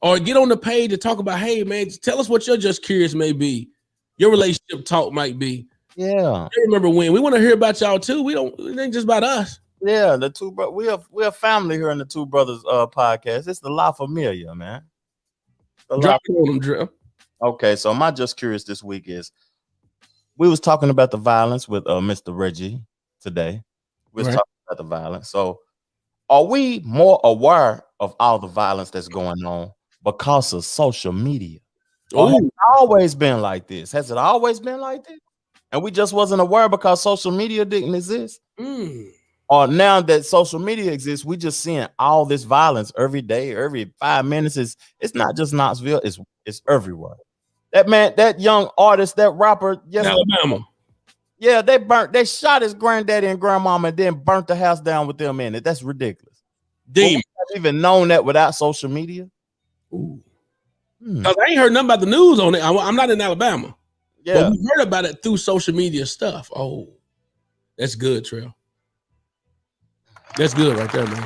Speaker 3: or get on the page and talk about, hey man, tell us what your Just Curious may be, your relationship talk might be.
Speaker 2: Yeah,
Speaker 3: I remember when we want to hear about y'all too. It ain't just about us.
Speaker 2: Yeah, the two brothers. We're family here in the Two Brothers podcast. It's the La Familia, man.
Speaker 3: Drop it on them, Drill.
Speaker 2: Okay, so my Just Curious this week is we was talking about the violence with Mr. Reggie today. We was talking about the violence. So are we more aware of all the violence that's going on because of social media? Or has it always been like this? Has it always been like this? And we just wasn't aware because social media didn't exist. Or now that social media exists, we just seeing all this violence every day, every 5 minutes. It's not just Knoxville, it's everywhere. That young artist, that rapper,
Speaker 3: Alabama.
Speaker 2: Yeah, they shot his granddaddy and grandmama and then burnt the house down with them in it. That's ridiculous. We haven't even known that without social media.
Speaker 3: Because I ain't heard nothing about the news on it. I'm not in Alabama.
Speaker 2: Yeah,
Speaker 3: but we heard about it through social media stuff. Oh, that's good, Trail. That's good right there, man.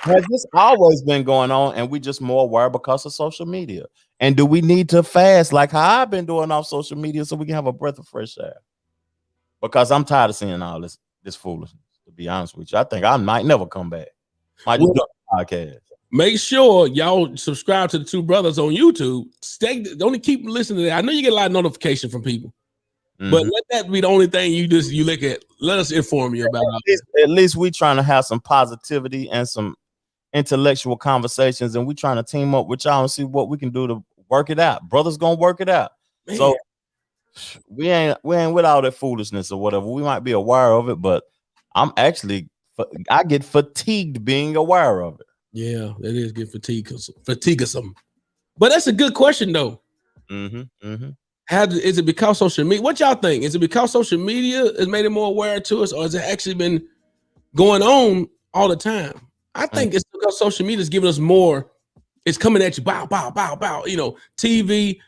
Speaker 2: Has this always been going on and we just more aware because of social media? And do we need to fast like how I've been doing off social media so we can have a breath of fresh air? Because I'm tired of seeing all this foolishness, to be honest with you. I think I might never come back. Might just do a podcast.
Speaker 3: Make sure y'all subscribe to the Two Brothers on YouTube. Don't keep listening to that. I know you get a lot of notification from people. But let that be the only thing you look at. Let us inform you about it.
Speaker 2: At least we trying to have some positivity and some intellectual conversations, and we trying to team up with y'all and see what we can do to work it out. Brothers gonna work it out. Man. So we ain't with all that foolishness or whatever. We might be aware of it, but I get fatigued being aware of it.
Speaker 3: Yeah, that is get fatiguesome. But that's a good question though. Is it because social media? What y'all think? Is it because social media has made it more aware to us, or has it actually been going on all the time? I think it's because social media is giving us more. It's coming at you, bow, bow, bow, bow. TV,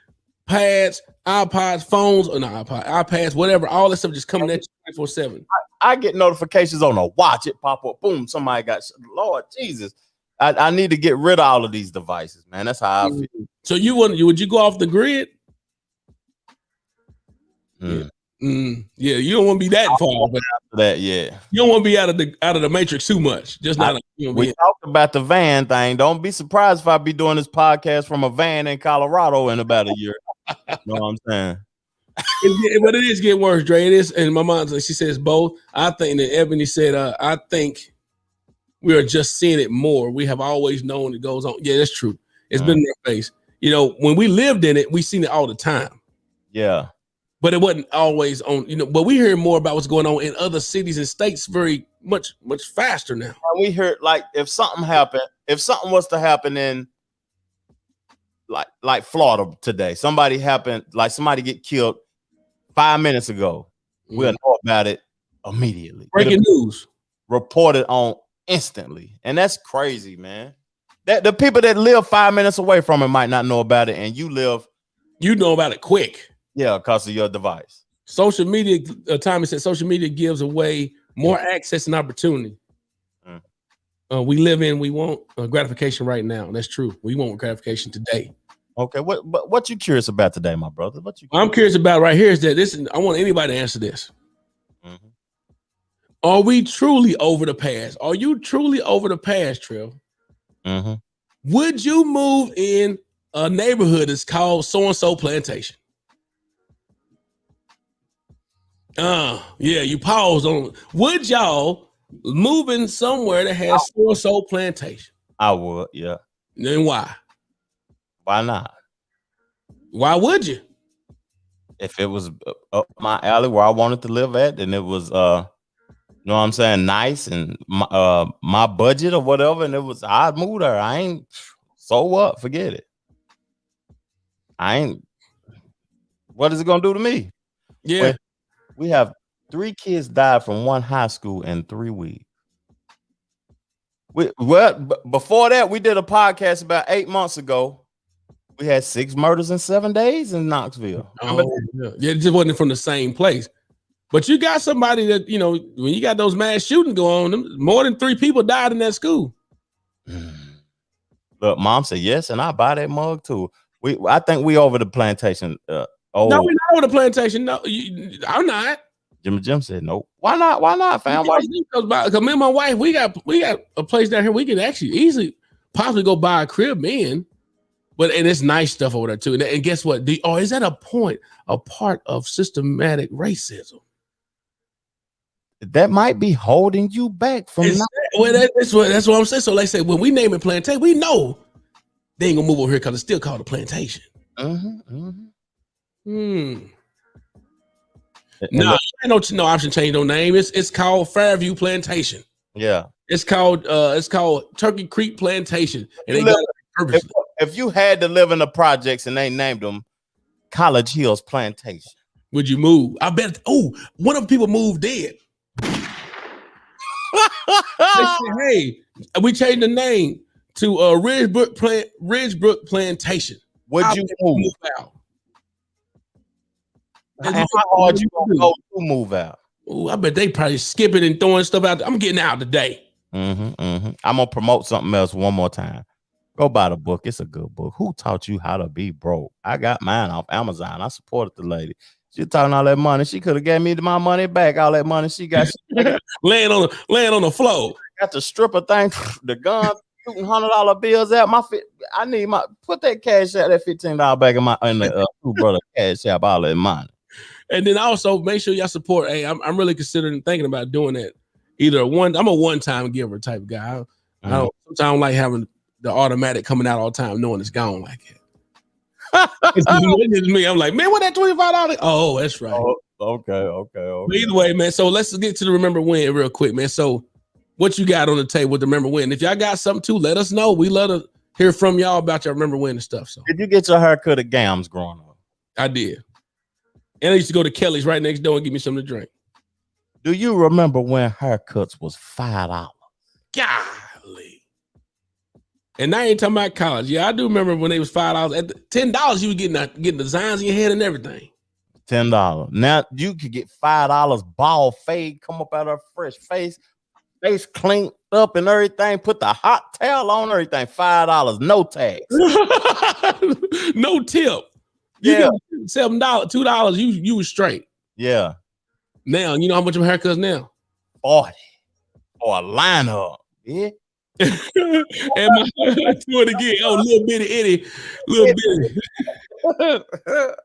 Speaker 3: pads, iPods, phones, or not iPads, whatever. All that stuff just coming at you 24/7.
Speaker 2: I get notifications on a watch. It pop up. Boom! Somebody got. Lord Jesus! I need to get rid of all of these devices, man. That's how I feel.
Speaker 3: So would you go off the grid? Yeah, you don't want to be that far. But
Speaker 2: that, yeah.
Speaker 3: You don't want to be out of the matrix too much. Just not.
Speaker 2: We talked about the van thing. Don't be surprised if I be doing this podcast from a van in Colorado in about a year. You know what I'm saying?
Speaker 3: But it is getting worse, Dre. It is, and my mom, she says both. I think that Ebony said, I think we are just seeing it more. We have always known it goes on. Yeah, that's true. It's been in our face. When we lived in it, we seen it all the time.
Speaker 2: Yeah.
Speaker 3: But it wasn't always on, but we hear more about what's going on in other cities and states very much faster now.
Speaker 2: We heard, like, if something was to happen in like Florida today, somebody get killed 5 minutes ago, we'll know about it immediately.
Speaker 3: Breaking news.
Speaker 2: reported on instantly. And that's crazy, man. That the people that live 5 minutes away from it might not know about it, and you
Speaker 3: know about it quick.
Speaker 2: Yeah, because of your device.
Speaker 3: Social media, Tommy said social media gives away more access and opportunity. We want gratification right now. That's true. We want gratification today.
Speaker 2: Okay, what you curious about today, my brother?
Speaker 3: I'm curious about right here is that I want anybody to answer this. Mm-hmm. Are we truly over the past? Are you truly over the past, Trev?
Speaker 2: Mm-hmm.
Speaker 3: Would you move in a neighborhood that's called so-and-so plantation? Yeah, you paused on. Would y'all move in somewhere that has so-and-so plantation?
Speaker 2: I would, yeah.
Speaker 3: Then why?
Speaker 2: Why not?
Speaker 3: Why would you?
Speaker 2: If it was up my alley where I wanted to live at, then it was, you know what I'm saying, nice and my budget or whatever, and I'd move there. I ain't, so what? Forget it. What is it gonna do to me?
Speaker 3: Yeah.
Speaker 2: We have 3 kids died from one high school in 3 weeks. Before that, we did a podcast about 8 months ago. We had 6 murders in 7 days in Knoxville.
Speaker 3: Yeah, it just wasn't from the same place. But you got somebody that, when you got those mass shootings going on, more than 3 people died in that school.
Speaker 2: Look, Mom said yes, and I buy that mug too. I think we over the plantation.
Speaker 3: No, we're not over the plantation. No, I'm not.
Speaker 2: Jim said no. Why not? Why not, fam?
Speaker 3: Because me and my wife, we got a place down here we can actually easily possibly go buy a crib in. And it's nice stuff over there too. And guess what? Is that a part of systematic racism?
Speaker 2: That might be holding you back from.
Speaker 3: That's what I'm saying. So they say when we name it plantation, we know they ain't gonna move over here because it's still called a plantation. No, ain't no option change no name. It's called Fairview Plantation.
Speaker 2: Yeah,
Speaker 3: it's called Turkey Creek Plantation, and they got it purposely.
Speaker 2: If you had to live in the projects and they named them College Hills Plantation,
Speaker 3: would you move? I bet. Oh, one of the people moved dead. They said, hey, we changed the name to Ridgebrook Plantation.
Speaker 2: Would you move out? How hard you gonna go to move out?
Speaker 3: Ooh, I bet they probably skipping and throwing stuff out. I'm getting out today.
Speaker 2: I'm gonna promote something else one more time. Go buy the book. It's a good book. Who taught you how to be broke? I got mine off Amazon. I supported the lady. She talking all that money. She could have gave me my money back. All that money she got
Speaker 3: laying on the floor.
Speaker 2: Got the stripper thing, the gun, shooting $100 bills out. I need put that cash out, that $15 back in the Two Brother cash out, all that money.
Speaker 3: And then also make sure y'all support. Hey, I'm really considering thinking about doing that. I'm a one-time giver type guy. Sometimes I don't like having the automatic coming out all the time, knowing it's gone like it. It's me. I'm like, man, what that $25? Oh, that's right.
Speaker 2: Oh, okay.
Speaker 3: But either way, man. So let's get to the remember when real quick, man. So what you got on the table with the remember when? If y'all got something too, let us know. We love to hear from y'all about your remember when and stuff. So
Speaker 2: did you get your haircut at Gams growing up?
Speaker 3: I did. And I used to go to Kelly's right next door and give me something to drink.
Speaker 2: Do you remember when haircuts was $5?
Speaker 3: Golly. And I ain't talking about college. Yeah, I do remember when they was $5. At $10, you were getting designs in your head and everything.
Speaker 2: $10. Now you could get $5 ball fade, come up out of fresh face cleaned up and everything. Put the hot towel on everything. $5, no tax,
Speaker 3: no tip.
Speaker 2: Yeah,
Speaker 3: $7, $2. You was straight.
Speaker 2: Yeah.
Speaker 3: Now you know how much of haircuts now?
Speaker 2: 40 or a lineup. Yeah.
Speaker 3: And do it again. Oh, little bitty Eddie, little bitty.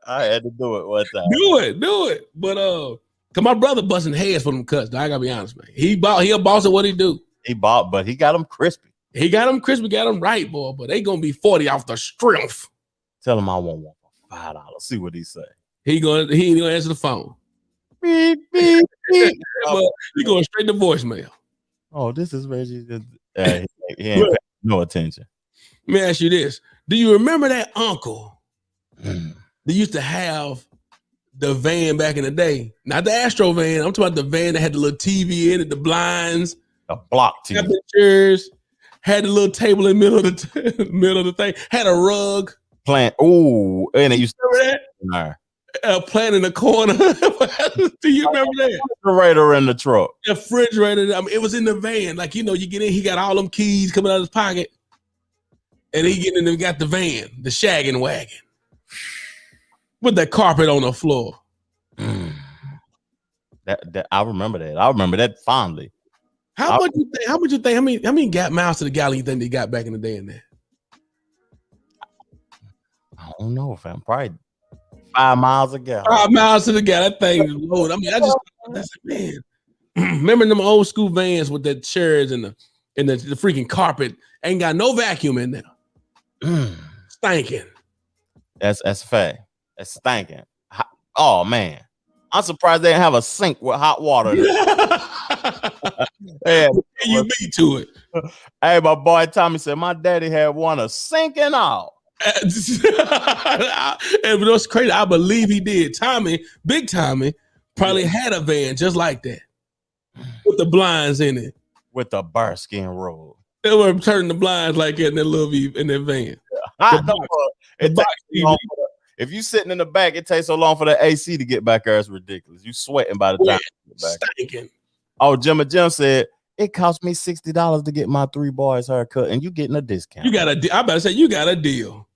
Speaker 2: I had to do it one time.
Speaker 3: Do it. But cause my brother busting heads for them cuts. I gotta be honest, man. He a boss at what he do.
Speaker 2: He bought, but he got them crispy.
Speaker 3: Got them right, boy. But they gonna be 40 off the strength.
Speaker 2: Tell him I want one for $5. See what he say.
Speaker 3: He ain't gonna answer the phone.
Speaker 2: Beep, beep, beep.
Speaker 3: He going straight to voicemail.
Speaker 2: Oh, this is Reggie. He ain't paying no attention.
Speaker 3: Let me ask you this. Do you remember that uncle that used to have the van back in the day? Not the Astro van. I'm talking about the van that had the little TV in it, the blinds.
Speaker 2: A block
Speaker 3: Got
Speaker 2: TV.
Speaker 3: the chairs, had the little table in the middle of the middle of the thing, had a rug.
Speaker 2: Plant. Ooh, and it used
Speaker 3: Remember
Speaker 2: to
Speaker 3: that? Plant in the corner. Do you remember that?
Speaker 2: refrigerator in the truck.
Speaker 3: The refrigerator. I mean, it was in the van. Like, you know, you get in, he got all them keys coming out of his pocket. And he get in and got the van, the shaggin' wagon. With that carpet on the floor.
Speaker 2: That I remember that. I remember that fondly.
Speaker 3: How much you think? How many miles to the gallon you think they got back in the day in there?
Speaker 2: I don't know, fam. Probably 5 miles a gallon.
Speaker 3: 5 miles to the gallon. That thing is loaded. I mean, that's man. Remember them old school vans with the chairs and the freaking carpet ain't got no vacuum in there. Stinking.
Speaker 2: That's a fact. That's stinking. Oh man. I'm surprised they didn't have a sink with hot water. Yeah,
Speaker 3: You beat to it.
Speaker 2: hey, my boy Tommy said my daddy had one a sink and all.
Speaker 3: And what's crazy, I believe he did. Tommy, big Tommy, probably had a van just like that with the blinds in it.
Speaker 2: With the bearskin roll.
Speaker 3: They were turning the blinds like that in that little in that van.
Speaker 2: If you sitting in the back, it takes so long for the AC to get back there. It's ridiculous. You sweating by the time you get back.
Speaker 3: Stinking.
Speaker 2: Oh, Jim said it cost me $60 to get my 3 boys haircut, and you getting a discount.
Speaker 3: You got I better say you got a deal.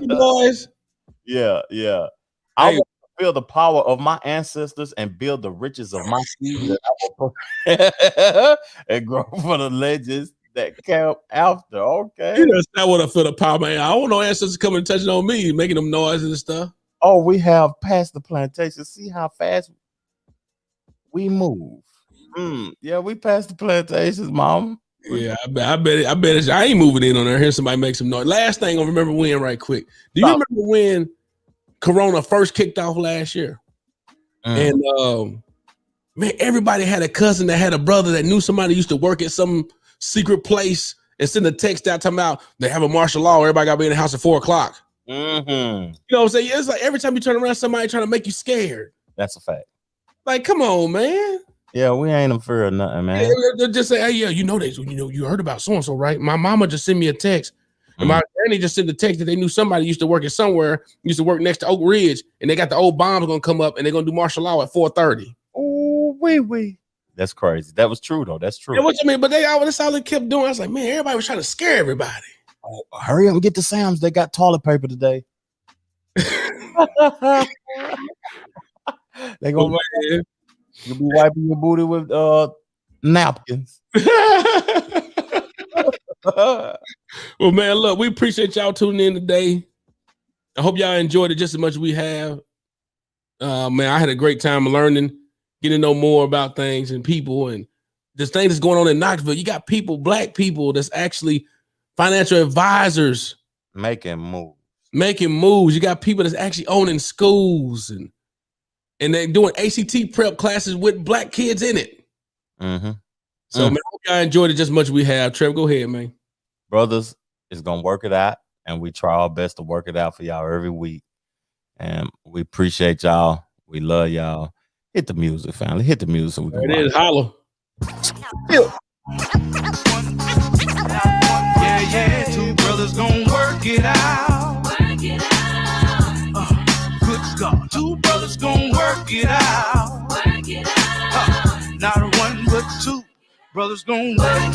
Speaker 3: Boys.
Speaker 2: Yeah. I want to feel the power of my ancestors and build the riches of my seed and grow for the legends that came after. Okay.
Speaker 3: That's not what I feel the power, man. I don't know ancestors coming and touching on me, making them noises and stuff.
Speaker 2: Oh, we have passed the plantation. See how fast we move. Yeah, we passed the plantations, mom.
Speaker 3: Yeah, I bet I ain't moving in on there. Hear somebody make some noise. Last thing I remember when right quick. Do you remember when Corona first kicked off last year? And man, everybody had a cousin that had a brother that knew somebody used to work at some secret place and send a text out talking about they have a martial law. Everybody got to be in the house at 4:00. You know what I'm saying? It's like every time you turn around, somebody trying to make you scared.
Speaker 2: That's a fact.
Speaker 3: Like, come on, man.
Speaker 2: Yeah, we ain't afraid of nothing, man.
Speaker 3: They'll just say, hey, yeah, you know this. You heard about so-and-so, right? My mama just sent me a text. And my granny just sent a text that they knew somebody used to work at somewhere, used to work next to Oak Ridge, and they got the old bombs going to come up, and they're going to do martial law at 4:30.
Speaker 2: Oh, wee. That's crazy. That was true, though. That's true.
Speaker 3: Yeah, what you mean? But that's all they kept doing. I was like, man, everybody was trying to scare everybody.
Speaker 2: Oh, hurry up and get to Sam's. They got toilet paper today. They gonna you'll be wiping your booty with napkins.
Speaker 3: Well, man, look, we appreciate y'all tuning in today. I hope y'all enjoyed it just as much as we have. Man, I had a great time learning, getting to know more about things and people, and this thing that's going on in Knoxville. You got people, black people, that's actually financial advisors
Speaker 2: making moves. You got people that's actually owning schools and they're doing ACT prep classes with black kids in it. So, man, I hope y'all enjoyed it just as much as we have. Trev, go ahead, man. Brothers is gonna work it out, and we try our best to work it out for y'all every week. And we appreciate y'all. We love y'all. Hit the music, family. Hit the music. So we can
Speaker 3: it is. Holla.
Speaker 1: Yeah. 2 brothers gonna work it out. Good God. 2 brothers gonna work it out. Not 1 but 2 brothers gonna work.